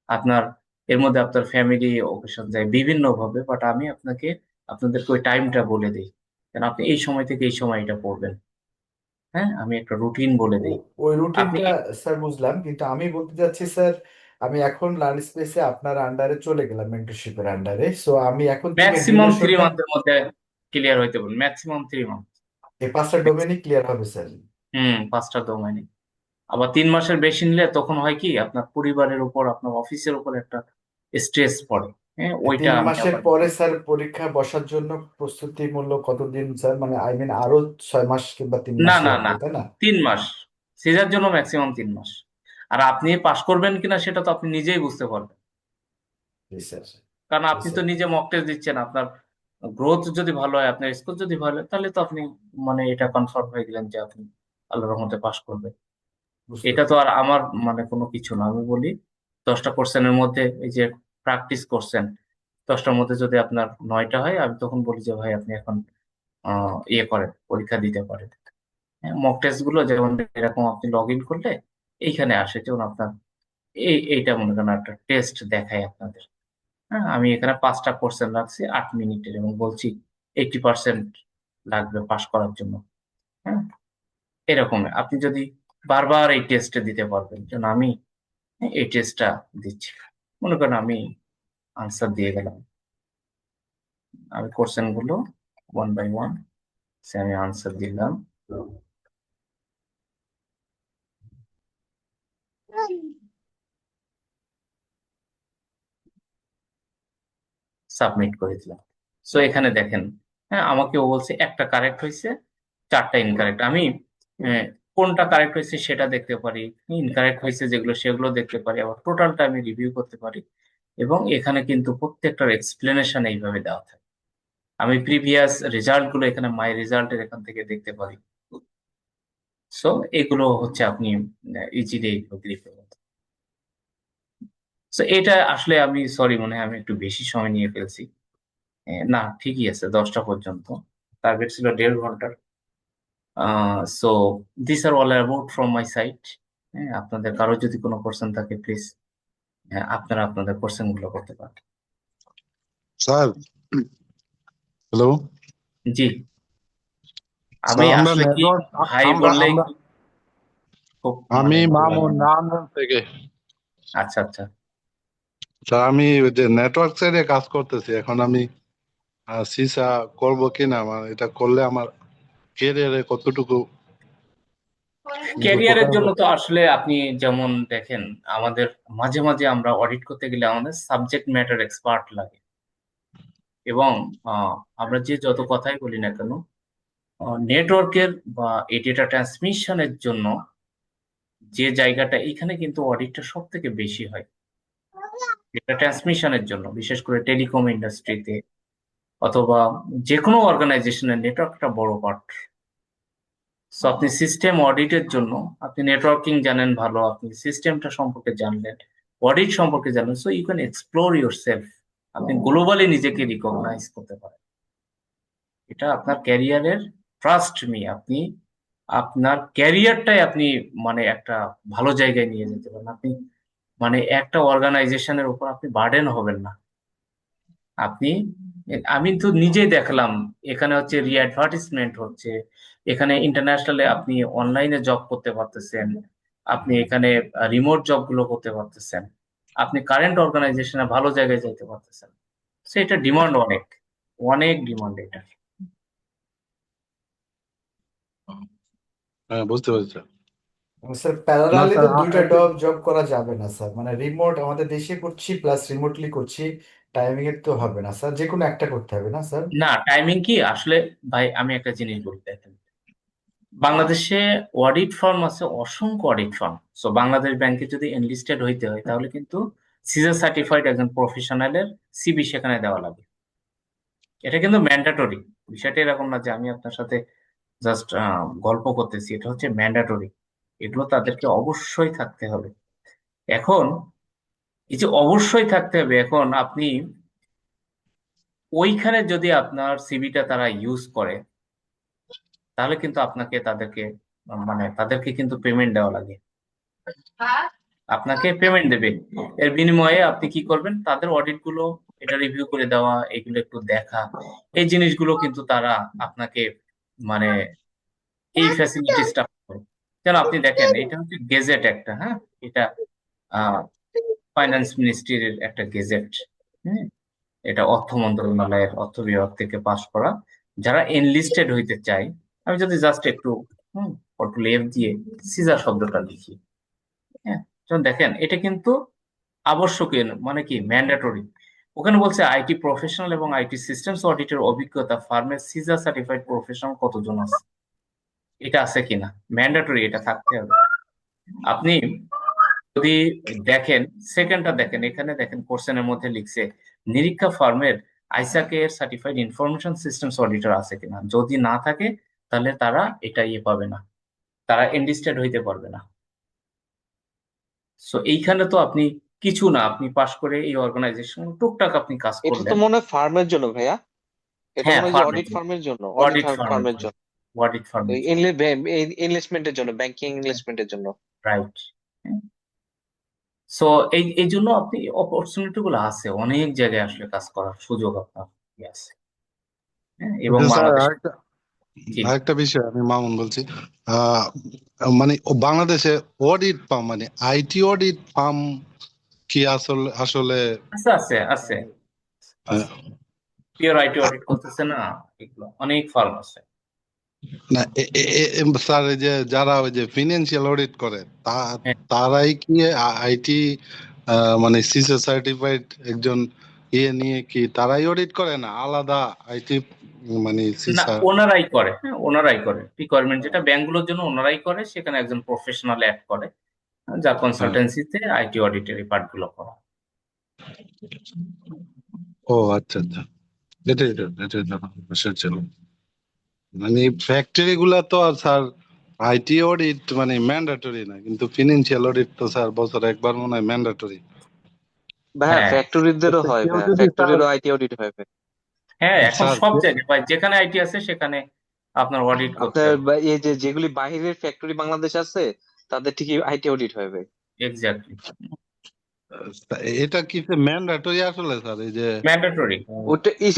আপনার এর মধ্যে আপনার ফ্যামিলি অকেশন যায় বিভিন্ন ভাবে, বাট আমি আপনাদেরকে ওই টাইমটা বলে দিই, কারণ আপনি এই সময় থেকে এই সময় এটা পড়বেন। হ্যাঁ, আমি একটা রুটিন বলে দিই। ওই আপনি রুটিনটা স্যার বুঝলাম, কিন্তু আমি বলতে চাচ্ছি স্যার, আমি এখন লার্ন স্পেসে আপনার আন্ডারে চলে গেলাম, মেন্টরশিপের আন্ডারে, সো আমি এখন থেকে ম্যাক্সিমাম থ্রি ডিউরেশনটা মান্থের মধ্যে ক্লিয়ার হইতে বলুন, ম্যাক্সিমাম 3 মান্থ। এই 5টা ডোমেনই ক্লিয়ার হবে স্যার? হুম, 5টা ডোমেইনে। আবার 3 মাসের বেশি নিলে তখন হয় কি, আপনার পরিবারের উপর, আপনার অফিসের উপর একটা স্ট্রেস পড়ে। হ্যাঁ, ওইটা 3 আমি মাসের আবার পরে স্যার পরীক্ষায় বসার জন্য প্রস্তুতি মূল্য কতদিন স্যার, মানে আই মিন আরো 6 মাস কিংবা 3 মাস না না লাগবে না, তাই না? 3 মাস। সিজার জন্য ম্যাক্সিমাম 3 মাস। আর আপনি পাশ করবেন কিনা সেটা তো আপনি নিজেই বুঝতে পারবেন, জি স্যার, কারণ জি আপনি তো স্যার, নিজে মক টেস্ট দিচ্ছেন। আপনার গ্রোথ যদি ভালো হয়, আপনার স্কোর যদি ভালো হয়, তাহলে তো আপনি মানে এটা কনফার্ম হয়ে গেলেন যে আপনি আল্লাহর রহমতে পাশ করবেন। বুঝতে এটা তো পারছি। আর আমার মানে কোনো কিছু না। আমি বলি 10টা কোশ্চেনের মধ্যে এই যে প্র্যাকটিস করছেন, 10টার মধ্যে যদি আপনার 9টা হয়, আমি তখন বলি যে ভাই আপনি এখন ইয়ে করেন, পরীক্ষা দিতে পারেন। হ্যাঁ, মক টেস্ট গুলো যেমন এরকম আপনি লগ ইন করলে এইখানে আসে, যেমন আপনার এইটা মনে করেন একটা টেস্ট দেখায় আপনাদের। হ্যাঁ, আমি এখানে 5টা কোশ্চেন রাখছি 8 মিনিটের, এবং বলছি 80% লাগবে পাশ করার জন্য। হ্যাঁ, এরকম আপনি যদি বারবার এই টেস্টে দিতে পারবেন, যেন আমি এই টেস্টটা দিচ্ছি, মনে করেন আমি আনসার দিয়ে গেলাম, আমি কোশ্চেন গুলো 1 বাই 1 আমি আনসার দিলাম, সাবমিট করে দিলাম। সো এখানে দেখেন, হ্যাঁ, আমাকে ও বলছে একটা কারেক্ট হয়েছে, 4টা ইনকারেক্ট। আমি আহ, কোনটা কারেক্ট হয়েছে সেটা দেখতে পারি, ইনকারেক্ট হয়েছে যেগুলো সেগুলো দেখতে পারি, আবার টোটালটা আমি রিভিউ করতে পারি। এবং এখানে কিন্তু প্রত্যেকটার এক্সপ্লেনেশন এইভাবে দেওয়া থাকে। আমি প্রিভিয়াস রেজাল্ট গুলো এখানে মাই রেজাল্টের এখান থেকে দেখতে পারি। সো এগুলো হচ্ছে আপনি ইজিলি এগুলো ক্লিক করতে পারেন। তো এটা আসলে আমি সরি, মনে হয় আমি একটু বেশি সময় নিয়ে ফেলছি। না, ঠিকই আছে, 10টা পর্যন্ত। টার্গেট ছিল 1.5 ঘন্টার। So this are all about from my side. হ্যাঁ, আপনাদের কারো যদি কোনো কোশ্চেন থাকে প্লিজ আপনারা আপনাদের কোশ্চেন গুলো করতে পারেন। Sir, hello. জি, আমি স্যার, আমরা আসলে কি নেটওয়ার্ক ভাই আমরা বললেই আমরা খুব আমি মানে ভালো লাগে মামুন না। নারায়ণগঞ্জ থেকে। আচ্ছা আচ্ছা। স্যার, আমি ওই যে নেটওয়ার্ক সাইডে কাজ করতেছি। এখন আমি সিসা করব কিনা, আমার এটা করলে আমার ক্যারিয়ারে কতটুকু ক্যারিয়ারের উপকার জন্য হবে? তো আসলে আপনি যেমন দেখেন, আমাদের মাঝে মাঝে আমরা অডিট করতে গেলে আমাদের সাবজেক্ট ম্যাটার এক্সপার্ট লাগে। এবং আমরা যে যত কথাই বলি না কেন, নেটওয়ার্কের বা এই ডেটা ট্রান্সমিশনের জন্য যে জায়গাটা, এখানে কিন্তু অডিটটা সব থেকে বেশি হয়। ডেটা ট্রান্সমিশনের জন্য বিশেষ করে টেলিকম ইন্ডাস্ট্রিতে অথবা যে কোনো অর্গানাইজেশনের নেটওয়ার্কটা বড় পার্ট। সো আপনি সিস্টেম অডিটের জন্য আপনি নেটওয়ার্কিং জানেন ভালো, আপনি সিস্টেমটা সম্পর্কে জানলেন, অডিট সম্পর্কে জানেন, so you can explore yourself. আপনি গ্লোবালি নিজেকে রিকগনাইজ করতে পারেন। এটা আপনার ক্যারিয়ারের, ট্রাস্ট মি, আপনি আপনার ক্যারিয়ারটাই আপনি মানে একটা ভালো জায়গায় নিয়ে যেতে পারেন। আপনি মানে একটা অর্গানাইজেশনের উপর আপনি বার্ডেন হবেন না। আপনি, আমি তো নিজেই দেখলাম, এখানে হচ্ছে রিঅ্যাডভার্টিসমেন্ট হচ্ছে, এখানে ইন্টারন্যাশনালে আপনি অনলাইনে জব করতে পারতেছেন, আপনি এখানে রিমোট জব গুলো করতে পারতেছেন, আপনি কারেন্ট অর্গানাইজেশনে ভালো জায়গায় যেতে পারতেছেন। সো এটা ডিমান্ড অনেক, অনেক ডিমান্ড এটা। হ্যাঁ, বুঝতে পারছি স্যার। স্যার না প্যারালালি স্যার, তো দুইটা জব করা যাবে না স্যার, মানে রিমোট আমাদের দেশে করছি প্লাস রিমোটলি করছি, টাইমিং এর তো হবে না স্যার, যে কোনো একটা করতে হবে না স্যার? না, টাইমিং কি আসলে, ভাই আমি একটা জিনিস বলি, দেখেন বাংলাদেশে অডিট ফার্ম আছে, অসংখ্য অডিট ফার্ম। সো বাংলাদেশ ব্যাংকে যদি এনলিস্টেড হইতে হয় তাহলে কিন্তু সিজার সার্টিফাইড একজন প্রফেশনালের সিবি সেখানে দেওয়া লাগে। এটা কিন্তু ম্যান্ডেটরি। বিষয়টা এরকম না যে আমি আপনার সাথে জাস্ট গল্প করতেছি, এটা হচ্ছে ম্যান্ডেটরি। এগুলো তাদেরকে অবশ্যই থাকতে হবে। এখন এই যে অবশ্যই থাকতে হবে, এখন আপনি ওইখানে যদি আপনার সিবিটা তারা ইউজ করে তাহলে কিন্তু আপনাকে তাদেরকে মানে তাদেরকে কিন্তু পেমেন্ট দেওয়া লাগে। আপনাকে পেমেন্ট দেবে, এর বিনিময়ে আপনি কি করবেন, তাদের অডিট গুলো এটা রিভিউ করে দেওয়া, এগুলো একটু দেখা, এই জিনিসগুলো কিন্তু তারা আপনাকে মানে এই ফ্যাসিলিটিসটা যেন আপনি দেখেন, এটা হচ্ছে গেজেট একটা, হ্যাঁ, এটা ফাইন্যান্স মিনিস্ট্রির একটা গেজেট। হ্যাঁ, এটা অর্থ মন্ত্রণালয়ের অর্থ বিভাগ থেকে পাশ করা। যারা এনলিস্টেড হইতে চায়, আমি যদি জাস্ট একটু কন্ট্রোল এফ দিয়ে সিজার শব্দটা লিখি, হ্যাঁ, যখন দেখেন এটা কিন্তু আবশ্যকীয় মানে কি ম্যান্ডেটরি। ওখানে বলছে আইটি প্রফেশনাল এবং আইটি সিস্টেমস অডিটের অভিজ্ঞতা ফার্মের সিজার সার্টিফাইড প্রফেশনাল কতজন আছে, এটা আছে কিনা, ম্যান্ডেটরি, এটা থাকতে হবে। আপনি যদি দেখেন, সেকেন্ডটা দেখেন, এখানে দেখেন কোশ্চেনের মধ্যে লিখছে নিরীক্ষা ফার্মের আইসাকে এর সার্টিফাইড ইনফরমেশন সিস্টেমস অডিটর আছে কিনা। যদি না থাকে তাহলে তারা এটা ইয়ে পাবে না, তারা এনলিস্টেড হইতে পারবে না। সো এইখানে তো আপনি কিছু না, আপনি পাশ করে এই অর্গানাইজেশন টুকটাক আপনি কাজ এটা তো করলেন। মনে হয় ফার্মের জন্য ভাইয়া, এটা হ্যাঁ, মনে হয় যে ফার্মের অডিট জন্য, ফার্মের জন্য, অডিট ফার্মের ফার্মের জন্য, জন্য, অডিট ফার্মের জন্য, ইনভেস্টমেন্টের জন্য, ব্যাংকিং ইনভেস্টমেন্টের জন্য। রাইট। সো এই এই জন্য আপনি অপরচুনিটি গুলো আছে, অনেক জায়গায় আসলে কাজ করার সুযোগ আপনার আছে। হ্যাঁ, এবং কিন্তু স্যার, বাংলাদেশ, আরেকটা জি, আরেকটা বিষয় আমি মামুন বলছি। আহ মানে বাংলাদেশে অডিট ফার্ম, মানে আইটি অডিট ফার্ম কি আসলে আসলে আছে আছে আছে আহ, আছে, পিওর আইটি অডিট করতেছে না, এগুলো অনেক ফার্ম আছে। না, স্যার, এই যে যারা ওই যে ফিনান্সিয়াল অডিট করে হ্যাঁ, তারাই কি আইটি মানে সিসে সার্টিফাইড একজন নিয়ে কি তারাই অডিট করে, না আলাদা আইটি মানে না, সিসা? ওনারাই করে, হ্যাঁ ওনারাই করে, রিকোয়ারমেন্ট যেটা ব্যাংকগুলোর জন্য ওনারাই করে, সেখানে একজন প্রফেশনাল অ্যাড করে, যা হ্যাঁ। কনসালটেন্সিতে আইটি অডিটের এই পার্ট গুলো করা। ও আচ্ছা আচ্ছা, এটাই জানার বিষয় ছিল। মানে ফ্যাক্টরি গুলা তো আর স্যার আইটি অডিট মানে ম্যান্ডেটরি না, কিন্তু ফিনান্সিয়াল অডিট তো স্যার বছরে একবার মনে হয় ম্যান্ডেটরি। ভাইয়া হ্যাঁ ফ্যাক্টরিদেরও হয়, কেউ ভাইয়া যদি স্যার ফ্যাক্টরিরও আইটি অডিট হয় ভাই। হ্যাঁ, এখন স্যার সব জায়গায় ভাই, যেখানে আইটি আছে সেখানে আপনার অডিট করতে আপনার হবে। এই যে যেগুলি বাইরের ফ্যাক্টরি বাংলাদেশ আছে তাদের ঠিকই আইটি অডিট হয় ভাই। এক্স্যাক্টলি, এটা কি ম্যান্ডেটরি আসলে স্যার, এই যে ম্যান্ডেটরি।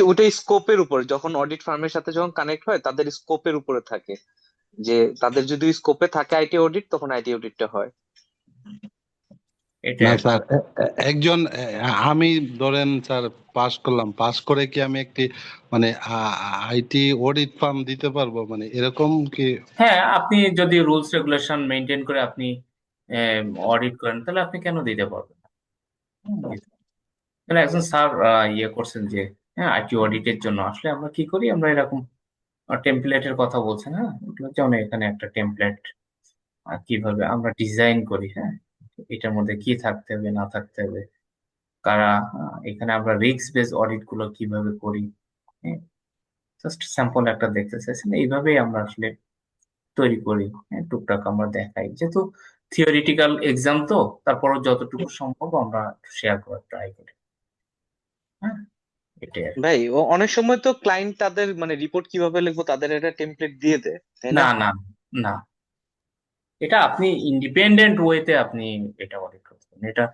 ওটা স্কোপের উপর, যখন অডিট ফার্মের সাথে যখন কানেক্ট হয় তাদের স্কোপের উপরে থাকে, যে তাদের যদি স্কোপে থাকে আইটি অডিট তখন আইটি অডিটটা হয়। এটাই না আর কি। স্যার, একজন আমি ধরেন স্যার পাস করলাম, পাস করে কি আমি একটি মানে আইটি অডিট ফার্ম দিতে পারবো, মানে এরকম কি? হ্যাঁ, আপনি যদি রুলস রেগুলেশন মেনটেন করে আপনি অডিট করেন তাহলে আপনি কেন দিতে পারবেন না? দিতে পারবেন। তাহলে একজন স্যার ইয়ে করছেন যে হ্যাঁ আইটি অডিটের জন্য আসলে আমরা কি করি, আমরা এরকম টেমপ্লেটের কথা বলছেন, হ্যাঁ যেমন এখানে একটা টেমপ্লেট কিভাবে আমরা ডিজাইন করি, হ্যাঁ এটার মধ্যে কি থাকতে হবে না থাকতে হবে, কারা এখানে আমরা রিস্ক বেস অডিট গুলো কিভাবে করি, হ্যাঁ জাস্ট স্যাম্পল একটা দেখতে চাইছেন, এইভাবেই আমরা আসলে তৈরি করি, হ্যাঁ টুকটাক আমরা দেখাই, যেহেতু থিওরিটিক্যাল এক্সাম তো তারপরও যতটুকু সম্ভব আমরা শেয়ার করার ট্রাই করি। হ্যাঁ, এটাই আর কি। ভাই ও অনেক সময় তো ক্লায়েন্ট তাদের মানে রিপোর্ট কিভাবে লিখবো তাদের একটা টেমপ্লেট দিয়ে দেয়, তাই না? না না না, এটা আপনি ইন্ডিপেন্ডেন্ট ওয়েতে আপনি এটা অডিট করতে পারেন, এটা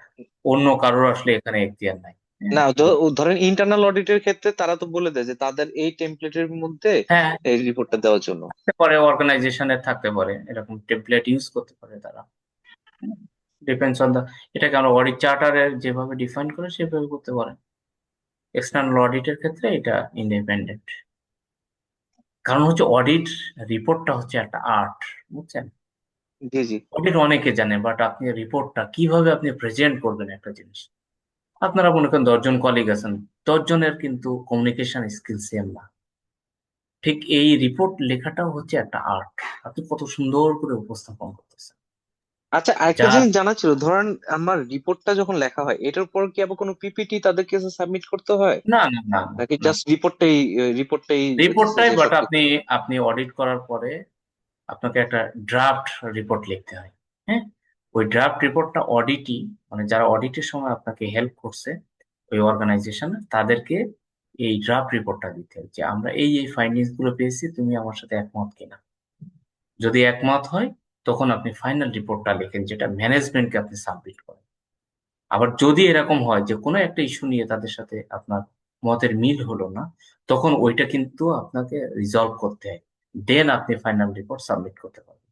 অন্য কারোর আসলে এখানে এখতিয়ার নাই। হ্যাঁ না ধরেন ইন্টারনাল অডিটের ক্ষেত্রে তারা তো বলে দেয় যে তাদের এই টেমপ্লেটের মধ্যে হ্যাঁ, এই রিপোর্টটা দেওয়ার জন্য। থাকতে পারে, অর্গানাইজেশনের থাকতে পারে, এরকম টেমপ্লেট ইউজ করতে পারে তারা, ডিপেন্ডস অন দা, এটাকে আমরা অডিট চার্টারে যেভাবে ডিফাইন করে সেভাবে করতে পারে। এক্সটার্নাল অডিটের ক্ষেত্রে এটা ইন্ডিপেন্ডেন্ট, কারণ হচ্ছে অডিট রিপোর্টটা হচ্ছে একটা আর্ট, বুঝছেন? জি জি। অডিট অনেকে জানে, বাট আপনি রিপোর্টটা কিভাবে আপনি প্রেজেন্ট করবেন একটা জিনিস, আপনারা মনে করেন 10 জন কলিগ আছেন, 10 জনের কিন্তু কমিউনিকেশন স্কিল সেম না, ঠিক এই রিপোর্ট লেখাটাও হচ্ছে একটা আর্ট, আপনি কত সুন্দর করে উপস্থাপন করতেছেন। আচ্ছা, আরেকটা যার জিনিস জানা ছিল, ধরেন আমার রিপোর্টটা যখন লেখা হয় এটার পর কি আবার কোনো পিপিটি তাদেরকে সাবমিট করতে হয়, না না না না নাকি না, জাস্ট রিপোর্টটাই রিপোর্টটাই, বাট যেসব আপনি আপনি অডিট করার পরে আপনাকে একটা ড্রাফট রিপোর্ট লিখতে হয়, হ্যাঁ ওই ড্রাফট রিপোর্টটা অডিটই, মানে যারা অডিটের সময় আপনাকে হেল্প করছে ওই অর্গানাইজেশন তাদেরকে এই ড্রাফট রিপোর্টটা দিতে হয় যে আমরা এই এই ফাইন্ডিংস গুলো পেয়েছি, তুমি আমার সাথে একমত কিনা, যদি একমত হয় তখন আপনি ফাইনাল রিপোর্টটা লেখেন যেটা ম্যানেজমেন্টকে আপনি সাবমিট করেন। আবার যদি এরকম হয় যে কোনো একটা ইস্যু নিয়ে তাদের সাথে আপনার মতের মিল হলো না, তখন ওইটা কিন্তু আপনাকে রিজলভ করতে হয়, দেন আপনি ফাইনাল রিপোর্ট সাবমিট করতে পারবেন।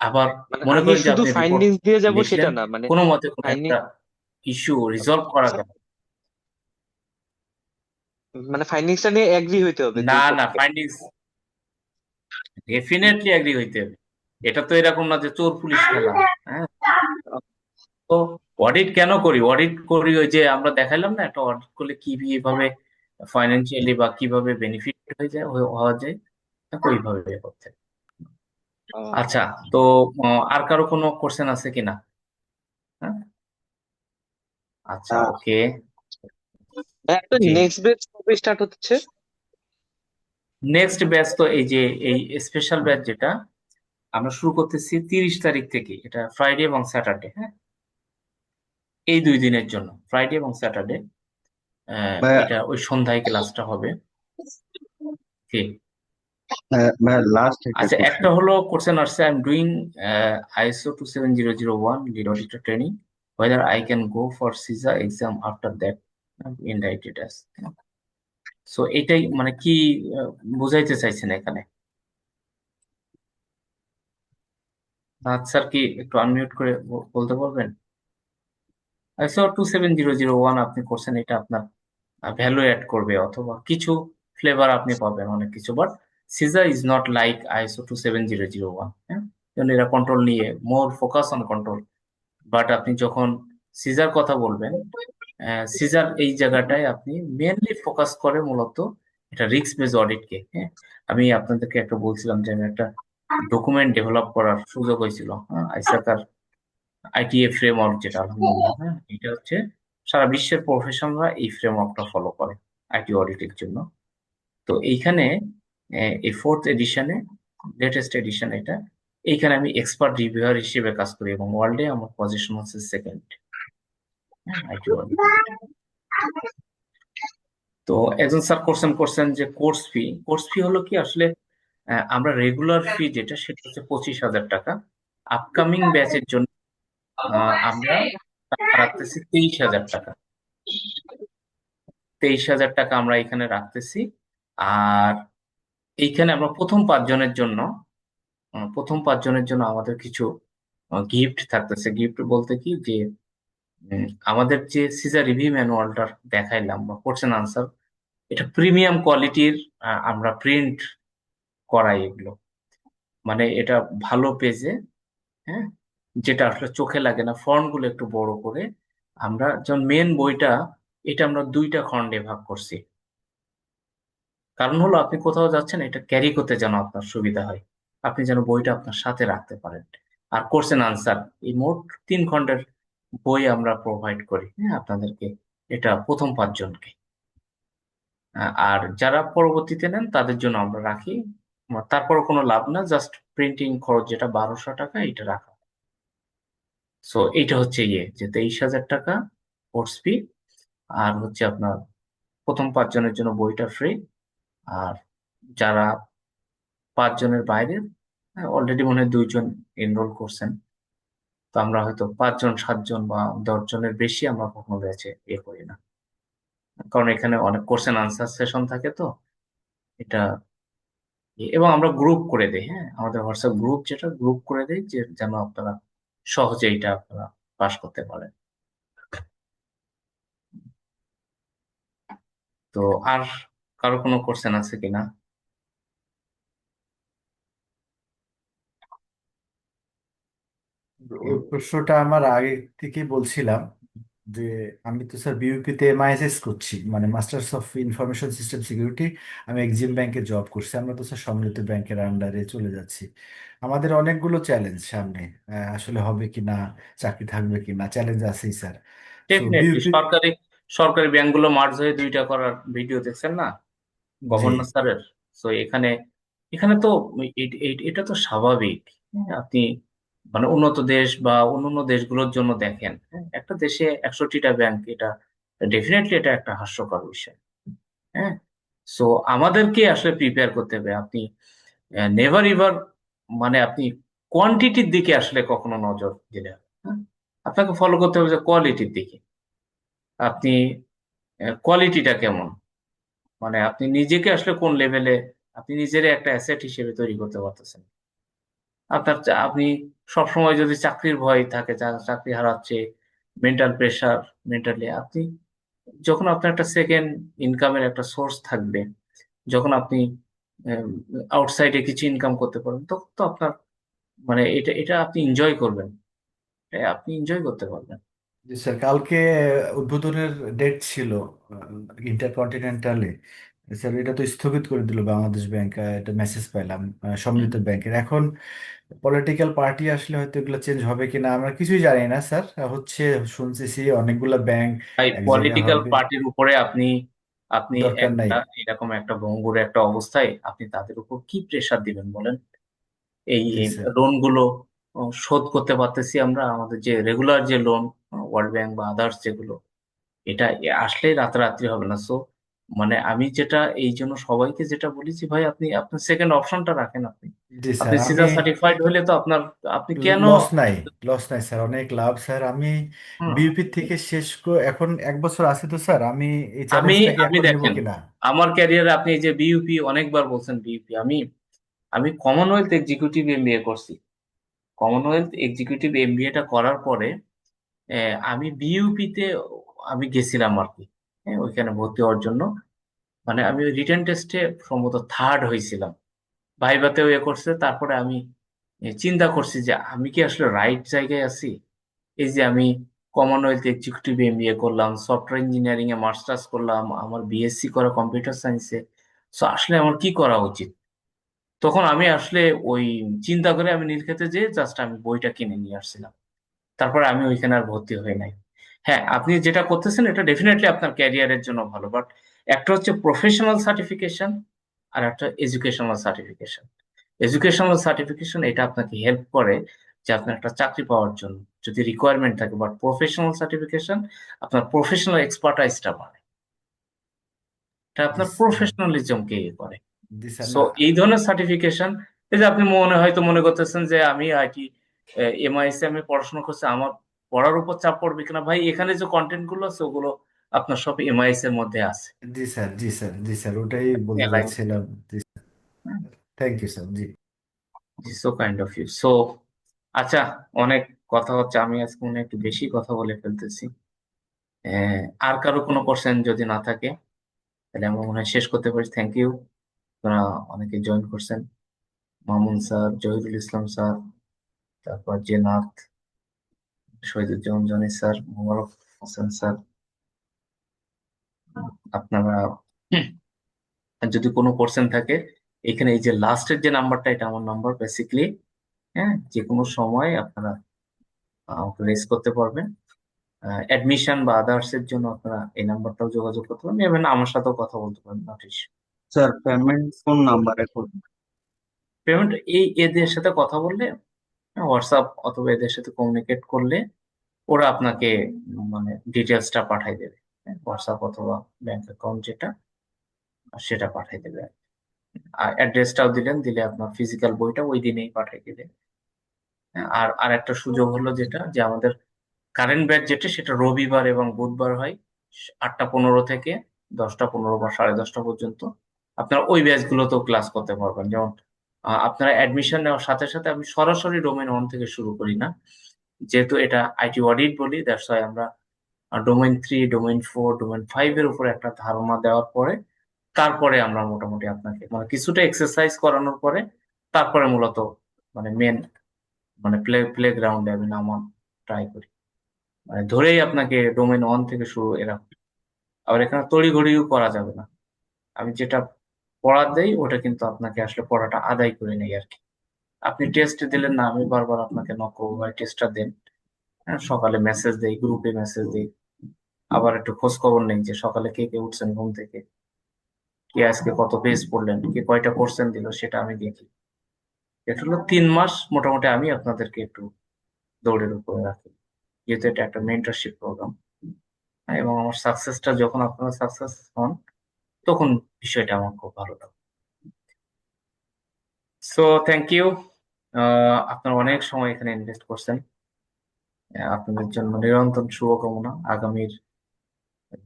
আবার মানে মনে আমি করেন যে শুধু আপনি রিপোর্ট ফাইন্ডিংস দিয়ে যাব সেটা লিখলেন, না, মানে কোনো মতে কোনো ফাইন্ডিং একটা ইস্যু রিজলভ করা গেল, মানে ফাইন্ডিংসটা নিয়ে এগ্রি হইতে হবে না দুই না পক্ষে। ফাইন্ডিংস ডেফিনেটলি এগ্রি হইতে হবে, এটা তো এরকম না যে চোর পুলিশ খেলা। হ্যাঁ, তো অডিট কেন করি, অডিট করি ওই যে আমরা দেখাইলাম না, একটা অডিট করলে কিভাবে ফাইন্যান্সিয়ালি বা কিভাবে বেনিফিট হয়ে যায় হওয়া যায়, তাকে ওইভাবে করতে হয়। আহ, আচ্ছা, তো আর কারো কোনো কোশ্চেন আছে কিনা? হ্যাঁ, আচ্ছা ওকে। ভাই, একটা জি, নেক্সট ব্যাচ কবে স্টার্ট হচ্ছে? নেক্সট ব্যাচ তো এই যে এই স্পেশাল ব্যাচ যেটা আমরা শুরু করতেছি 30 তারিখ থেকে, এটা ফ্রাইডে এবং স্যাটারডে, হ্যাঁ এই 2 দিনের জন্য, ফ্রাইডে এবং স্যাটারডে, ভাইয়া, এটা ওই সন্ধ্যায় ক্লাসটা হবে। কি ভাইয়া লাস্ট একটা আচ্ছা, কোশ্চেন। একটা হলো কোশ্চেন আসছে, I am doing ISO 27001 lead auditor training, whether I can go for CISA exam after that, indicted as, so এটাই মানে কি আহ, বোঝাইতে চাইছেন এখানে? স্যার কি একটু আনমিউট করে বলতে পারবেন? ISO 27001 আপনি করছেন, এটা আপনার ভ্যালু অ্যাড করবে অথবা কিছু ফ্লেভার আপনি পাবেন অনেক কিছু, বাট সিজা ইজ নট লাইক ISO 27001, হ্যাঁ কারণ এরা কন্ট্রোল নিয়ে মোর ফোকাস অন কন্ট্রোল, বাট আপনি যখন সিজার কথা বলবেন, সিজার এই জায়গাটায় আপনি মেনলি ফোকাস করে মূলত এটা রিস্ক বেস অডিটকে, হ্যাঁ আমি আপনাদেরকে একটা বলছিলাম যে আমি একটা ডকুমেন্ট ডেভেলপ করার সুযোগ হয়েছিল, হ্যাঁ আইসাকার ITA ফ্রেমওয়ার্ক যেটা, আলহামদুলিল্লাহ, হ্যাঁ এটা হচ্ছে সারা বিশ্বের প্রফেশনালরা এই ফ্রেমওয়ার্কটা ফলো করে আইটি অডিটের জন্য। তো এইখানে এই 4th এডিশনে, লেটেস্ট এডিশন এটা, এইখানে আমি এক্সপার্ট রিভিউয়ার হিসেবে কাজ করি এবং ওয়ার্ল্ডে আমার পজিশন হচ্ছে সেকেন্ড। হ্যাঁ, আইটি ওয়ার্ল্ড। তো একজন স্যার করছেন যে কোর্স ফি হলো কি আসলে আমরা রেগুলার ফি যেটা সেটা হচ্ছে 25,000 টাকা। আপকামিং ব্যাচের জন্য আমরা টাকা রাখতেছি 23,000 টাকা। 23,000 টাকা আমরা এখানে রাখতেছি। আর এইখানে আমরা প্রথম 5 জনের জন্য আমাদের কিছু গিফট থাকতেছে। গিফট বলতে কি যে আমাদের যে সিজা রিভিউ ম্যানুয়ালটা দেখাইলাম বা কোশ্চেন আনসার, এটা প্রিমিয়াম কোয়ালিটির আমরা প্রিন্ট করাই এগুলো। মানে এটা ভালো পেজে, হ্যাঁ, যেটা আসলে চোখে লাগে না, ফন্ট গুলো একটু বড় করে আমরা যেমন মেন বইটা এটা আমরা 2টা খণ্ডে ভাগ করছি। কারণ হলো আপনি কোথাও যাচ্ছেন এটা ক্যারি করতে যেন আপনার সুবিধা হয়, আপনি যেন বইটা আপনার সাথে রাখতে পারেন। আর কোশ্চেন আনসার এই মোট 3 খণ্ডের বই আমরা প্রোভাইড করি, হ্যাঁ, আপনাদেরকে, এটা প্রথম 5 জনকে। আর যারা পরবর্তীতে নেন তাদের জন্য আমরা রাখি। তারপরও কোনো লাভ না, জাস্ট প্রিন্টিং খরচ যেটা 1200 টাকা এটা রাখা। সো এইটা হচ্ছে যে 23,000 টাকা কোর্স ফি, আর হচ্ছে আপনার প্রথম 5 জনের জন্য বইটা ফ্রি। আর যারা 5 জনের বাইরে, অলরেডি মনে হয় 2 জন এনরোল করছেন, তো আমরা হয়তো 5 জন 7 জন বা 10 জনের বেশি আমরা কখনো ব্যাচে করি না, কারণ এখানে অনেক কোশ্চেন আনসার সেশন থাকে। তো এটা এবং আমরা গ্রুপ করে দেই, হ্যাঁ, আমাদের হোয়াটসঅ্যাপ গ্রুপ যেটা গ্রুপ করে দেই যে যেন আপনারা সহজে এটা আপনারা পাস করতে পারেন। তো আর কারো কোনো কোশ্চেন আছে কিনা? ওই প্রশ্নটা আমার আগে থেকে বলছিলাম যে আমি তো স্যার বিউপিতে এমআইএসএস করছি, মানে masters of information system security. আমি এক্সিম ব্যাংকে জব করছি, আমরা তো স্যার সম্মিলিত ব্যাংকের আন্ডারে চলে যাচ্ছি। আমাদের অনেকগুলো চ্যালেঞ্জ সামনে, আসলে হবে কি না, চাকরি থাকবে কি না, চ্যালেঞ্জ আছেই স্যার। সো ডেফিনেটলি বিউপি, সরকারি ব্যাংকগুলো মার্জ হয়ে 2টা করার ভিডিও দেখছেন না জি গভর্নর স্যারের? তো এখানে এখানে তো এটা তো স্বাভাবিক, হ্যাঁ, আপনি মানে উন্নত দেশ বা অন্যান্য দেশগুলোর জন্য দেখেন, হ্যাঁ, একটা দেশে 61টা ব্যাংক, এটা ডেফিনেটলি এটা একটা হাস্যকর বিষয়। হ্যাঁ, সো আমাদেরকে আসলে প্রিপেয়ার করতে হবে। আপনি নেভার এভার, মানে আপনি কোয়ান্টিটির দিকে আসলে কখনো নজর দিলে হবে না, হ্যাঁ? আপনাকে ফলো করতে হবে যে কোয়ালিটির দিকে। আপনি কোয়ালিটিটা কেমন, মানে আপনি নিজেকে আসলে কোন লেভেলে আপনি নিজের একটা অ্যাসেট হিসেবে তৈরি করতে পারতেছেন। আপনি সবসময় যদি চাকরির ভয় থাকে, চাকরি হারাচ্ছে, মেন্টাল প্রেশার, মেন্টালি আপনি যখন আপনার একটা সেকেন্ড ইনকামের একটা সোর্স থাকবে, যখন আপনি আউটসাইডে কিছু ইনকাম করতে পারবেন, তখন তো আপনার মানে এটা এটা আপনি এনজয় করবেন, আপনি এনজয় করতে পারবেন। জি স্যার, কালকে উদ্বোধনের ডেট ছিল ইন্টারকন্টিনেন্টালে। স্যার এটা তো স্থগিত করে দিল বাংলাদেশ ব্যাংক, এটা মেসেজ পেলাম সম্মিলিত ব্যাংকের। এখন পলিটিক্যাল পার্টি আসলে হয়তো এগুলো চেঞ্জ হবে কিনা আমরা কিছুই জানি না স্যার। হচ্ছে শুনতেছি অনেকগুলো ব্যাংক তাই এক জায়গায় পলিটিক্যাল হবে, পার্টির উপরে আপনি আপনি দরকার নাই। একটা এরকম একটা ভঙ্গুর একটা অবস্থায় আপনি তাদের উপর কি প্রেসার দিবেন বলেন? এই জি স্যার। লোন গুলো শোধ করতে পারতেছি আমরা, আমাদের যে রেগুলার যে লোন, ওয়ার্ল্ড ব্যাংক বা আদার্স যেগুলো, এটা আসলেই রাতারাতি হবে না। সো মানে আমি যেটা এই জন্য সবাইকে যেটা বলি যে ভাই আপনি আপনার সেকেন্ড অপশনটা রাখেন। আপনি জি আপনি স্যার, আমি সিজা সার্টিফাইড হলে তো আপনার আপনি কেন লস নাই, লস নাই স্যার, অনেক লাভ স্যার। আমি হুম, বিউপি থেকে শেষ করে এখন 1 বছর আছে তো স্যার, আমি এই আমি চ্যালেঞ্জটাকে আমি এখন নিব দেখেন কিনা। আমার ক্যারিয়ারে আপনি এই যে বিইউপি অনেকবার বলছেন বিইউপি, আমি আমি কমনওয়েলথ এক্সিকিউটিভ এমবিএ করছি। কমনওয়েলথ এক্সিকিউটিভ এমবিএটা করার পরে আমি বিইউপি তে আমি গেছিলাম আর কি, হ্যাঁ, ওইখানে ভর্তি হওয়ার জন্য। মানে আমি ওই রিটেন টেস্টে সম্ভবত থার্ড হয়েছিলাম, ভাইভাতেও করছে। তারপরে আমি চিন্তা করছি যে আমি কি আসলে রাইট জায়গায় আছি। এই যে আমি কমনওয়েলথ এক্সিকিউটিভ এমবিএ করলাম, সফটওয়্যার ইঞ্জিনিয়ারিং এ মাস্টার্স করলাম, আমার বিএসসি করা কম্পিউটার সায়েন্সে, সো আসলে আমার কি করা উচিত? তখন আমি আসলে ওই চিন্তা করে আমি নীলক্ষেতে যেয়ে জাস্ট আমি বইটা কিনে নিয়ে আসছিলাম। তারপরে আমি ওইখানে আর ভর্তি হই নাই। হ্যাঁ, আপনি যেটা করতেছেন এটা ডেফিনেটলি আপনার ক্যারিয়ারের জন্য ভালো, বাট একটা হচ্ছে প্রফেশনাল সার্টিফিকেশন আর একটা এডুকেশনাল সার্টিফিকেশন। এডুকেশনাল সার্টিফিকেশন এটা আপনাকে হেল্প করে যে আপনার একটা চাকরি পাওয়ার জন্য। যদি রিকোয়ারমেন্ট থাকে, বাট প্রফেশনাল সার্টিফিকেশন আপনার প্রফেশনাল এক্সপার্টাইজটা বাড়ে, এটা আপনার জি প্রফেশনালিজমকে ইয়ে করে। স্যার সো না এই ধরনের সার্টিফিকেশন, এই যে আপনি হয়তো মনে করতেছেন যে আমি আইটি এমআইএসে আমি পড়াশোনা করছি, আমার পড়ার উপর চাপ পড়বে কিনা। ভাই, এখানে যে কন্টেন্ট গুলো আছে ওগুলো আপনার সব এমআইএস এর মধ্যে আছে। জি স্যার ওটাই বলতে অ্যালাইন, চাচ্ছিলাম। জি থ্যাংক ইউ স্যার। জি so kind of you. So আচ্ছা, অনেক কথা হচ্ছে, আমি আজকে মনে হয় একটু বেশি কথা বলে ফেলতেছি। আর কারো কোনো কোশ্চেন যদি না থাকে তাহলে আমরা মনে হয় শেষ করতে পারি। থ্যাংক ইউ, আপনারা অনেকে জয়েন করছেন, মামুন স্যার, জহিরুল ইসলাম স্যার, তারপর জেনাত, Shahiduzzaman Johnny sir, Mobarak Hossain sir. আপনারা যদি কোনো কোশ্চেন থাকে, এখানে এই যে লাস্টের যে নাম্বারটা, এটা আমার নাম্বার বেসিক্যালি। হ্যাঁ, যে কোনো সময় আপনারা আমাকে রেজ করতে পারবেন। অ্যাডমিশন বা আদার্স এর জন্য আপনারা এই নাম্বারটাও যোগাযোগ করতে পারেন, এবং আমার সাথেও কথা বলতে পারেন, নট ইস্যু। স্যার পেমেন্ট কোন নাম্বারে করব? পেমেন্ট এই এদের সাথে কথা বললে, হোয়াটসঅ্যাপ অথবা এদের সাথে কমিউনিকেট করলে ওরা আপনাকে মানে ডিটেলসটা পাঠাই দেবে। হোয়াটসঅ্যাপ অথবা ব্যাংক অ্যাকাউন্ট যেটা, সেটা পাঠাই দেবে। আর অ্যাড্রেসটাও দিলে আপনার ফিজিক্যাল বইটা ওই দিনেই পাঠিয়ে দিবে। আর আর একটা সুযোগ হলো যেটা, যে আমাদের কারেন্ট ব্যাচ যেটা, সেটা রবিবার এবং বুধবার হয় 8টা 15 থেকে 10টা 15 বা 10:30 পর্যন্ত। আপনারা ওই ব্যাচগুলোতেও ক্লাস করতে পারবেন। যেমন আপনারা অ্যাডমিশন নেওয়ার সাথে সাথে আমি সরাসরি ডোমেন 1 থেকে শুরু করি না, যেহেতু এটা আইটি অডিট বলি, দ্যাটস ওয়াই আমরা ডোমেন 3, ডোমেন 4, ডোমেন 5 এর উপরে একটা ধারণা দেওয়ার পরে তারপরে আমরা মোটামুটি আপনাকে মানে কিছুটা এক্সারসাইজ করানোর পরে তারপরে মূলত মানে মেন মানে প্লে গ্রাউন্ডে আমি নামার ট্রাই করি। মানে ধরেই আপনাকে ডোমেন 1 থেকে শুরু এরকম। আবার এখানে তড়িঘড়িও করা যাবে না। আমি যেটা পড়া দেই ওটা কিন্তু আপনাকে আসলে পড়াটা আদায় করে নেই আর কি। আপনি টেস্ট দিলেন না, আমি বারবার আপনাকে নক করবো, ভাই টেস্টটা দেন। হ্যাঁ, সকালে মেসেজ দেই, গ্রুপে মেসেজ দিই, আবার একটু খোঁজ খবর নেই যে সকালে কে কে উঠছেন ঘুম থেকে, কে আজকে কত পেজ পড়লেন, কে কয়টা কোশ্চেন দিল, সেটা আমি দেখি। এটা হলো 3 মাস মোটামুটি আমি আপনাদেরকে একটু দৌড়ের উপরে রাখি, যেহেতু এটা একটা মেন্টরশিপ প্রোগ্রাম। এবং আমার সাকসেসটা যখন আপনারা সাকসেস হন, তখন বিষয়টা আমার খুব ভালো লাগে। সো থ্যাংক ইউ, আপনারা অনেক সময় এখানে ইনভেস্ট করছেন। আপনাদের জন্য নিরন্তর শুভকামনা। আগামীর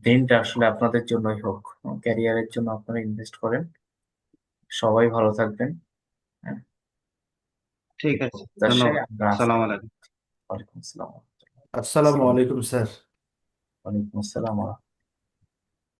দিনটা আসলে আপনাদের জন্যই হোক, ক্যারিয়ারের জন্য আপনারা ইনভেস্ট করেন। সবাই ভালো থাকবেন। হ্যাঁ, ঠিক আছে, দশটায় ধন্যবাদ। আমরা সালাম আলাইকুম। ওয়ালাইকুম আসসালাম। আসসালামু আলাইকুম স্যার। ওয়ালাইকুম আসসালাম।